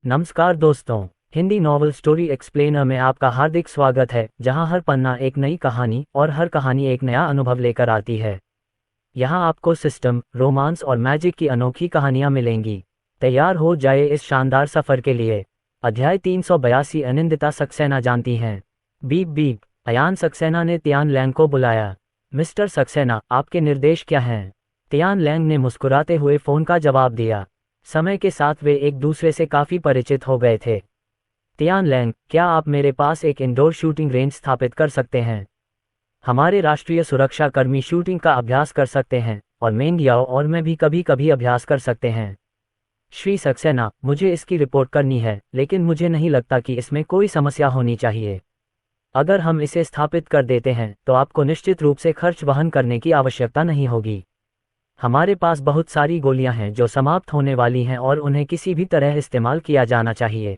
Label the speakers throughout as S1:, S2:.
S1: नमस्कार दोस्तों, Hindi novel story explainer में आपका हार्दिक स्वागत है, जहां हर पन्ना एक नई कहानी और हर कहानी एक नया अनुभव लेकर आती है। यहां आपको सिस्टम, रोमांस और मैजिक की अनोखी कहानियां मिलेंगी। तैयार हो जाए इस शानदार सफर के लिए। अध्याय 382। अनिंदिता सक्सेना जानती हैं। Beep beep. अयान सक्सेना ने तियान लैंग को बुलाया। मिस्टर सक्सेना, आपके निर्देश क्या हैं? तियान लैंग ने मुस्कुराते हुए फोन का जवाब दिया। समय के साथ वे एक दूसरे से काफी परिचित हो गए थे। तियान लैंग, क्या आप मेरे पास एक इंडोर शूटिंग रेंज स्थापित कर सकते हैं? हमारे राष्ट्रीय सुरक्षा कर्मी शूटिंग का अभ्यास कर सकते हैं और मेंग याओ और मैं भी कभी कभी अभ्यास कर सकते हैं। श्री सक्सेना, मुझे इसकी रिपोर्ट करनी है, लेकिन मुझे नहीं लगता कि इसमें कोई समस्या होनी चाहिए। अगर हम इसे स्थापित कर देते हैं तो आपको निश्चित रूप से खर्च वहन करने की आवश्यकता नहीं होगी। हमारे पास बहुत सारी गोलियां हैं जो समाप्त होने वाली हैं और उन्हें किसी भी तरह इस्तेमाल किया जाना चाहिए।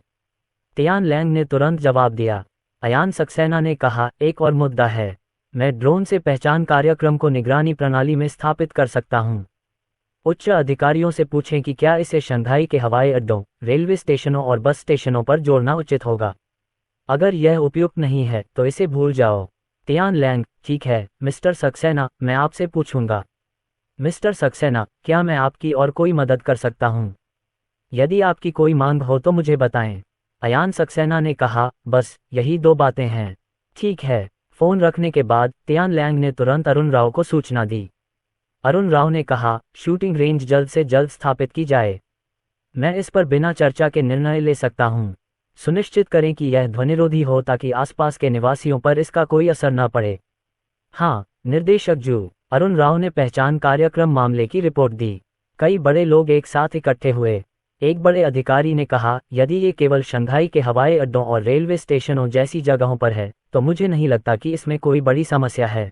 S1: तियान लैंग ने तुरंत जवाब दिया। अयान सक्सेना ने कहा, एक और मुद्दा है। मैं ड्रोन से पहचान कार्यक्रम को निगरानी प्रणाली में स्थापित कर सकता हूं। उच्च अधिकारियों से पूछें कि क्या इसे शंघाई के हवाई अड्डों, रेलवे स्टेशनों और बस स्टेशनों पर जोड़ना उचित होगा। अगर यह उपयुक्त नहीं है तो इसे भूल जाओ। तियान लैंग, ठीक है मिस्टर सक्सेना, मैं आपसे पूछूंगा। मिस्टर सक्सेना, क्या मैं आपकी और कोई मदद कर सकता हूं? यदि आपकी कोई मांग हो तो मुझे बताएं। अयान सक्सेना ने कहा, बस यही दो बातें हैं। ठीक है। फोन रखने के बाद तियान लैंग ने तुरंत अरुण राव को सूचना दी। अरुण राव ने कहा, शूटिंग रेंज जल्द से जल्द स्थापित की जाए। मैं इस पर बिना चर्चा के निर्णय ले सकता हूं। सुनिश्चित करें कि यह ध्वनिरोधी हो ताकि आसपास के निवासियों पर इसका कोई असर न पड़े। हाँ निर्देशक जू। अरुण राव ने पहचान कार्यक्रम मामले की रिपोर्ट दी। कई बड़े लोग एक साथ इकट्ठे हुए। एक बड़े अधिकारी ने कहा, यदि ये केवल शंघाई के हवाई अड्डों और रेलवे स्टेशनों जैसी जगहों पर है तो मुझे नहीं लगता कि इसमें कोई बड़ी समस्या है।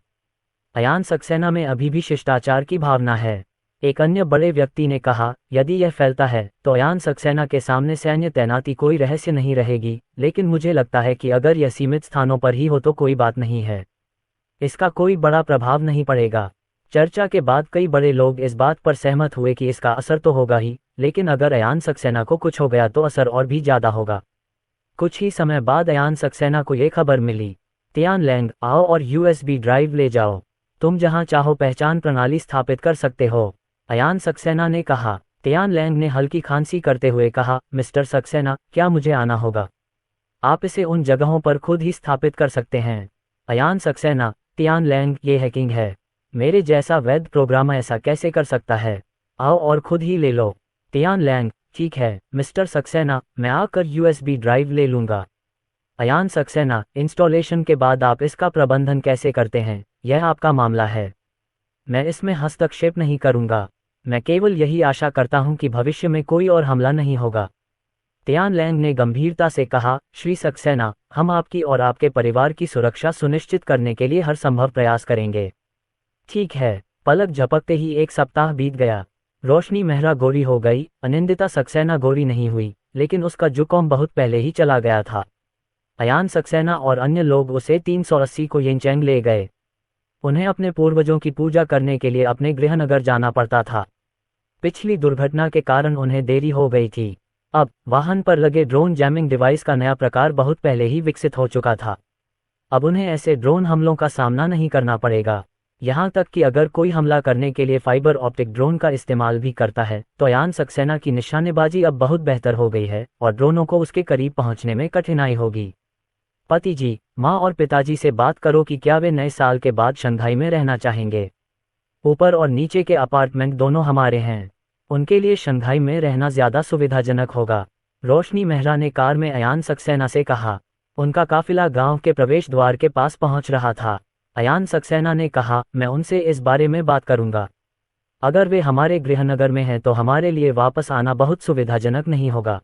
S1: अयान सक्सेना में अभी भी शिष्टाचार की भावना है। एक अन्य बड़े व्यक्ति ने कहा, यदि यह फैलता है तो अयान सक्सेना के सामने सैन्य तैनाती कोई रहस्य नहीं रहेगी, लेकिन मुझे लगता है कि अगर यह सीमित स्थानों पर ही हो तो कोई बात नहीं है। इसका कोई बड़ा प्रभाव नहीं पड़ेगा। चर्चा के बाद कई बड़े लोग इस बात पर सहमत हुए कि इसका असर तो होगा ही, लेकिन अगर अयान सक्सेना को कुछ हो गया तो असर और भी ज्यादा होगा। कुछ ही समय बाद अयान सक्सेना को ये खबर मिली। तियान लैंग, आओ और यूएसबी ड्राइव ले जाओ। तुम जहां चाहो पहचान प्रणाली स्थापित कर सकते हो। अयान सक्सेना ने कहा। तियान लैंग ने हल्की खांसी करते हुए कहा, मिस्टर सक्सेना, क्या मुझे आना होगा? आप इसे उन जगहों पर खुद ही स्थापित कर सकते हैं। अयान सक्सेना, तियान लैंग, ये हैकिंग है। मेरे जैसा वैध प्रोग्रामर ऐसा कैसे कर सकता है? आओ और खुद ही ले लो। तियान लैंग, ठीक है मिस्टर सक्सेना, मैं आकर यूएसबी ड्राइव ले लूंगा। अयान सक्सेना, इंस्टॉलेशन के बाद आप इसका प्रबंधन कैसे करते हैं, यह आपका मामला है। मैं इसमें हस्तक्षेप नहीं करूंगा। मैं केवल यही आशा करता हूं कि भविष्य में कोई और हमला नहीं होगा। तियान लैंग ने गंभीरता से कहा, श्री सक्सेना, हम आपकी और आपके परिवार की सुरक्षा सुनिश्चित करने के लिए हर संभव प्रयास करेंगे। ठीक है। पलक झपकते ही एक सप्ताह बीत गया। रोशनी मेहरा गोरी हो गई। अनिंदिता सक्सेना गोरी नहीं हुई, लेकिन उसका जुकाम बहुत पहले ही चला गया था। अयान सक्सेना और अन्य लोग उसे 380 को येंचैंग ले गए। उन्हें अपने पूर्वजों की पूजा करने के लिए अपने गृहनगर जाना पड़ता था। पिछली दुर्घटना के कारण उन्हें देरी हो गई थी। अब वाहन पर लगे ड्रोन जैमिंग डिवाइस का नया प्रकार बहुत पहले ही विकसित हो चुका था। अब उन्हें ऐसे ड्रोन हमलों का सामना नहीं करना पड़ेगा। यहां तक कि अगर कोई हमला करने के लिए फाइबर ऑप्टिक ड्रोन का इस्तेमाल भी करता है तो अयान सक्सेना की निशानेबाजी अब बहुत बेहतर हो गई है और ड्रोनों को उसके करीब पहुंचने में कठिनाई होगी। पति जी, माँ और पिताजी से बात करो कि क्या वे नए साल के बाद शंघाई में रहना चाहेंगे। ऊपर और नीचे के अपार्टमेंट दोनों हमारे हैं। उनके लिए शंघाई में रहना ज्यादा सुविधाजनक होगा। रोशनी मेहरा ने कार में अयान सक्सेना से कहा। उनका काफिला गांव के प्रवेश द्वार के पास पहुंच रहा था। अयान सक्सेना ने कहा, मैं उनसे इस बारे में बात करूंगा। अगर वे हमारे गृहनगर में हैं तो हमारे लिए वापस आना बहुत सुविधाजनक नहीं होगा।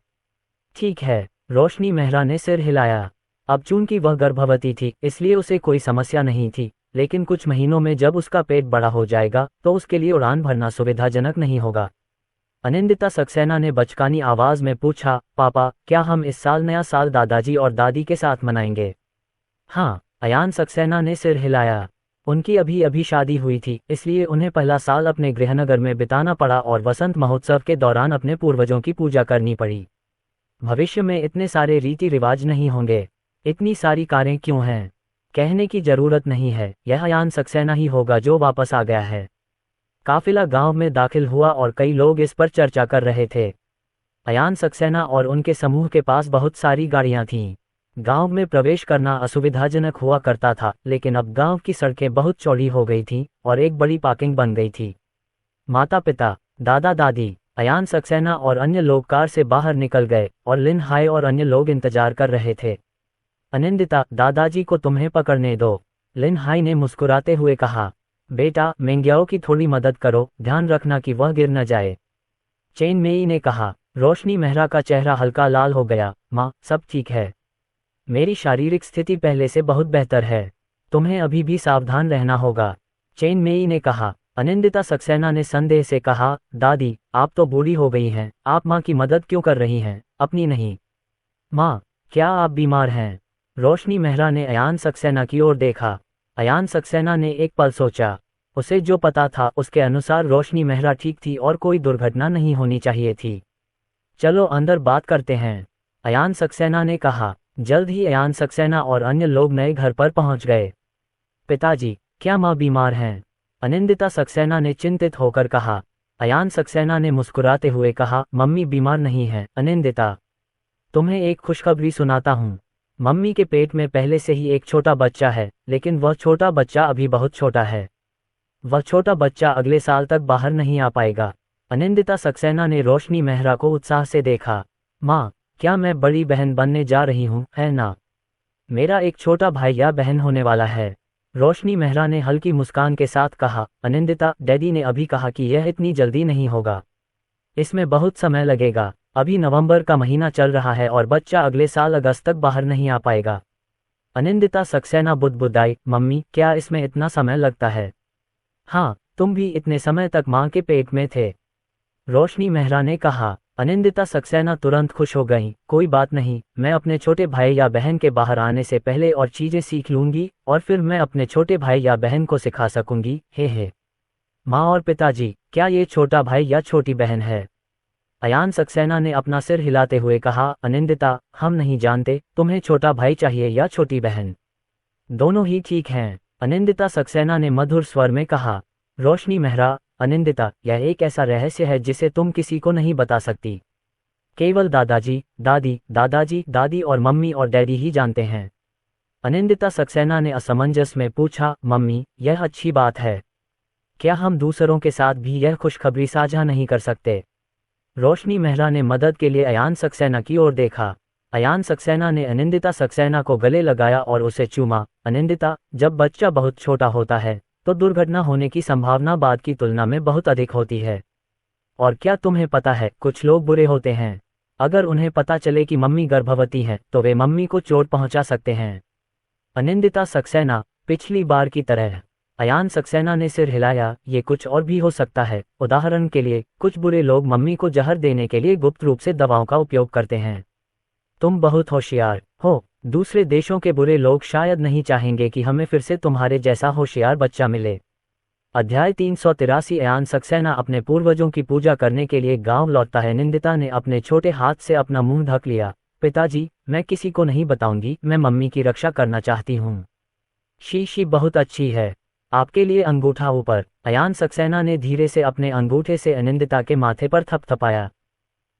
S1: ठीक है। रोशनी मेहरा ने सिर हिलाया। अब चूंकि वह गर्भवती थी इसलिए उसे कोई समस्या नहीं थी, लेकिन कुछ महीनों में जब उसका पेट बड़ा हो जाएगा तो उसके लिए उड़ान भरना सुविधाजनक नहीं होगा। अनिंदिता सक्सेना ने बचकानी आवाज में पूछा, पापा, क्या हम इस साल नया साल दादाजी और दादी के साथ मनाएंगे? हाँ। अयान सक्सेना ने सिर हिलाया। उनकी अभी अभी शादी हुई थी, इसलिए उन्हें पहला साल अपने गृहनगर में बिताना पड़ा और वसंत महोत्सव के दौरान अपने पूर्वजों की पूजा करनी पड़ी। भविष्य में इतने सारे रीति रिवाज नहीं होंगे। इतनी सारी कारें क्यों हैं? कहने की जरूरत नहीं है, यह अयान सक्सेना ही होगा जो वापस आ गया है। काफिला गांव में दाखिल हुआ और कई लोग इस पर चर्चा कर रहे थे। अयान सक्सेना और उनके समूह के पास बहुत सारी गाड़ियां थीं। गांव में प्रवेश करना असुविधाजनक हुआ करता था, लेकिन अब गांव की सड़कें बहुत चौड़ी हो गई थीं और एक बड़ी पार्किंग बन गई थी। माता पिता, दादा दादी, अयान सक्सेना और अन्य लोग कार से बाहर निकल गए और लिन हाई और अन्य लोग इंतजार कर रहे थे। अनिंदिता, दादाजी को तुम्हें पकड़ने दो, लिन हाई ने मुस्कुराते हुए कहा। बेटा, मेंग्याओ की थोड़ी मदद करो, ध्यान रखना कि वह गिर न जाए, चेन मेई ने कहा। रोशनी मेहरा का चेहरा हल्का लाल हो गया। माँ, सब ठीक है। मेरी शारीरिक स्थिति पहले से बहुत बेहतर है। तुम्हें अभी भी सावधान रहना होगा, चेन मेई ने कहा। अनिंदिता सक्सेना ने संदेह से कहा, दादी, आप तो बूढ़ी हो गई हैं, आप माँ की मदद क्यों कर रही हैं, अपनी नहीं। माँ, क्या आप बीमार हैं? रोशनी मेहरा ने अयान सक्सेना की ओर देखा। अयान सक्सेना ने एक पल सोचा। उसे जो पता था उसके अनुसार रोशनी मेहरा ठीक थी और कोई दुर्घटना नहीं होनी चाहिए थी। चलो अंदर बात करते हैं, अयान सक्सेना ने कहा। जल्द ही अयान सक्सेना और अन्य लोग नए घर पर पहुंच गए। पिताजी, क्या माँ बीमार हैं? अनिंदिता सक्सेना ने चिंतित होकर कहा। अयान सक्सेना ने मुस्कुराते हुए कहा, मम्मी बीमार नहीं है अनिंदिता। तुम्हें एक खुशखबरी सुनाता हूँ। मम्मी के पेट में पहले से ही एक छोटा बच्चा है, लेकिन वह छोटा बच्चा अभी बहुत छोटा है। वह छोटा बच्चा अगले साल तक बाहर नहीं आ पाएगा। अनिंदिता सक्सेना ने रोशनी मेहरा को उत्साह से देखा। माँ, क्या मैं बड़ी बहन बनने जा रही हूँ, है ना? मेरा एक छोटा भाई या बहन होने वाला है, रोशनी मेहरा ने हल्की मुस्कान के साथ कहा। अनिंदिता, डैडी ने अभी कहा कि यह इतनी जल्दी नहीं होगा, इसमें बहुत समय लगेगा। अभी नवंबर का महीना चल रहा है और बच्चा अगले साल अगस्त तक बाहर नहीं आ पाएगा। अनिंदिता सक्सेना बुदबुदाई, मम्मी, क्या इसमें इतना समय लगता है? हाँ, तुम भी इतने समय तक माँ के पेट में थे, रोशनी मेहरा ने कहा। अनिंदिता सक्सेना तुरंत खुश हो गईं। कोई बात नहीं, मैं अपने छोटे भाई या बहन के बाहर आने से पहले और चीजें सीख लूंगी और फिर मैं अपने छोटे भाई या बहन को सिखा सकूंगी। हे। माँ और पिताजी, क्या ये छोटा भाई या छोटी बहन है? अयान सक्सेना ने अपना सिर हिलाते हुए कहा। अनिंदिता, हम नहीं जानते, तुम्हें छोटा भाई चाहिए या छोटी बहन? दोनों ही ठीक हैं, अनिंदिता सक्सेना ने मधुर स्वर में कहा। रोशनी मेहरा, अनिंदिता, यह एक ऐसा रहस्य है जिसे तुम किसी को नहीं बता सकती। केवल दादाजी, दादी, दादाजी, दादी और मम्मी और डैडी ही जानते हैं। अनिंदिता सक्सेना ने असमंजस में पूछा। मम्मी, यह अच्छी बात है, क्या हम दूसरों के साथ भी यह खुशखबरी साझा नहीं कर सकते? रोशनी मेहरा ने मदद के लिए अयान सक्सेना की ओर देखा। अयान सक्सेना ने अनिंदिता सक्सेना को गले लगाया और उसे चूमा। अनिंदिता, जब बच्चा बहुत छोटा होता है तो दुर्घटना होने की संभावना बाद की तुलना में बहुत अधिक होती है। और क्या तुम्हें पता है, कुछ लोग बुरे होते हैं। अगर उन्हें पता चले कि मम्मी गर्भवती है तो वे मम्मी को चोट पहुंचा सकते हैं। अनिंदिता सक्सेना, पिछली बार की तरह। अयान सक्सेना ने सिर हिलाया। ये कुछ और भी हो सकता है, उदाहरण के लिए कुछ बुरे लोग मम्मी को जहर देने के लिए गुप्त रूप से दवाओं का उपयोग करते हैं। तुम बहुत होशियार हो। दूसरे देशों के बुरे लोग शायद नहीं चाहेंगे कि हमें फिर से तुम्हारे जैसा होशियार बच्चा मिले। अध्याय 383। अयान सक्सेना अपने पूर्वजों की पूजा करने के लिए गांव लौटता है। निंदिता ने अपने छोटे हाथ से अपना मुंह ढक लिया। पिताजी, मैं किसी को नहीं बताऊंगी, मैं मम्मी की रक्षा करना चाहती हूँ। शी बहुत अच्छी है, आपके लिए अंगूठा ऊपर। अयान सक्सेना ने धीरे से अपने अंगूठे से अनिंदिता के माथे पर थपथपाया।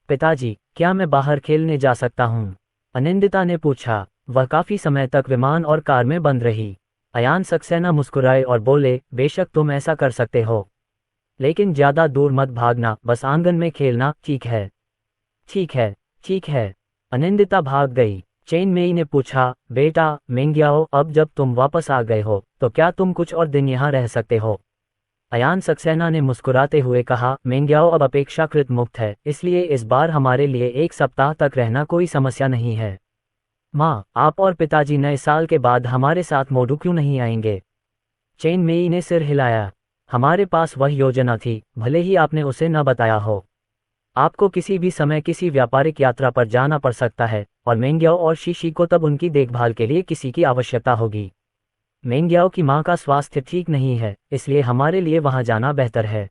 S1: पिताजी, क्या मैं बाहर खेलने जा सकता हूँ? अनिंदिता ने पूछा। वह काफी समय तक विमान और कार में बंद रही। अयान सक्सेना मुस्कुराए और बोले, बेशक तुम ऐसा कर सकते हो, लेकिन ज्यादा दूर मत भागना, बस आंगन में खेलना, ठीक है? ठीक है, ठीक है। अनिंदिता भाग गई। चेन मेई ने पूछा, बेटा मेंग्याओ, अब जब तुम वापस आ गए हो तो क्या तुम कुछ और दिन यहाँ रह सकते हो? अयान सक्सेना ने मुस्कुराते हुए कहा, मेंग्याओ अब अपेक्षाकृत मुक्त है, इसलिए इस बार हमारे लिए 1 सप्ताह तक रहना कोई समस्या नहीं है। माँ, आप और पिताजी नए साल के बाद हमारे साथ मोडू क्यों नहीं आएंगे? चेन मेई ने सिर हिलाया। हमारे पास वह योजना थी, भले ही आपने उसे न बताया हो। आपको किसी भी समय किसी व्यापारिक यात्रा पर जाना पड़ सकता है और मेंग्याओ और शीशी को तब उनकी देखभाल के लिए किसी की आवश्यकता होगी। मेंग्याओ की माँ का स्वास्थ्य ठीक नहीं है, इसलिए हमारे लिए वहां जाना बेहतर है।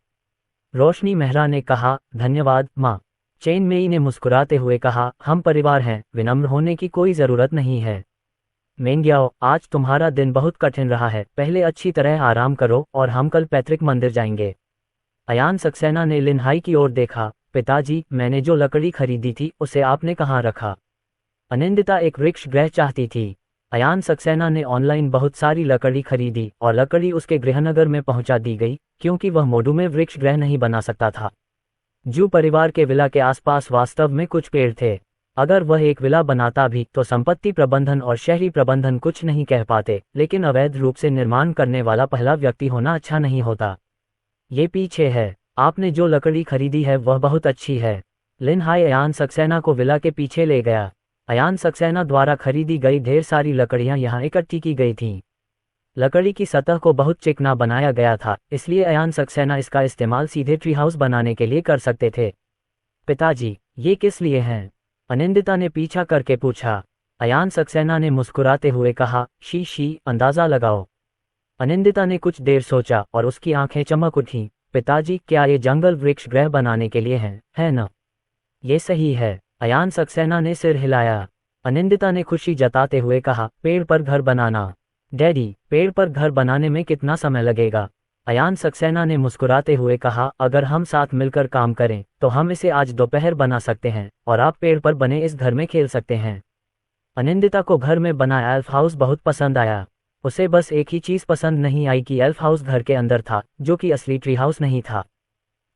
S1: रोशनी मेहरा ने कहा, धन्यवाद माँ। चेन मेई ने मुस्कुराते हुए कहा, हम परिवार हैं, विनम्र होने की कोई ज़रूरत नहीं है। मेंग्याओ, आज तुम्हारा दिन बहुत कठिन रहा है, पहले अच्छी तरह आराम करो और हम कल पैतृक मंदिर जाएंगे। अयान सक्सेना ने लिनहाई की ओर देखा, पिताजी, मैंने जो लकड़ी खरीदी थी उसे आपने कहाँ रखा? अनिंदिता एक वृक्ष गृह चाहती थी। अयान सक्सेना ने ऑनलाइन बहुत सारी लकड़ी खरीदी और लकड़ी उसके गृहनगर में पहुंचा दी गई, क्योंकि वह मोडू में वृक्ष गृह नहीं बना सकता था। जू परिवार के विला के आसपास वास्तव में कुछ पेड़ थे। अगर वह एक विला बनाता भी तो संपत्ति प्रबंधन और शहरी प्रबंधन कुछ नहीं कह पाते, लेकिन अवैध रूप से निर्माण करने वाला पहला व्यक्ति होना अच्छा नहीं होता। ये पीछे है। आपने जो लकड़ी खरीदी है वह बहुत अच्छी है। लिनहाई अयान सक्सेना को विला के पीछे ले गया। अयान सक्सेना द्वारा खरीदी गई ढेर सारी लकड़ियां यहाँ इकट्ठी की गई थीं। लकड़ी की सतह को बहुत चिकना बनाया गया था, इसलिए अयान सक्सेना इसका इस्तेमाल सीधे ट्री हाउस बनाने के लिए कर सकते थे। पिताजी, ये किस लिए हैं? अनिंदिता ने पीछा करके पूछा। अयान सक्सेना ने मुस्कुराते हुए कहा, शी, अंदाजा लगाओ। अनिंदिता ने कुछ देर सोचा और उसकी आंखें चमक उठीं। पिताजी, क्या ये जंगल वृक्ष गृह बनाने के लिए हैं, है न? ये सही है। अयान सक्सेना ने सिर हिलाया। अनिंदिता ने खुशी जताते हुए कहा, पेड़ पर घर बनाना। डैडी, पेड़ पर घर बनाने में कितना समय लगेगा? अयान सक्सेना ने मुस्कुराते हुए कहा, अगर हम साथ मिलकर काम करें तो हम इसे आज दोपहर बना सकते हैं और आप पेड़ पर बने इस घर में खेल सकते हैं। अनिंदिता को घर में बना एल्फ हाउस बहुत पसंद आया। उसे बस एक ही चीज़ पसंद नहीं आई कि एल्फ हाउस घर के अंदर था, जो कि असली ट्री हाउस नहीं था।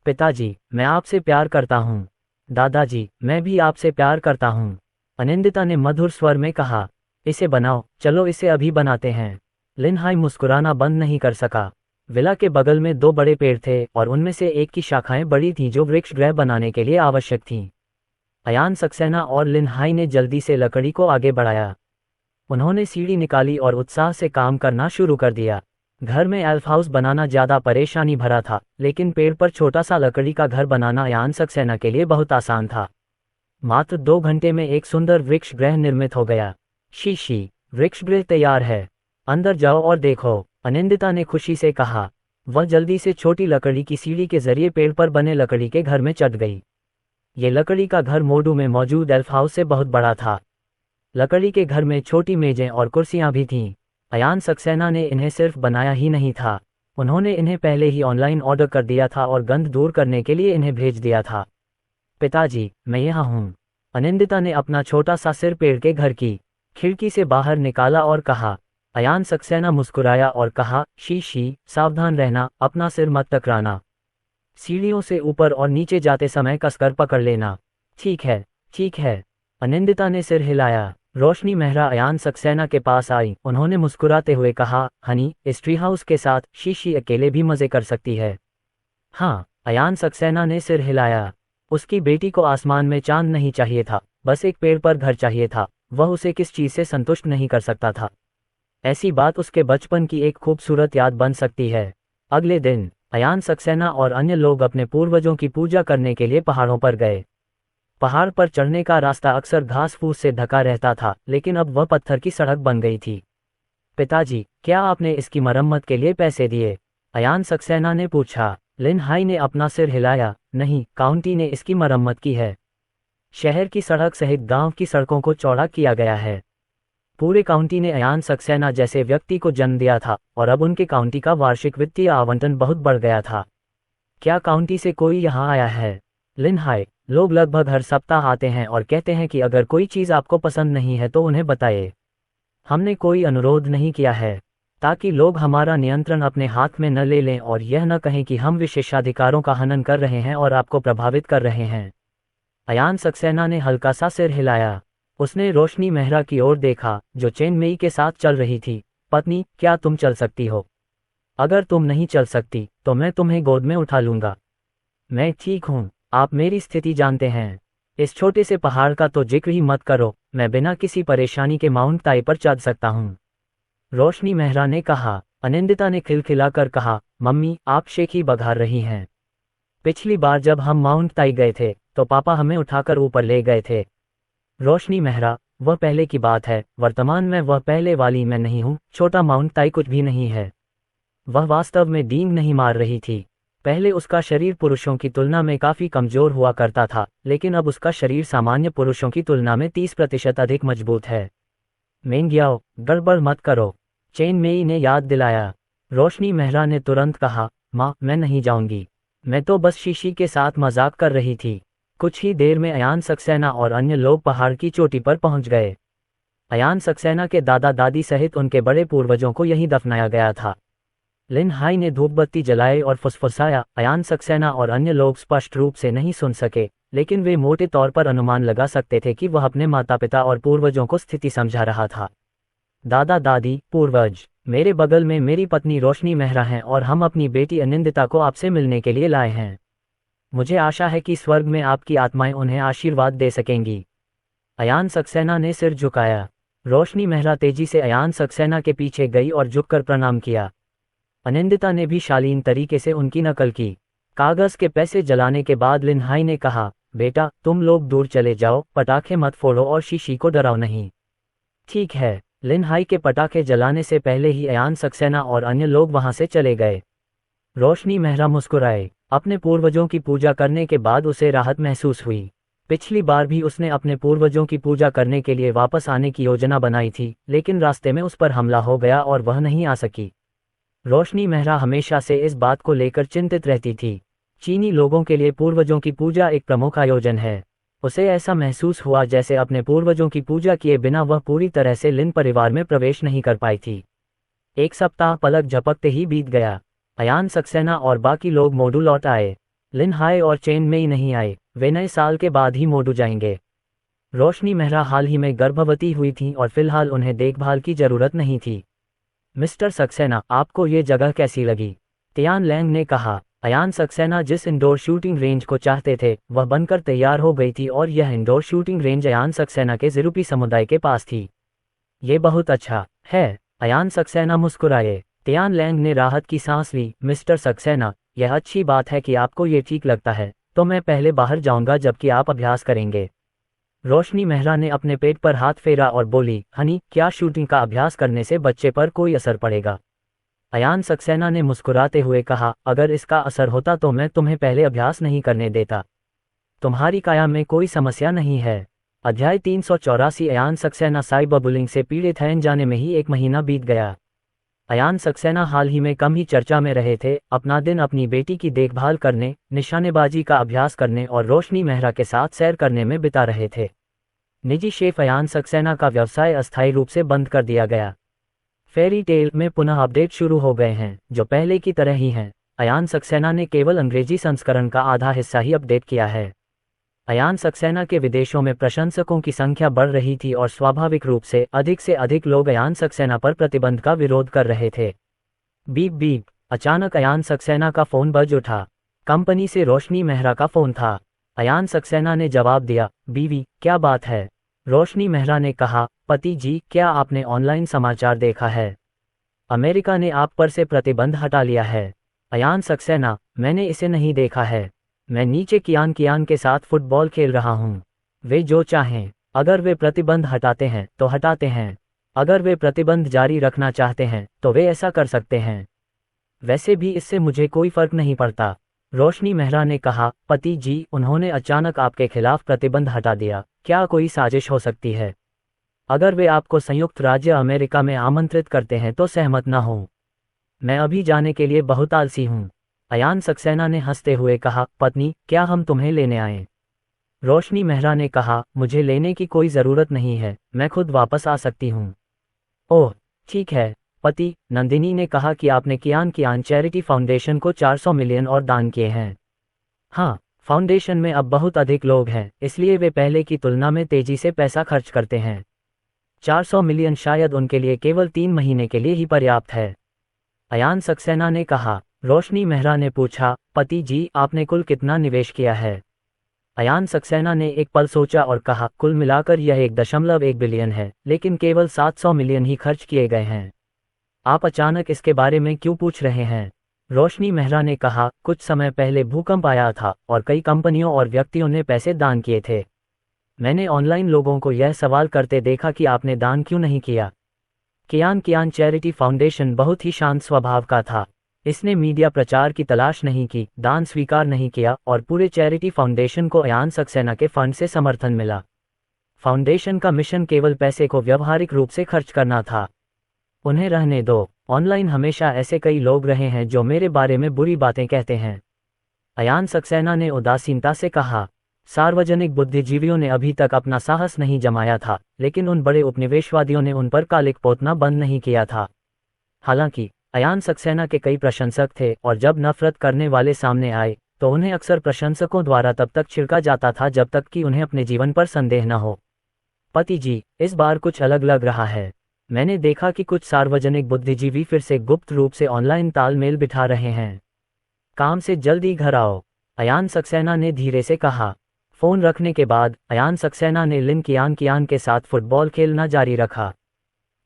S1: पिताजी, मैं आपसे प्यार करता हूँ। दादाजी, मैं भी आपसे प्यार करता हूँ। अनिंदिता ने मधुर स्वर में कहा, इसे बनाओ, चलो इसे अभी बनाते हैं। लिनहाई मुस्कुराना बंद नहीं कर सका। विला के बगल में दो बड़े पेड़ थे और उनमें से एक की शाखाएं बड़ी थीं जो वृक्ष गृह बनाने के लिए आवश्यक थीं। अयान सक्सेना और लिनहाई ने जल्दी से लकड़ी को आगे बढ़ाया। उन्होंने सीढ़ी निकाली और उत्साह से काम करना शुरू कर दिया। घर में एल्फ हाउस बनाना ज़्यादा परेशानी भरा था, लेकिन पेड़ पर छोटा सा लकड़ी का घर बनाना अयान सक्सेना के लिए बहुत आसान था। मात्र 2 घंटे में एक सुंदर वृक्ष गृह निर्मित हो गया। शी, वृक्ष गृह तैयार है, अंदर जाओ और देखो, अनिंदिता ने खुशी से कहा। वह जल्दी से छोटी लकड़ी की सीढ़ी के जरिए पेड़ पर बने लकड़ी के घर में चढ़ गई। ये लकड़ी का घर मोडू में मौजूद एल्फ हाउस से बहुत बड़ा था। लकड़ी के घर में छोटी मेजें और कुर्सियां भी थीं। अयान सक्सेना ने इन्हें सिर्फ बनाया ही नहीं था, उन्होंने इन्हें पहले ही ऑनलाइन ऑर्डर कर दिया था और गंध दूर करने के लिए इन्हें भेज दिया था। पिताजी, मैं यहाँ हूँ। अनिंदिता ने अपना छोटा सा सिर पेड़ के घर की खिड़की से बाहर निकाला और कहा। अयान सक्सेना मुस्कुराया और कहा, शी, सावधान रहना, अपना सिर मत टकराना। सीढ़ियों से ऊपर और नीचे जाते समय कसकर पकड़ लेना। ठीक है। अनिंदिता ने सिर हिलाया। रोशनी मेहरा अयान सक्सेना के पास आई। उन्होंने मुस्कुराते हुए कहा, हनी, इस ट्री हाउस के साथ शी अकेले भी मजे कर सकती है। हाँ, अयान सक्सेना ने सिर हिलाया। उसकी बेटी को आसमान में चांद नहीं चाहिए था, बस एक पेड़ पर घर चाहिए था। वह उसे किस चीज़ से संतुष्ट नहीं कर सकता था। ऐसी बात उसके बचपन की एक खूबसूरत याद बन सकती है। अगले दिन अयान सक्सेना और अन्य लोग अपने पूर्वजों की पूजा करने के लिए पहाड़ों पर गए। पहाड़ पर चढ़ने का रास्ता अक्सर घास फूस से ढका रहता था, लेकिन अब वह पत्थर की सड़क बन गई थी। पिताजी, क्या आपने इसकी मरम्मत के लिए पैसे दिए? अयान सक्सेना ने पूछा। लिनहाई ने अपना सिर हिलाया, नहीं, काउंटी ने इसकी मरम्मत की है। शहर की सड़क सहित गांव की सड़कों को चौड़ा किया गया है। पूरे काउंटी ने अयान सक्सेना जैसे व्यक्ति को जन्म दिया था और अब उनके काउंटी का वार्षिक वित्तीय आवंटन बहुत बढ़ गया था। क्या काउंटी से कोई यहाँ आया है? लिनहाई, लोग लगभग हर सप्ताह आते हैं और कहते हैं कि अगर कोई चीज़ आपको पसंद नहीं है तो उन्हें बताइए। हमने कोई अनुरोध नहीं किया है, ताकि लोग हमारा नियंत्रण अपने हाथ में न ले लें और यह न कहें कि हम विशेषाधिकारों का हनन कर रहे हैं और आपको प्रभावित कर रहे हैं। अयान सक्सेना ने हल्का सा सिर हिलाया। उसने रोशनी मेहरा की ओर देखा, जो चेन मेई के साथ चल रही थी। पत्नी, क्या तुम चल सकती हो? अगर तुम नहीं चल सकती तो मैं तुम्हें गोद में उठा लूंगा। मैं ठीक हूँ, आप मेरी स्थिति जानते हैं। इस छोटे से पहाड़ का तो जिक्र ही मत करो, मैं बिना किसी परेशानी के माउंट ताई पर चढ़ सकता हूँ। रोशनी मेहरा ने कहा। अनिंदिता ने खिलखिलाकर कहा, मम्मी, आप शेखी बघार रही हैं। पिछली बार जब हम माउंट ताई गए थे तो पापा हमें उठाकर ऊपर ले गए थे। रोशनी मेहरा, वह पहले की बात है, वर्तमान में वह पहले वाली मैं नहीं हूँ। छोटा माउंट ताई कुछ भी नहीं है। वह वास्तव में डींग नहीं मार रही थी। पहले उसका शरीर पुरुषों की तुलना में काफ़ी कमज़ोर हुआ करता था, लेकिन अब उसका शरीर सामान्य पुरुषों की तुलना में 30% अधिक मजबूत है। मेंग्याओ, गड़बड़ मत करो, चेन मेई ने याद दिलाया। रोशनी मेहरा ने तुरंत कहा, माँ मैं नहीं जाऊंगी, मैं तो बस शीशी के साथ मजाक कर रही थी। कुछ ही देर में अयान सक्सेना और अन्य लोग पहाड़ की चोटी पर पहुंच गए। अयान सक्सेना के दादा दादी सहित उनके बड़े पूर्वजों को यहीं दफनाया गया था। लिन हाई ने धूपबत्ती जलाई और फुसफुसाया। अयान सक्सेना और अन्य लोग स्पष्ट रूप से नहीं सुन सके, लेकिन वे मोटे तौर पर अनुमान लगा सकते थे कि वह अपने माता पिता और पूर्वजों को स्थिति समझा रहा था। दादा दादी, पूर्वज, मेरे बगल में मेरी पत्नी रोशनी मेहरा हैं और हम अपनी बेटी अनिंदिता को आपसे मिलने के लिए लाए हैं। मुझे आशा है कि स्वर्ग में आपकी आत्माएं उन्हें आशीर्वाद दे सकेंगी। अयान सक्सेना ने सिर झुकाया। रोशनी मेहरा तेजी से अयान सक्सेना के पीछे गई और झुककर प्रणाम किया। अनिंदिता ने भी शालीन तरीके से उनकी नकल की। कागज के पैसे जलाने के बाद लिन हाई ने कहा, बेटा तुम लोग दूर चले जाओ, पटाखे मत फोड़ो और शीशी को डराओ नहीं। ठीक है। लिन हाई के पटाखे जलाने से पहले ही अयान सक्सेना और अन्य लोग वहां से चले गए। रोशनी मेहरा मुस्कुराए। अपने पूर्वजों की पूजा करने के बाद उसे राहत महसूस हुई। पिछली बार भी उसने अपने पूर्वजों की पूजा करने के लिए वापस आने की योजना बनाई थी, लेकिन रास्ते में उस पर हमला हो गया और वह नहीं आ सकी। रोशनी मेहरा हमेशा से इस बात को लेकर चिंतित रहती थी। चीनी लोगों के लिए पूर्वजों की पूजा एक प्रमुख आयोजन है। उसे ऐसा महसूस हुआ जैसे अपने पूर्वजों की पूजा किए बिना वह पूरी तरह से लिन परिवार में प्रवेश नहीं कर पाई थी। एक सप्ताह पलक झपकते ही बीत गया। अयान सक्सेना और बाकी लोग मोडू लौट आए। लिन हाई और चेन मेई नहीं आए, वे नए साल के बाद ही मोडू जाएंगे। रोशनी मेहरा हाल ही में गर्भवती हुई थी और फिलहाल उन्हें देखभाल की जरूरत नहीं थी। मिस्टर सक्सेना, आपको ये जगह कैसी लगी? तियान लैंग ने कहा। अयान सक्सेना जिस इंडोर शूटिंग रेंज को चाहते थे वह बनकर तैयार हो गई थी और यह indoor shooting range Ayaan Saxena के ज़िरुपी समुदाय के पास थी। ये बहुत अच्छा है। अयान सक्सेना मुस्कुराए। तियान लैंग ने राहत की सांस ली। मिस्टर सक्सेना, यह अच्छी बात है कि आपको ये ठीक लगता है, तो मैं पहले बाहर जाऊंगा जबकि आप अभ्यास करेंगे। रोशनी मेहरा ने अपने पेट पर हाथ फेरा और बोली, हनी, क्या शूटिंग का अभ्यास करने से बच्चे पर कोई असर पड़ेगा? अयान सक्सेना ने मुस्कुराते हुए कहा, अगर इसका असर होता तो मैं तुम्हें पहले अभ्यास नहीं करने देता। तुम्हारी काया में कोई समस्या नहीं है। अध्याय 384। अयान सक्सेना साइबरबुलिंग से पीड़ित हैं। जाने में ही 1 महीना बीत गया। अयान सक्सेना हाल ही में कम ही चर्चा में रहे थे। अपना दिन अपनी बेटी की देखभाल करने, निशानेबाजी का अभ्यास करने और रोशनी मेहरा के साथ सैर करने में बिता रहे थे। निजी शेफ अयान सक्सेना का व्यवसाय अस्थायी रूप से बंद कर दिया गया। फेरी टेल में पुनः अपडेट शुरू हो गए हैं, जो पहले की तरह ही हैं। अयान सक्सेना ने केवल अंग्रेजी संस्करण का आधा हिस्सा ही अपडेट किया है। अयान सक्सेना के विदेशों में प्रशंसकों की संख्या बढ़ रही थी और स्वाभाविक रूप से अधिक लोग अयान सक्सेना पर प्रतिबंध का विरोध कर रहे थे। बीप बीप, अचानक अयान सक्सेना का फोन बज उठा। कंपनी से रोशनी मेहरा का फोन था। अयान सक्सेना ने जवाब दिया, बीवी, क्या बात है? रोशनी मेहरा ने कहा, पति जी, क्या आपने ऑनलाइन समाचार देखा है? अमेरिका ने आप पर से प्रतिबंध हटा लिया है। अयान सक्सेना, मैंने इसे नहीं देखा है। मैं नीचे कियान के साथ फुटबॉल खेल रहा हूँ। वे जो चाहें। अगर वे प्रतिबंध हटाते हैं तो हटाते हैं। अगर वे प्रतिबंध जारी रखना चाहते हैं तो वे ऐसा कर सकते हैं। वैसे भी इससे मुझे कोई फर्क नहीं पड़ता। रोशनी मेहरा ने कहा, पति जी, उन्होंने अचानक आपके खिलाफ प्रतिबंध हटा दिया। क्या कोई साजिश हो सकती है? अगर वे आपको संयुक्त राज्य अमेरिका में आमंत्रित करते हैं तो सहमत न हो। मैं अभी जाने के लिए बहुत आलसी हूँ। अयान सक्सेना ने हंसते हुए कहा, पत्नी, क्या हम तुम्हें लेने आएं? रोशनी मेहरा ने कहा, मुझे लेने की कोई ज़रूरत नहीं है, मैं खुद वापस आ सकती हूँ। ओह ठीक है पति। नंदिनी ने कहा कि आपने कियान चैरिटी फाउंडेशन को 400 मिलियन और दान किए हैं। हाँ, फाउंडेशन में अब बहुत अधिक लोग हैं, इसलिए वे पहले की तुलना में तेजी से पैसा खर्च करते हैं। 400 मिलियन शायद उनके लिए केवल 3 महीने के लिए ही पर्याप्त है। अयान सक्सेना ने कहा। रोशनी मेहरा ने पूछा, पति जी, आपने कुल कितना निवेश किया है? अयान सक्सेना ने एक पल सोचा और कहा, कुल मिलाकर यह 1.1 बिलियन है, लेकिन केवल 700 मिलियन ही खर्च किए गए हैं। आप अचानक इसके बारे में क्यों पूछ रहे हैं? रोशनी मेहरा ने कहा, कुछ समय पहले भूकंप आया था और कई कंपनियों और व्यक्तियों ने पैसे दान किए थे। मैंने ऑनलाइन लोगों को यह सवाल करते देखा कि आपने दान क्यों नहीं किया। कियान चैरिटी फाउंडेशन बहुत ही शांत स्वभाव का था। इसने मीडिया प्रचार की तलाश नहीं की, दान स्वीकार नहीं किया और पूरे चैरिटी फाउंडेशन को अयान सक्सेना के फंड से समर्थन मिला। फाउंडेशन का मिशन केवल पैसे को व्यवहारिक रूप से खर्च करना था। उन्हें रहने दो। ऑनलाइन हमेशा ऐसे कई लोग रहे हैं जो मेरे बारे में बुरी बातें कहते हैं, अयान सक्सेना ने उदासीनता से कहा। सार्वजनिक बुद्धिजीवियों ने अभी तक अपना साहस नहीं जमाया था, लेकिन उन बड़े उपनिवेशवादियों ने उन पर कालिक पोतना बंद नहीं किया था। हालांकि अयान सक्सेना के कई प्रशंसक थे और जब नफरत करने वाले सामने आए तो उन्हें अक्सर प्रशंसकों द्वारा तब तक छिड़का जाता था जब तक कि उन्हें अपने जीवन पर संदेह न हो। पति जी, इस बार कुछ अलग लग रहा है। मैंने देखा कि कुछ सार्वजनिक बुद्धिजीवी फिर से गुप्त रूप से ऑनलाइन तालमेल बिठा रहे हैं। काम से जल्दी घर आओ, अयान सक्सेना ने धीरे से कहा। फोन रखने के बाद अयान सक्सेना ने लिन कियान के साथ फुटबॉल खेलना जारी रखा।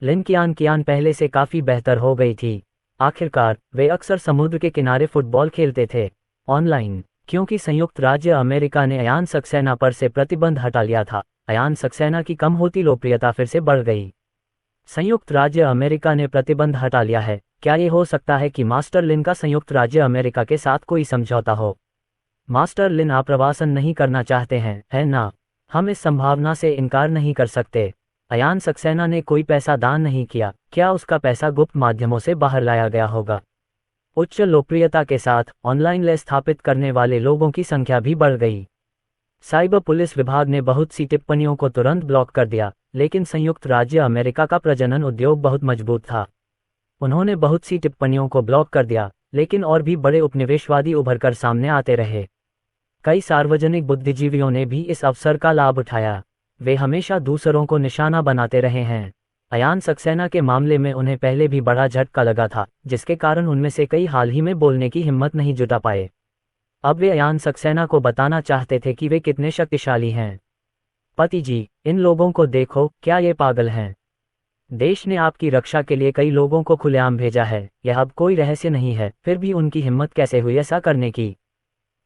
S1: लिन कियान पहले से काफ़ी बेहतर हो गई थी। आखिरकार वे अक्सर समुद्र के किनारे फुटबॉल खेलते थे ऑनलाइन। क्योंकि संयुक्त राज्य अमेरिका ने अयान सक्सेना पर से प्रतिबंध हटा लिया था, अयान सक्सेना की कम होती लोकप्रियता फिर से बढ़ गई। संयुक्त राज्य अमेरिका ने प्रतिबंध हटा लिया है। क्या ये हो सकता है कि मास्टर लिन का संयुक्त राज्य अमेरिका के साथ कोई समझौता हो? मास्टर लिन आप्रवासन नहीं करना चाहते हैं, है ना? हम इस संभावना से इनकार नहीं कर सकते। अयान सक्सेना ने कोई पैसा दान नहीं किया। क्या उसका पैसा गुप्त माध्यमों से बाहर लाया गया होगा? उच्च लोकप्रियता के साथ ऑनलाइन ले स्थापित करने वाले लोगों की संख्या भी बढ़ गई। साइबर पुलिस विभाग ने बहुत सी टिप्पणियों को तुरंत ब्लॉक कर दिया, लेकिन संयुक्त राज्य अमेरिका का प्रजनन उद्योग बहुत मजबूत था। उन्होंने बहुत सी टिप्पणियों को ब्लॉक कर दिया, लेकिन और भी बड़े उपनिवेशवादी उभरकर सामने आते रहे। कई सार्वजनिक बुद्धिजीवियों ने भी इस अवसर का लाभ उठाया। वे हमेशा दूसरों को निशाना बनाते रहे हैं। अयान सक्सेना के मामले में उन्हें पहले भी बड़ा झटका लगा था, जिसके कारण उनमें से कई हाल ही में बोलने की हिम्मत नहीं जुटा पाए। अब वे अयान सक्सेना को बताना चाहते थे कि वे कितने शक्तिशाली हैं। पति जी, इन लोगों को देखो, क्या ये पागल हैं? देश ने आपकी रक्षा के लिए कई लोगों को खुलेआम भेजा है, यह अब कोई रहस्य नहीं है। फिर भी उनकी हिम्मत कैसे हुई ऐसा करने की?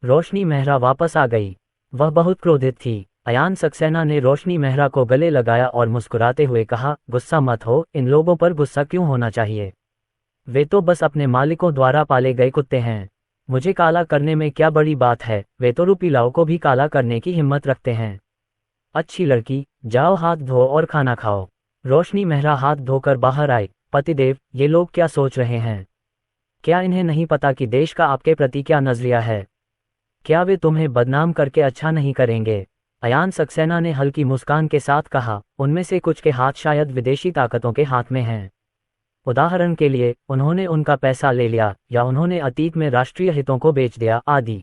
S1: रोशनी मेहरा वापस आ गई। वह बहुत क्रोधित थी। अयान सक्सेना ने रोशनी मेहरा को गले लगाया और मुस्कुराते हुए कहा, गुस्सा मत हो, इन लोगों पर गुस्सा क्यों होना चाहिए? वे तो बस अपने मालिकों द्वारा पाले गए कुत्ते हैं। मुझे काला करने में क्या बड़ी बात है? वे तो रुपीलाओं को भी काला करने की हिम्मत रखते हैं। अच्छी लड़की, जाओ हाथ धो और खाना खाओ। रोशनी मेहरा हाथ धोकर बाहर आई। पतिदेव, ये लोग क्या सोच रहे हैं? क्या इन्हें नहीं पता कि देश का आपके प्रति क्या नजरिया है? क्या वे तुम्हें बदनाम करके अच्छा नहीं करेंगे? अयान सक्सेना ने हल्की मुस्कान के साथ कहा, उनमें से कुछ के हाथ शायद विदेशी ताकतों के हाथ में हैं। उदाहरण के लिए, उन्होंने उनका पैसा ले लिया, या उन्होंने अतीत में राष्ट्रीय हितों को बेच दिया, आदि।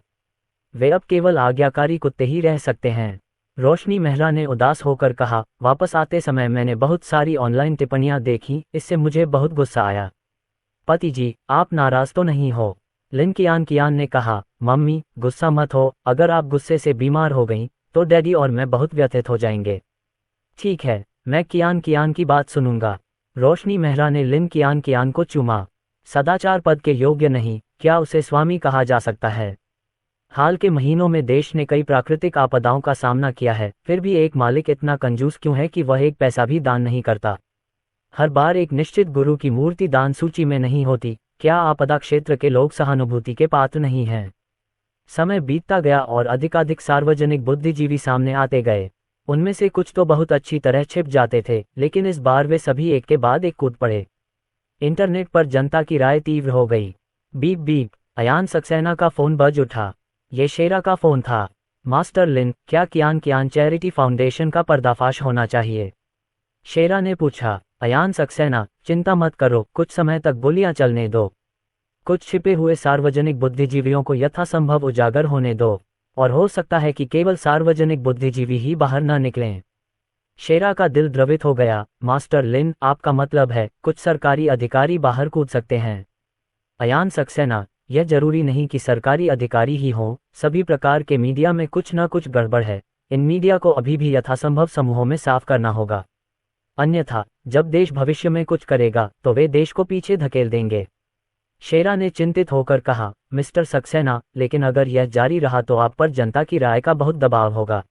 S1: वे अब केवल आज्ञाकारी कुत्ते ही रह सकते हैं। रोशनी मेहरा ने उदास होकर कहा, वापस आते समय मैंने बहुत सारी ऑनलाइन टिप्पणियां देखी, इससे मुझे बहुत गुस्सा आया। पति जी, आप नाराज तो नहीं हो? लिन कियान ने कहा, मम्मी, गुस्सा मत हो। अगर आप गुस्से से बीमार हो गईं, तो डैडी और मैं बहुत व्यथित हो जाएंगे। ठीक है, मैं कियान की बात सुनूंगा। रोशनी मेहरा ने लिन कियान को चूमा। सदाचार पद के योग्य नहीं, क्या उसे स्वामी कहा जा सकता है? हाल के महीनों में देश ने कई प्राकृतिक आपदाओं का सामना किया है, फिर भी एक मालिक इतना कंजूस क्यों है कि वह एक पैसा भी दान नहीं करता? हर बार एक निश्चित गुरु की मूर्ति दान सूची में नहीं होती। क्या आपदा क्षेत्र के लोग सहानुभूति के पात्र नहीं हैं? समय बीतता गया और अधिकाधिक सार्वजनिक बुद्धिजीवी सामने आते गए। उनमें से कुछ तो बहुत अच्छी तरह छिप जाते थे, लेकिन इस बार वे सभी एक के बाद एक कूद पड़े। इंटरनेट पर जनता की राय तीव्र हो गई। बीप बीप, अयान सक्सेना का फोन बज उठा। ये शेरा का फोन था। मास्टर लिन, क्या कियान चैरिटी फाउंडेशन का पर्दाफाश होना चाहिए? शेरा ने पूछा। अयान सक्सेना, चिंता मत करो, कुछ समय तक गोलियां चलने दो। कुछ छिपे हुए सार्वजनिक बुद्धिजीवियों को यथासंभव उजागर होने दो, और हो सकता है कि केवल सार्वजनिक बुद्धिजीवी ही बाहर न निकलें। शेरा का दिल द्रवित हो गया। मास्टर लिन, आपका मतलब है कुछ सरकारी अधिकारी बाहर कूद सकते हैं? अयान सक्सेना, यह जरूरी नहीं कि सरकारी अधिकारी ही हों, सभी प्रकार के मीडिया में कुछ न कुछ गड़बड़ है। इन मीडिया को अभी भी यथासंभव समूहों में साफ करना होगा, अन्यथा जब देश भविष्य में कुछ करेगा तो वे देश को पीछे धकेल देंगे। शेरा ने चिंतित होकर कहा, मिस्टर सक्सेना, लेकिन अगर यह जारी रहा तो आप पर जनता की राय का बहुत दबाव होगा।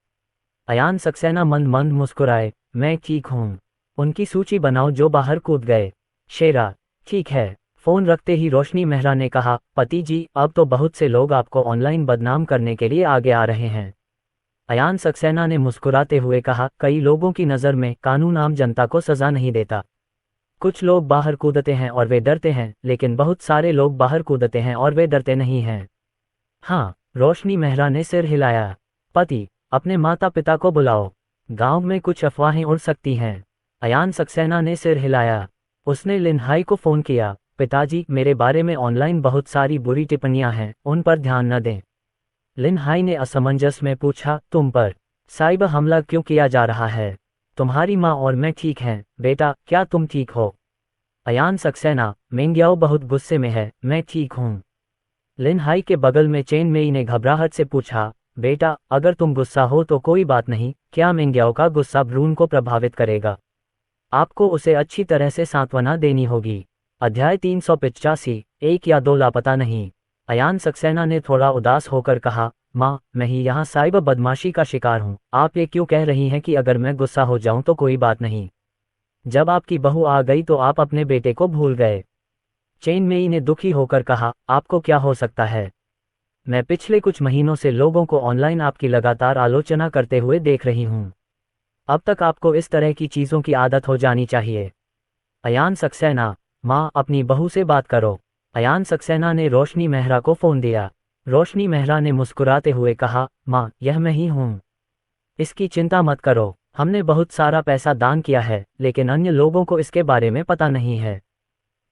S1: अयान सक्सेना मंद मंद मुस्कुराए, मैं ठीक हूँ। उनकी सूची बनाओ जो बाहर कूद गए। शेरा, ठीक है। फोन रखते ही रोशनी मेहरा ने कहा, पति जी, अब तो बहुत से लोग आपको ऑनलाइन बदनाम करने के लिए आगे आ रहे हैं। अयान सक्सेना ने मुस्कुराते हुए कहा, कई लोगों की नज़र में कानून आम जनता को सजा नहीं देता। कुछ लोग बाहर कूदते हैं और वे डरते हैं, लेकिन बहुत सारे लोग बाहर कूदते हैं और वे डरते नहीं हैं। हाँ, रोशनी मेहरा ने सिर हिलाया। पति, अपने माता पिता को बुलाओ, गांव में कुछ अफवाहें उड़ सकती हैं। अयान सक्सेना ने सिर हिलाया। उसने लिन हाई को फ़ोन किया, पिताजी, मेरे बारे में ऑनलाइन बहुत सारी बुरी टिप्पणियां हैं, उन पर ध्यान न दें। लिन हाई ने असमंजस में पूछा, तुम पर साइबर हमला क्यों किया जा रहा है? तुम्हारी माँ और मैं ठीक हैं, बेटा, क्या तुम ठीक हो? अयान सक्सेना, मेंग्याओ बहुत गुस्से में है, मैं ठीक हूँ। लिन हाई के बगल में चेन मेई ने घबराहट से पूछा, बेटा, अगर तुम गुस्सा हो तो कोई बात नहीं, क्या मेंग्याओ का गुस्सा भ्रूण को प्रभावित करेगा? आपको उसे अच्छी तरह से सांत्वना देनी होगी। अध्याय 385, एक या दो लापता नहीं। अयान सक्सेना ने थोड़ा उदास होकर कहा, माँ, मैं ही यहाँ साइबर बदमाशी का शिकार हूँ। आप ये क्यों कह रही हैं कि अगर मैं गुस्सा हो जाऊँ तो कोई बात नहीं? जब आपकी बहू आ गई तो आप अपने बेटे को भूल गए। चेन मेई ने दुखी होकर कहा, आपको क्या हो सकता है? मैं पिछले कुछ महीनों से लोगों को ऑनलाइन आपकी लगातार आलोचना करते हुए देख रही हूँ। अब तक आपको इस तरह की चीज़ों की आदत हो जानी चाहिए। अयान सक्सेना, माँ, अपनी बहू से बात करो। अयान सक्सेना ने रोशनी मेहरा को फ़ोन दिया। रोशनी मेहरा ने मुस्कुराते हुए कहा, माँ, यह मैं ही हूँ। इसकी चिंता मत करो, हमने बहुत सारा पैसा दान किया है, लेकिन अन्य लोगों को इसके बारे में पता नहीं है।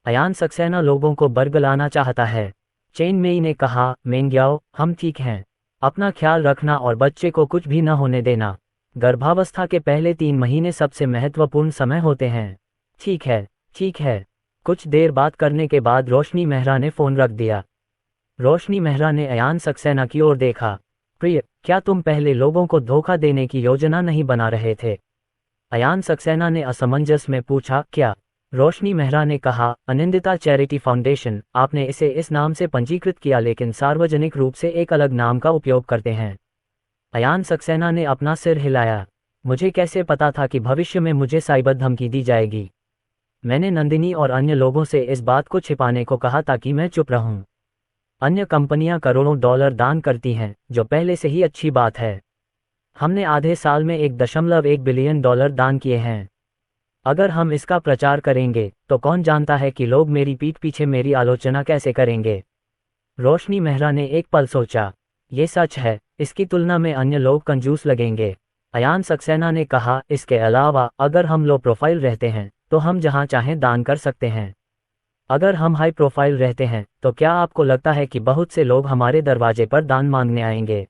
S1: अयान सक्सेना लोगों को बरगलाना चाहता है। चेन मेई ने कहा, मेंग्याओ, हम ठीक हैं। अपना ख्याल रखना और बच्चे को कुछ भी न होने देना। गर्भावस्था के पहले 3 महीने सबसे महत्वपूर्ण समय होते हैं। ठीक है, ठीक है। कुछ देर बात करने के बाद रोशनी मेहरा ने फ़ोन रख दिया। रोशनी मेहरा ने अयान सक्सेना की ओर देखा। प्रिय, क्या तुम पहले लोगों को धोखा देने की योजना नहीं बना रहे थे? अयान सक्सेना ने असमंजस में पूछा, क्या? रोशनी मेहरा ने कहा, अनिंदिता चैरिटी फाउंडेशन, आपने इसे इस नाम से पंजीकृत किया लेकिन सार्वजनिक रूप से एक अलग नाम का उपयोग करते हैं। अयान सक्सेना ने अपना सिर हिलाया। मुझे कैसे पता था कि भविष्य में मुझे साइबर धमकी दी जाएगी? मैंने नंदिनी और अन्य लोगों से इस बात को छिपाने को कहा ताकि मैं चुप रहूं। अन्य कंपनियां करोड़ों डॉलर दान करती हैं, जो पहले से ही अच्छी बात है। हमने आधे साल में 1.1 बिलियन डॉलर दान किए हैं। अगर हम इसका प्रचार करेंगे तो कौन जानता है कि लोग मेरी पीठ पीछे मेरी आलोचना कैसे करेंगे? रोशनी मेहरा ने एक पल सोचा। ये सच है, इसकी तुलना में अन्य लोग कंजूस लगेंगे। अयान सक्सेना ने कहा, इसके अलावा अगर हम लो प्रोफाइल रहते हैं तो हम जहां चाहें दान कर सकते हैं। अगर हम हाई प्रोफाइल रहते हैं तो क्या आपको लगता है कि बहुत से लोग हमारे दरवाजे पर दान मांगने आएंगे?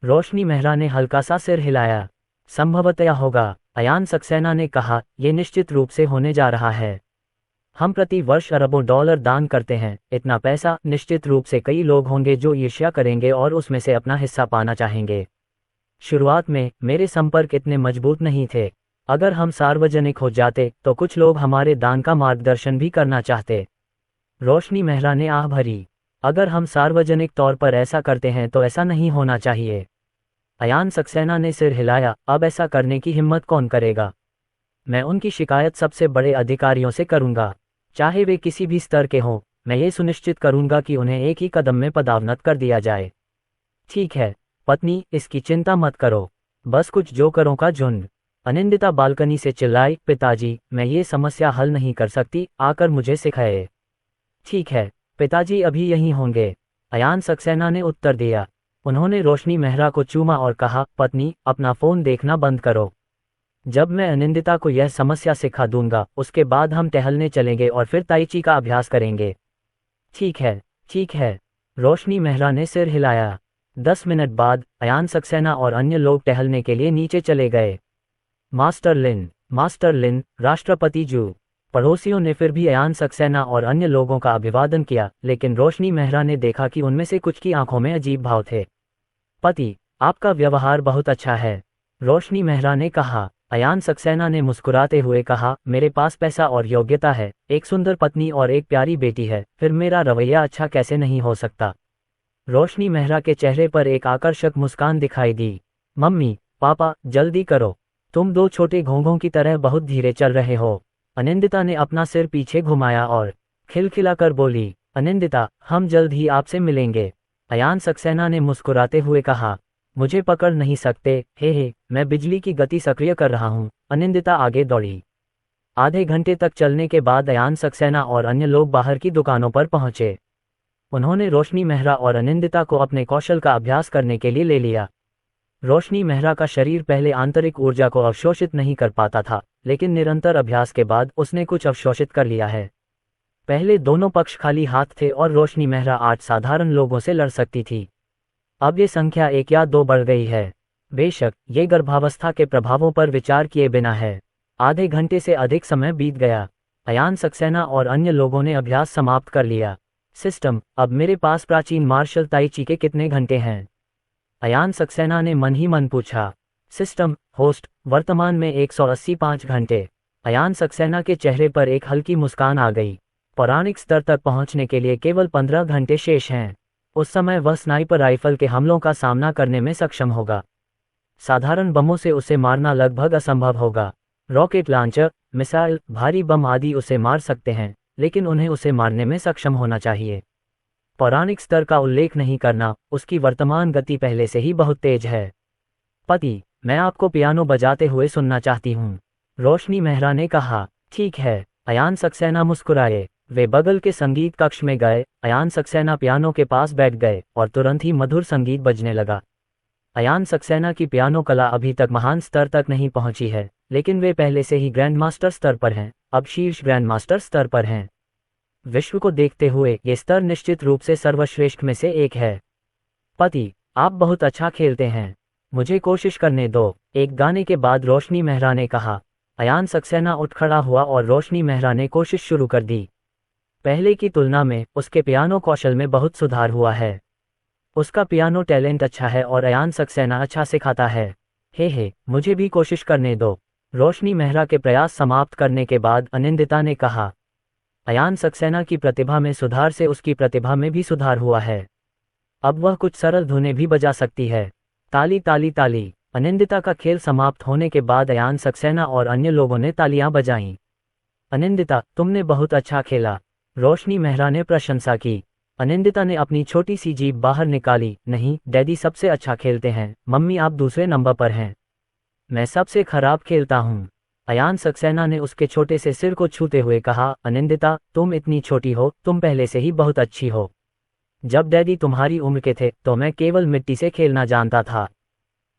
S1: रोशनी मेहरा ने हल्का सा सिर हिलाया। संभवतः होगा, अयान सक्सेना ने कहा, यह निश्चित रूप से होने जा रहा है। हम प्रति वर्ष अरबों डॉलर दान करते हैं। इतना पैसा, निश्चित रूप से कई लोग होंगे जो ईर्ष्या करेंगे और उसमें से अपना हिस्सा पाना चाहेंगे। शुरुआत में मेरे संपर्क इतने मजबूत नहीं थे। अगर हम सार्वजनिक हो जाते तो कुछ लोग हमारे दान का मार्गदर्शन भी करना चाहते। रोशनी मेहरा ने आह भरी। अगर हम सार्वजनिक तौर पर ऐसा करते हैं तो ऐसा नहीं होना चाहिए। अयान सक्सेना ने सिर हिलाया। अब ऐसा करने की हिम्मत कौन करेगा? मैं उनकी शिकायत सबसे बड़े अधिकारियों से करूंगा, चाहे वे किसी भी स्तर के हों। मैं ये सुनिश्चित करूंगा कि उन्हें एक ही कदम में पदोन्नत कर दिया जाए। ठीक है पत्नी, इसकी चिंता मत करो, बस कुछ जोकरों का झुंड। अनिंदिता बालकनी से चिल्लाई, पिताजी, मैं ये समस्या हल नहीं कर सकती, आकर मुझे सिखाए। ठीक है, पिताजी अभी यहीं होंगे, अयान सक्सेना ने उत्तर दिया। उन्होंने रोशनी मेहरा को चूमा और कहा, पत्नी, अपना फ़ोन देखना बंद करो। जब मैं अनिंदिता को यह समस्या सिखा दूंगा, उसके बाद हम टहलने चलेंगे और फिर ताई ची का अभ्यास करेंगे। ठीक है, ठीक है, रोशनी मेहरा ने सिर हिलाया। 10 मिनट बाद अयान सक्सेना और अन्य लोग टहलने के लिए नीचे चले गए। मास्टर लिन, राष्ट्रपति जू। पड़ोसियों ने फिर भी अयान सक्सेना और अन्य लोगों का अभिवादन किया, लेकिन रोशनी मेहरा ने देखा कि उनमें से कुछ की आंखों में अजीब भाव थे। पति, आपका व्यवहार बहुत अच्छा है, रोशनी मेहरा ने कहा। अयान सक्सेना ने मुस्कुराते हुए कहा, मेरे पास पैसा और योग्यता है, एक सुंदर पत्नी और एक प्यारी बेटी है, फिर मेरा रवैया अच्छा कैसे नहीं हो सकता? रोशनी मेहरा के चेहरे पर एक आकर्षक मुस्कान दिखाई दी। मम्मी, पापा, जल्दी करो, तुम 2 छोटे घोंघों की तरह बहुत धीरे चल रहे हो। अनिंदिता ने अपना सिर पीछे घुमाया और खिलखिलाकर बोली। अनिंदिता, हम जल्द ही आपसे मिलेंगे। अयान सक्सेना ने मुस्कुराते हुए कहा। मुझे पकड़ नहीं सकते, हे, मैं बिजली की गति सक्रिय कर रहा हूँ। अनिंदिता आगे दौड़ी। आधे घंटे तक चलने के बाद अयान सक्सेना और अन्य लोग बाहर की दुकानों पर पहुंचे। उन्होंने रोशनी मेहरा और अनिंदिता को अपने कौशल का अभ्यास करने के लिए ले लिया। रोशनी मेहरा का शरीर पहले आंतरिक ऊर्जा को अवशोषित नहीं कर पाता था, लेकिन निरंतर अभ्यास के बाद उसने कुछ अवशोषित कर लिया है। पहले दोनों पक्ष खाली हाथ थे और रोशनी मेहरा 8 साधारण लोगों से लड़ सकती थी। अब ये संख्या 1 या 2 बढ़ गई है। बेशक ये गर्भावस्था के प्रभावों पर विचार किए बिना है। आधे घंटे से अधिक समय बीत गया। अयान सक्सेना और अन्य लोगों ने अभ्यास समाप्त कर लिया। सिस्टम, अब मेरे पास प्राचीन मार्शल ताई ची के कितने घंटे हैं? अयान सक्सेना ने मन ही मन पूछा। सिस्टम होस्ट, वर्तमान में 185 घंटे। अयान सक्सेना के चेहरे पर एक हल्की मुस्कान आ गई। पौराणिक स्तर तक पहुंचने के लिए केवल 15 घंटे शेष हैं। उस समय वह स्नाइपर राइफल के हमलों का सामना करने में सक्षम होगा। साधारण बमों से उसे मारना लगभग असंभव होगा। रॉकेट लॉन्चर, मिसाइल, भारी बम आदि उसे मार सकते हैं, लेकिन उन्हें उसे मारने में सक्षम होना चाहिए। पौराणिक स्तर का उल्लेख नहीं करना, उसकी वर्तमान गति पहले से ही बहुत तेज है। पति, मैं आपको पियानो बजाते हुए सुनना चाहती हूँ, रोशनी मेहरा ने कहा। ठीक है, अयान सक्सेना मुस्कुराए। वे बगल के संगीत कक्ष में गए। अयान सक्सेना पियानो के पास बैठ गए और तुरंत ही मधुर संगीत बजने लगा। अयान सक्सेना की पियानो कला अभी तक महान स्तर तक नहीं पहुंची है, लेकिन वे पहले से ही ग्रैंड मास्टर स्तर पर हैं, अब शीर्ष ग्रैंड मास्टर स्तर पर हैं। विश्व को देखते हुए ये स्तर निश्चित रूप से सर्वश्रेष्ठ में से एक है। पति, आप बहुत अच्छा खेलते हैं, मुझे कोशिश करने दो, एक गाने के बाद रोशनी मेहरा ने कहा। अयान सक्सेना उठ खड़ा हुआ और रोशनी मेहरा ने कोशिश शुरू कर दी। पहले की तुलना में उसके पियानो कौशल में बहुत सुधार हुआ है। उसका पियानो टैलेंट अच्छा है और अयान सक्सेना अच्छा सिखाता है। हे, मुझे भी कोशिश करने दो, रोशनी मेहरा के प्रयास समाप्त करने के बाद अनिंदिता ने कहा। अयान सक्सेना की प्रतिभा में सुधार से उसकी प्रतिभा में भी सुधार हुआ है। अब वह कुछ सरल धुनें भी बजा सकती है। ताली ताली ताली। अनिंदिता का खेल समाप्त होने के बाद अयान सक्सेना और अन्य लोगों ने तालियां बजाईं। अनिंदिता, तुमने बहुत अच्छा खेला, रोशनी मेहरा ने प्रशंसा की। अनिंदिता ने अपनी छोटी सी जीभ बाहर निकाली। नहीं, डैडी सबसे अच्छा खेलते हैं, मम्मी आप दूसरे नंबर पर हैं, मैं सबसे खराब खेलता हूँ। अयान सक्सेना ने उसके छोटे से सिर को छूते हुए कहा। अनिंदिता, तुम इतनी छोटी हो, तुम पहले से ही बहुत अच्छी हो। जब डैडी तुम्हारी उम्र के थे तो मैं केवल मिट्टी से खेलना जानता था।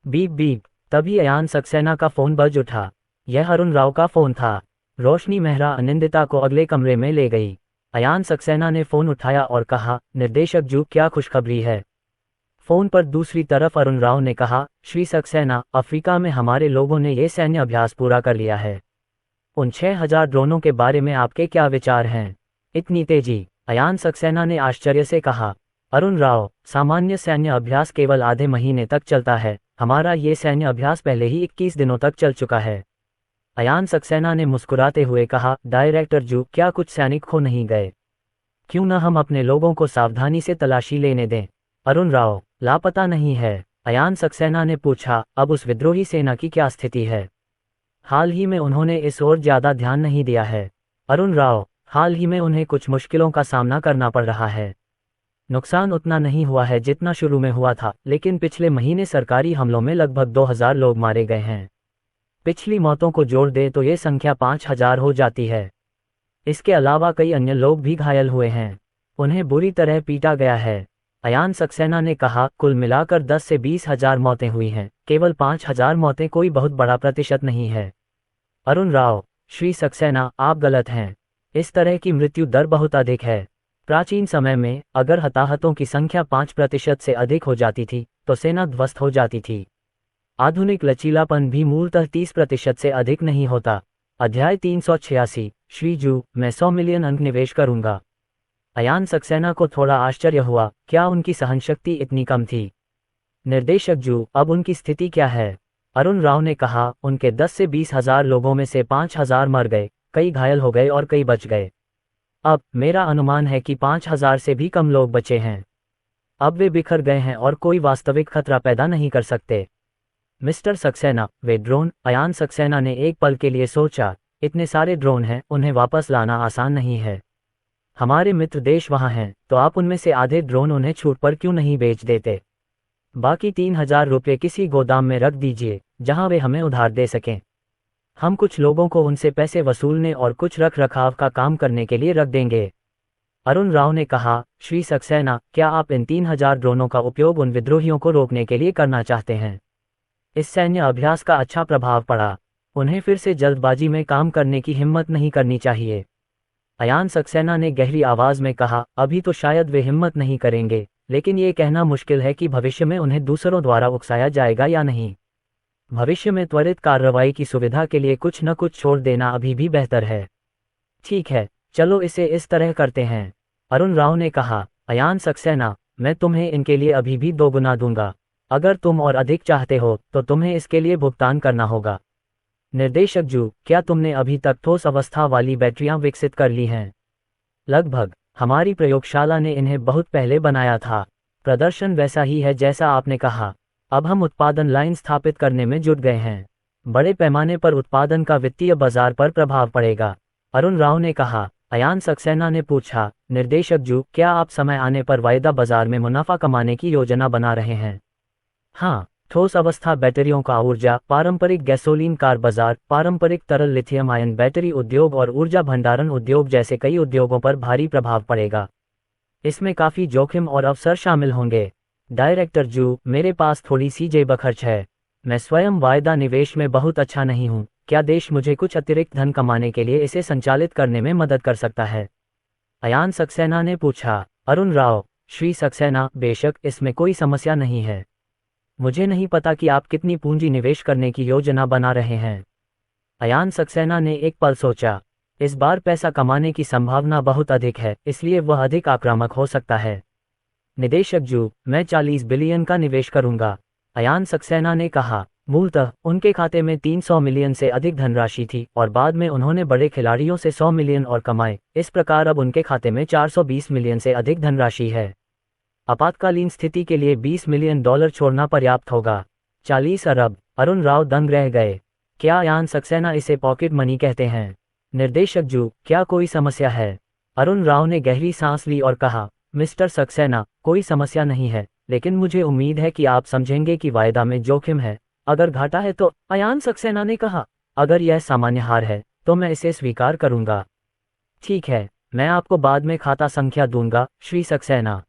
S1: Beep beep. तभी अयान सक्सेना का फोन बज उठा। यह अरुण राव का फोन था। रोशनी मेहरा अनिंदिता को अगले कमरे में ले गई। अयान सक्सेना ने फोन उठाया और कहा, निर्देशक जू, क्या खुशखबरी है? फोन पर दूसरी तरफ अरुण राव ने कहा, श्री सक्सेना, अफ्रीका में हमारे लोगों ने ये सैन्य अभ्यास पूरा कर लिया है। उन 6000 ड्रोनों के बारे में आपके क्या विचार हैं? इतनी तेजी? अयान सक्सेना ने आश्चर्य से कहा। अरुण राव, सामान्य सैन्य अभ्यास केवल आधे महीने तक चलता है, हमारा ये सैन्य अभ्यास पहले ही 21 दिनों तक चल चुका है। अयान सक्सेना ने मुस्कुराते हुए कहा, डायरेक्टर जू, क्या कुछ सैनिक खो नहीं गए? क्यों न हम अपने लोगों को सावधानी से तलाशी लेने दें? अरुण राव, लापता नहीं है, अयान सक्सेना ने पूछा। अब उस विद्रोही सेना की क्या स्थिति है? हाल ही में उन्होंने इस ओर ज्यादा ध्यान नहीं दिया है। अरुण राव, हाल ही में उन्हें कुछ मुश्किलों का सामना करना पड़ रहा है। नुकसान उतना नहीं हुआ है जितना शुरू में हुआ था, लेकिन पिछले महीने सरकारी हमलों में लगभग 2000 लोग मारे गए हैं। पिछली मौतों को जोड़ दे तो ये संख्या 5000 हो जाती है। इसके अलावा कई अन्य लोग भी घायल हुए हैं, उन्हें बुरी तरह पीटा गया है। अयान सक्सेना ने कहा, कुल मिलाकर 10 से 20 हजार मौतें हुई हैं, केवल 5000 मौतें कोई बहुत बड़ा प्रतिशत नहीं है। अरुण राव, श्री सक्सेना, आप गलत हैं, इस तरह की मृत्यु दर बहुत अधिक है। प्राचीन समय में अगर हताहतों की संख्या 5% से अधिक हो जाती थी तो सेना ध्वस्त हो जाती थी। आधुनिक लचीलापन भी मूलतः 30% से अधिक नहीं होता। अध्याय 386। श्री जू, मैं 100 मिलियन अंक निवेश करूंगा। अयान सक्सेना को थोड़ा आश्चर्य हुआ, क्या उनकी सहनशक्ति इतनी कम थी? निर्देशक जू, अब उनकी स्थिति क्या है? अरुण राव ने कहा, उनके 10 से 20 हजार लोगों में से 5000 मर गए, कई घायल हो गए और कई बच गए। अब मेरा अनुमान है कि 5000 से भी कम लोग बचे हैं। अब वे बिखर गए हैं और कोई वास्तविक खतरा पैदा नहीं कर सकते। मिस्टर सक्सेना, वे ड्रोन? अयान सक्सेना ने एक पल के लिए सोचा, इतने सारे ड्रोन हैं, उन्हें वापस लाना आसान नहीं है। हमारे मित्र देश वहाँ हैं, तो आप उनमें से आधे ड्रोन उन्हें छूट पर क्यों नहीं बेच देते? बाकी 3,000 रुपये किसी गोदाम में रख दीजिए, जहाँ वे हमें उधार दे सकें। हम कुछ लोगों को उनसे पैसे वसूलने और कुछ रख रखाव का काम करने के लिए रख देंगे। अरुण राव ने कहा, श्री सक्सेना, क्या आप इन 3,000 ड्रोनों का उपयोग उन विद्रोहियों को रोकने के लिए करना चाहते हैं? इस सैन्य अभ्यास का अच्छा प्रभाव पड़ा। उन्हें फिर से जल्दबाजी में काम करने की हिम्मत नहीं करनी चाहिए। अयान सक्सेना ने गहरी आवाज में कहा, अभी तो शायद वे हिम्मत नहीं करेंगे, लेकिन ये कहना मुश्किल है कि भविष्य में उन्हें दूसरों द्वारा उकसाया जाएगा या नहीं। भविष्य में त्वरित कार्रवाई की सुविधा के लिए कुछ न कुछ छोड़ देना अभी भी बेहतर है। ठीक है, चलो इसे इस तरह करते हैं, अरुण राव ने कहा। अयान सक्सेना, मैं तुम्हें इनके लिए अभी भी 2 गुना दूंगा। अगर तुम और अधिक चाहते हो तो तुम्हें इसके लिए भुगतान करना होगा। निर्देशक जू, क्या तुमने अभी तक ठोस अवस्था वाली बैटरियां विकसित कर ली हैं? लगभग। हमारी प्रयोगशाला ने इन्हें बहुत पहले बनाया था। प्रदर्शन वैसा ही है जैसा आपने कहा। अब हम उत्पादन लाइन स्थापित करने में जुट गए हैं। बड़े पैमाने पर उत्पादन का वित्तीय बाजार पर प्रभाव पड़ेगा, अरुण राव ने कहा। अयान सक्सेना ने पूछा, निर्देशक जू, क्या आप समय आने पर वायदा बाजार में मुनाफा कमाने की योजना बना रहे हैं? हाँ, ठोस अवस्था बैटरियों का ऊर्जा, पारंपरिक गैसोलीन कार बाजार, पारंपरिक तरल लिथियम आयन बैटरी उद्योग और ऊर्जा भंडारण उद्योग जैसे कई उद्योगों पर भारी प्रभाव पड़ेगा। इसमें काफी जोखिम और अवसर शामिल होंगे। डायरेक्टर जू, मेरे पास थोड़ी सी जेब खर्च है। मैं स्वयं वायदा निवेश में बहुत अच्छा नहीं हूँ। क्या देश मुझे कुछ अतिरिक्त धन कमाने के लिए इसे संचालित करने में मदद कर सकता है? अयान सक्सेना ने पूछा। अरुण राव, श्री सक्सेना, बेशक, इसमें कोई समस्या नहीं है। मुझे नहीं पता कि आप कितनी पूंजी निवेश करने की योजना बना रहे हैं। अयान सक्सेना ने एक पल सोचा। इस बार पैसा कमाने की संभावना बहुत अधिक है, इसलिए वह अधिक आक्रामक हो सकता है। निदेशक जू, मैं 40 बिलियन का निवेश करूंगा, अयान सक्सेना ने कहा। मूलतः उनके खाते में 300 मिलियन से अधिक धनराशि थी और बाद में उन्होंने बड़े खिलाड़ियों से 100 मिलियन और कमाए। इस प्रकार अब उनके खाते में 420 मिलियन से अधिक धनराशि है। आपातकालीन स्थिति के लिए $20 मिलियन छोड़ना पर्याप्त होगा। 40 अरब, अरुण राव दंग रह गए। क्या अयान सक्सेना इसे पॉकेट मनी कहते हैं? निर्देशक जू, क्या कोई समस्या है? अरुण राव ने गहरी सांस ली और कहा, मिस्टर सक्सेना, कोई समस्या नहीं है, लेकिन मुझे उम्मीद है कि आप समझेंगे कि वायदा में जोखिम है। अगर घाटा है तो, अयान सक्सेना ने कहा, अगर यह सामान्य हार है तो मैं इसे स्वीकार करूंगा। ठीक है, मैं आपको बाद में खाता संख्या दूंगा, श्री सक्सेना।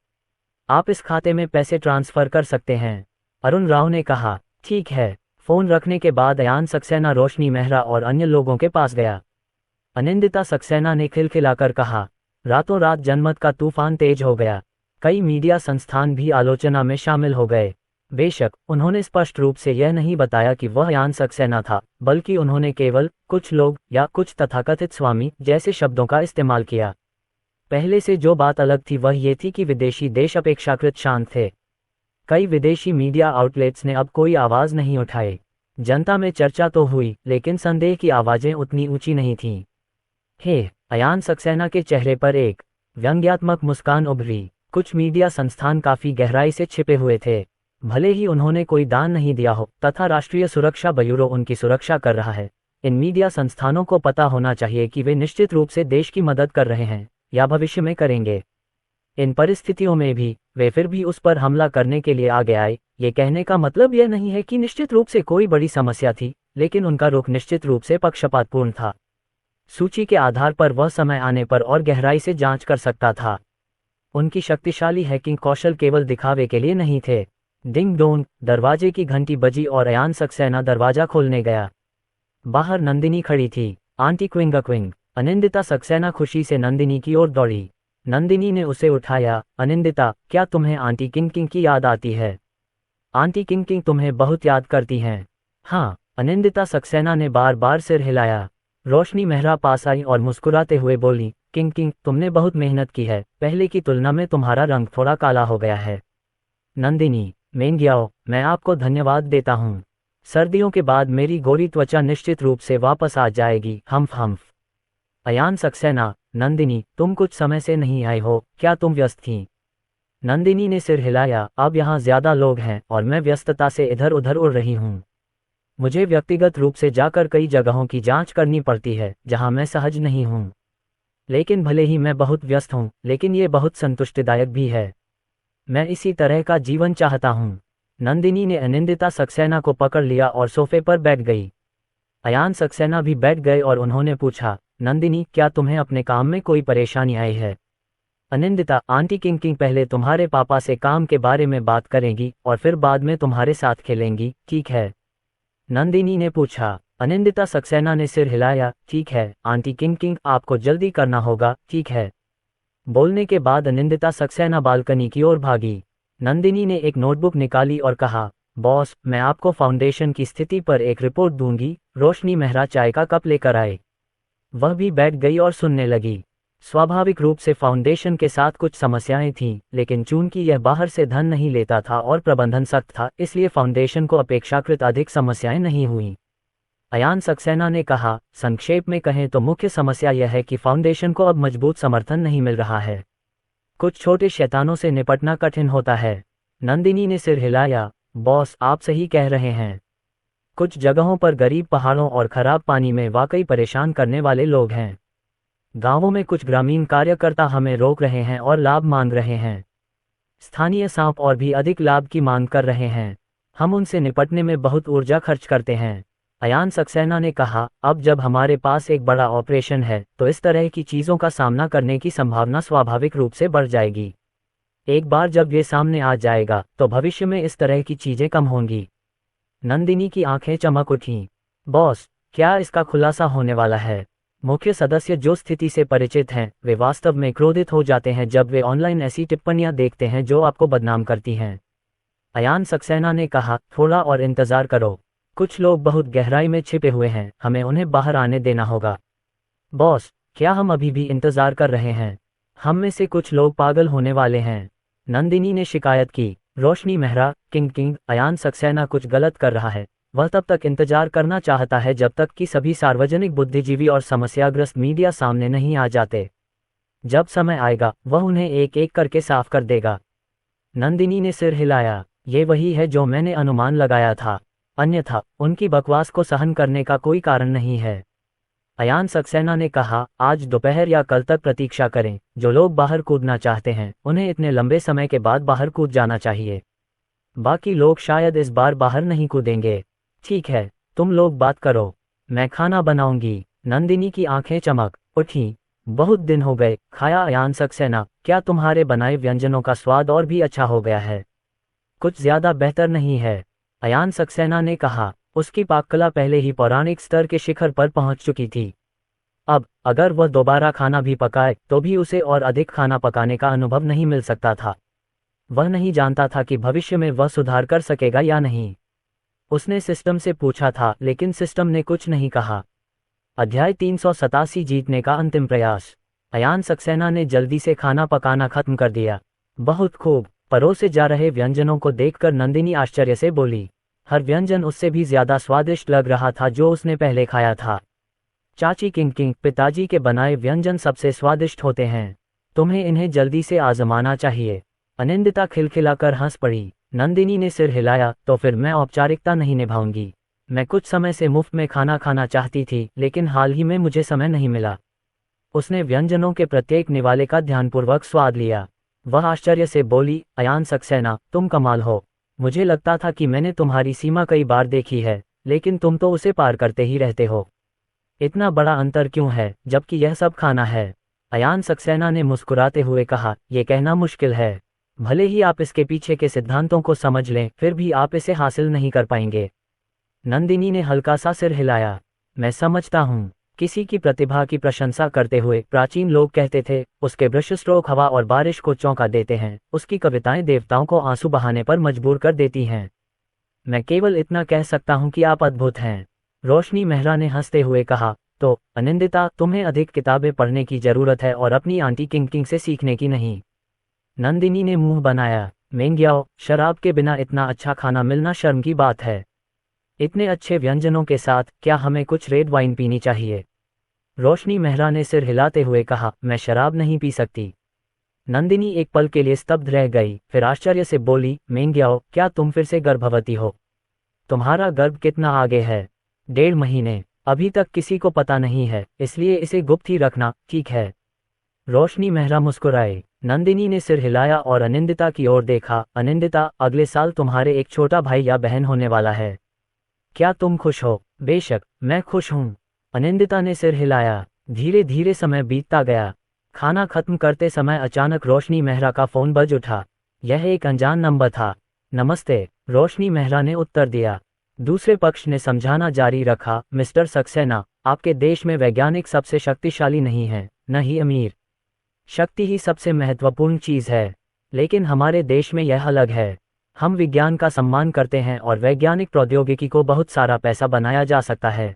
S1: आप इस खाते में पैसे ट्रांसफर कर सकते हैं, अरुण राव ने कहा। ठीक है। फोन रखने के बाद अयान सक्सेना रोशनी मेहरा और अन्य लोगों के पास गया। अनिंदिता सक्सेना ने खिलखिलाकर कहा, रातों रात जनमत का तूफान तेज हो गया। कई मीडिया संस्थान भी आलोचना में शामिल हो गए। बेशक, उन्होंने स्पष्ट रूप से यह नहीं बताया कि वह अयान सक्सेना था, बल्कि उन्होंने केवल कुछ लोग या कुछ तथाकथित स्वामी जैसे शब्दों का इस्तेमाल किया। पहले से जो बात अलग थी वह ये थी कि विदेशी देश अपेक्षाकृत शांत थे। कई विदेशी मीडिया आउटलेट्स ने अब कोई आवाज नहीं उठाई। जनता में चर्चा तो हुई, लेकिन संदेह की आवाजें उतनी ऊंची नहीं थीं। हे, अयान सक्सेना के चेहरे पर एक व्यंग्यात्मक मुस्कान उभरी। कुछ मीडिया संस्थान काफी गहराई से छिपे हुए थे। भले ही उन्होंने कोई दान नहीं दिया हो, तथा राष्ट्रीय सुरक्षा ब्यूरो उनकी सुरक्षा कर रहा है, इन मीडिया संस्थानों को पता होना चाहिए कि वे निश्चित रूप से देश की मदद कर रहे हैं या भविष्य में करेंगे। इन परिस्थितियों में भी वे फिर भी उस पर हमला करने के लिए आगे आए। ये कहने का मतलब यह नहीं है कि निश्चित रूप से कोई बड़ी समस्या थी, लेकिन उनका रुख निश्चित रूप से पक्षपातपूर्ण था। सूची के आधार पर वह समय आने पर और गहराई से जांच कर सकता था। उनकी शक्तिशाली हैकिंग कौशल केवल दिखावे के लिए नहीं थे। डिंग डोंग, दरवाजे की घंटी बजी और अयान सक्सेना दरवाजा खोलने गया। बाहर नंदिनी खड़ी थी। Aunty Qing Qing. Anindita Saxena खुशी से नंदिनी की ओर दौड़ी। नंदिनी ने उसे उठाया। अनिंदिता, क्या तुम्हें आंटी किंग किंग की याद आती है? आंटी किंग किंग तुम्हें बहुत याद करती हैं। हाँ, अनिंदिता सक्सेना ने बार बार सिर हिलाया। रोशनी मेहरा पास आई और मुस्कुराते हुए बोली, किंग किंग, तुमने बहुत मेहनत की है, पहले की तुलना में तुम्हारा रंग थोड़ा काला हो गया है। नंदिनी, मेंग्याओ, मैं आपको धन्यवाद देता हूँ। सर्दियों के बाद मेरी गोरी त्वचा निश्चित रूप से वापस आ जाएगी। हम्फ हम्फ। अयान सक्सेना, नंदिनी, तुम कुछ समय से नहीं आए हो, क्या तुम व्यस्त थीं? नंदिनी ने सिर हिलाया। अब यहाँ ज्यादा लोग हैं और मैं व्यस्तता से इधर उधर उड़ रही हूँ। मुझे व्यक्तिगत रूप से जाकर कई जगहों की जांच करनी पड़ती है जहां मैं सहज नहीं हूँ। लेकिन भले ही मैं बहुत व्यस्त हूँ, लेकिन ये बहुत संतुष्टिदायक भी है। मैं इसी तरह का जीवन चाहता हूँ। नंदिनी ने अनिंदिता सक्सेना को पकड़ लिया और सोफे पर बैठ गई। अयान सक्सेना भी बैठ गए और उन्होंने पूछा, नंदिनी, क्या तुम्हें अपने काम में कोई परेशानी आई है? अनिंदिता, आंटी किंग किंग पहले तुम्हारे पापा से काम के बारे में बात करेंगी और फिर बाद में तुम्हारे साथ खेलेंगी, ठीक है? नंदिनी ने पूछा। अनिंदिता सक्सेना ने सिर हिलाया, ठीक है आंटी किंग किंग, आपको जल्दी करना होगा, ठीक है? बोलने के बाद अनिंदिता सक्सेना बालकनी की ओर भागी। नंदिनी ने एक नोटबुक निकाली और कहा, बॉस, मैं आपको फाउंडेशन की स्थिति पर एक रिपोर्ट दूंगी। रोशनी मेहरा चाय का कप लेकर आए। वह भी बैठ गई और सुनने लगी। स्वाभाविक रूप से फाउंडेशन के साथ कुछ समस्याएं थीं, लेकिन चूंकि यह बाहर से धन नहीं लेता था और प्रबंधन सख्त था, इसलिए फाउंडेशन को अपेक्षाकृत अधिक समस्याएं नहीं हुईं। अयान सक्सेना ने कहा, संक्षेप में कहें तो मुख्य समस्या यह है कि फाउंडेशन को अब मजबूत समर्थन नहीं मिल रहा है। कुछ छोटे शैतानों से निपटना कठिन होता है। नंदिनी ने सिर हिलाया, बॉस, आप सही कह रहे हैं। कुछ जगहों पर गरीब पहाड़ों और खराब पानी में वाकई परेशान करने वाले लोग हैं। गांवों में कुछ ग्रामीण कार्यकर्ता हमें रोक रहे हैं और लाभ मांग रहे हैं। स्थानीय सांप और भी अधिक लाभ की मांग कर रहे हैं। हम उनसे निपटने में बहुत ऊर्जा खर्च करते हैं। अयान सक्सेना ने कहा, अब जब हमारे पास एक बड़ा ऑपरेशन है तो इस तरह की चीज़ों का सामना करने की संभावना स्वाभाविक रूप से बढ़ जाएगी। एक बार जब ये सामने आ जाएगा तो भविष्य में इस तरह की चीज़ें कम होंगी। नंदिनी की आंखें चमक उठीं। बॉस, क्या इसका खुलासा होने वाला है? मुख्य सदस्य जो स्थिति से परिचित हैं, वे वास्तव में क्रोधित हो जाते हैं जब वे ऑनलाइन ऐसी टिप्पणियां देखते हैं जो आपको बदनाम करती हैं। अयान सक्सेना ने कहा, थोड़ा और इंतजार करो। कुछ लोग बहुत गहराई में छिपे हुए हैं, हमें उन्हें बाहर आने देना होगा। बॉस, क्या हम अभी भी इंतजार कर रहे हैं? हम में से कुछ लोग पागल होने वाले हैं। नंदिनी ने शिकायत की। रोशनी मेहरा, किंग किंग, अयान सक्सेना कुछ गलत कर रहा है। वह तब तक इंतजार करना चाहता है जब तक कि सभी सार्वजनिक बुद्धिजीवी और समस्याग्रस्त मीडिया सामने नहीं आ जाते। जब समय आएगा, वह उन्हें एक एक करके साफ कर देगा। नंदिनी ने सिर हिलाया। ये वही है जो मैंने अनुमान लगाया था। अन्यथा उनकी बकवास को सहन करने का कोई कारण नहीं है। अयान सक्सेना ने कहा, आज दोपहर या कल तक प्रतीक्षा करें। जो लोग बाहर कूदना चाहते हैं, उन्हें इतने लंबे समय के बाद बाहर कूद जाना चाहिए। बाकी लोग शायद इस बार बाहर नहीं कूदेंगे। ठीक है, तुम लोग बात करो, मैं खाना बनाऊंगी। नंदिनी की आंखें चमक उठी। बहुत दिन हो गए खाया। अयान सक्सेना, क्या तुम्हारे बनाए व्यंजनों का स्वाद और भी अच्छा हो गया है? कुछ ज्यादा बेहतर नहीं है, अयान सक्सेना ने कहा। उसकी पाककला पहले ही पौराणिक स्तर के शिखर पर पहुंच चुकी थी। अब अगर वह दोबारा खाना भी पकाए तो भी उसे और अधिक खाना पकाने का अनुभव नहीं मिल सकता था। वह नहीं जानता था कि भविष्य में वह सुधार कर सकेगा या नहीं। उसने सिस्टम से पूछा था, लेकिन सिस्टम ने कुछ नहीं कहा। अध्याय 387, जीतने का अंतिम प्रयास। अयान सक्सेना ने जल्दी से खाना पकाना खत्म कर दिया। बहुत खूब। परोसे जा रहे व्यंजनों को देखकर नंदिनी आश्चर्य से बोली। हर व्यंजन उससे भी ज्यादा स्वादिष्ट लग रहा था जो उसने पहले खाया था। चाची किंग किंग, पिताजी के बनाए व्यंजन सबसे स्वादिष्ट होते हैं। तुम्हें इन्हें जल्दी से आजमाना चाहिए। अनिंदिता खिलखिलाकर हंस पड़ी। नंदिनी ने सिर हिलाया, तो फिर मैं औपचारिकता नहीं निभाऊंगी। मैं कुछ समय से मुफ्त में खाना खाना चाहती थी, लेकिन हाल ही में मुझे समय नहीं मिला। उसने व्यंजनों के प्रत्येक निवाले का ध्यानपूर्वक स्वाद लिया। वह आश्चर्य से बोली, अयान सक्सेना, तुम कमाल हो। मुझे लगता था कि मैंने तुम्हारी सीमा कई बार देखी है, लेकिन तुम तो उसे पार करते ही रहते हो। इतना बड़ा अंतर क्यों है, जबकि यह सब खाना है? अयान सक्सेना ने मुस्कुराते हुए कहा, यह कहना मुश्किल है। भले ही आप इसके पीछे के सिद्धांतों को समझ लें, फिर भी आप इसे हासिल नहीं कर पाएंगे। नंदिनी ने हल्का सा सिर हिलाया। मैं समझता हूँ। किसी की प्रतिभा की प्रशंसा करते हुए प्राचीन लोग कहते थे, उसके ब्रश स्ट्रोक हवा और बारिश को चौंका देते हैं, उसकी कविताएं देवताओं को आंसू बहाने पर मजबूर कर देती हैं। मैं केवल इतना कह सकता हूं कि आप अद्भुत हैं। रोशनी मेहरा ने हंसते हुए कहा, तो अनिंदिता, तुम्हें अधिक किताबें पढ़ने की जरूरत है और अपनी आंटी किंग किंग से सीखने की नहीं। नंदिनी ने मुंह बनाया। मेंग्याओ, शराब के बिना इतना अच्छा खाना मिलना शर्म की बात है। इतने अच्छे व्यंजनों के साथ क्या हमें कुछ रेड वाइन पीनी चाहिए? रोशनी मेहरा ने सिर हिलाते हुए कहा, मैं शराब नहीं पी सकती। नंदिनी एक पल के लिए स्तब्ध रह गई, फिर आश्चर्य से बोली, मेंग्याओ, क्या तुम फिर से गर्भवती हो? तुम्हारा गर्भ कितना आगे है? 1.5 महीने। अभी तक किसी को पता नहीं है, इसलिए इसे गुप्त ही रखना, ठीक है? रोशनी मेहरा मुस्कुराई। नंदिनी ने सिर हिलाया और अनिंदिता की ओर देखा। अनिंदिता, अगले साल तुम्हारे एक छोटा भाई या बहन होने वाला है। क्या तुम खुश हो? बेशक, मैं खुश हूँ। अनिंदिता ने सिर हिलाया। धीरे धीरे समय बीतता गया। खाना खत्म करते समय अचानक रोशनी मेहरा का फोन बज उठा। यह एक अनजान नंबर था। नमस्ते, रोशनी मेहरा ने उत्तर दिया। दूसरे पक्ष ने समझाना जारी रखा, मिस्टर सक्सेना, आपके देश में वैज्ञानिक सबसे शक्तिशाली नहीं है, न ही अमीर। शक्ति ही सबसे महत्वपूर्ण चीज है। लेकिन हमारे देश में यह अलग है। हम विज्ञान का सम्मान करते हैं और वैज्ञानिक प्रौद्योगिकी को बहुत सारा पैसा बनाया जा सकता है।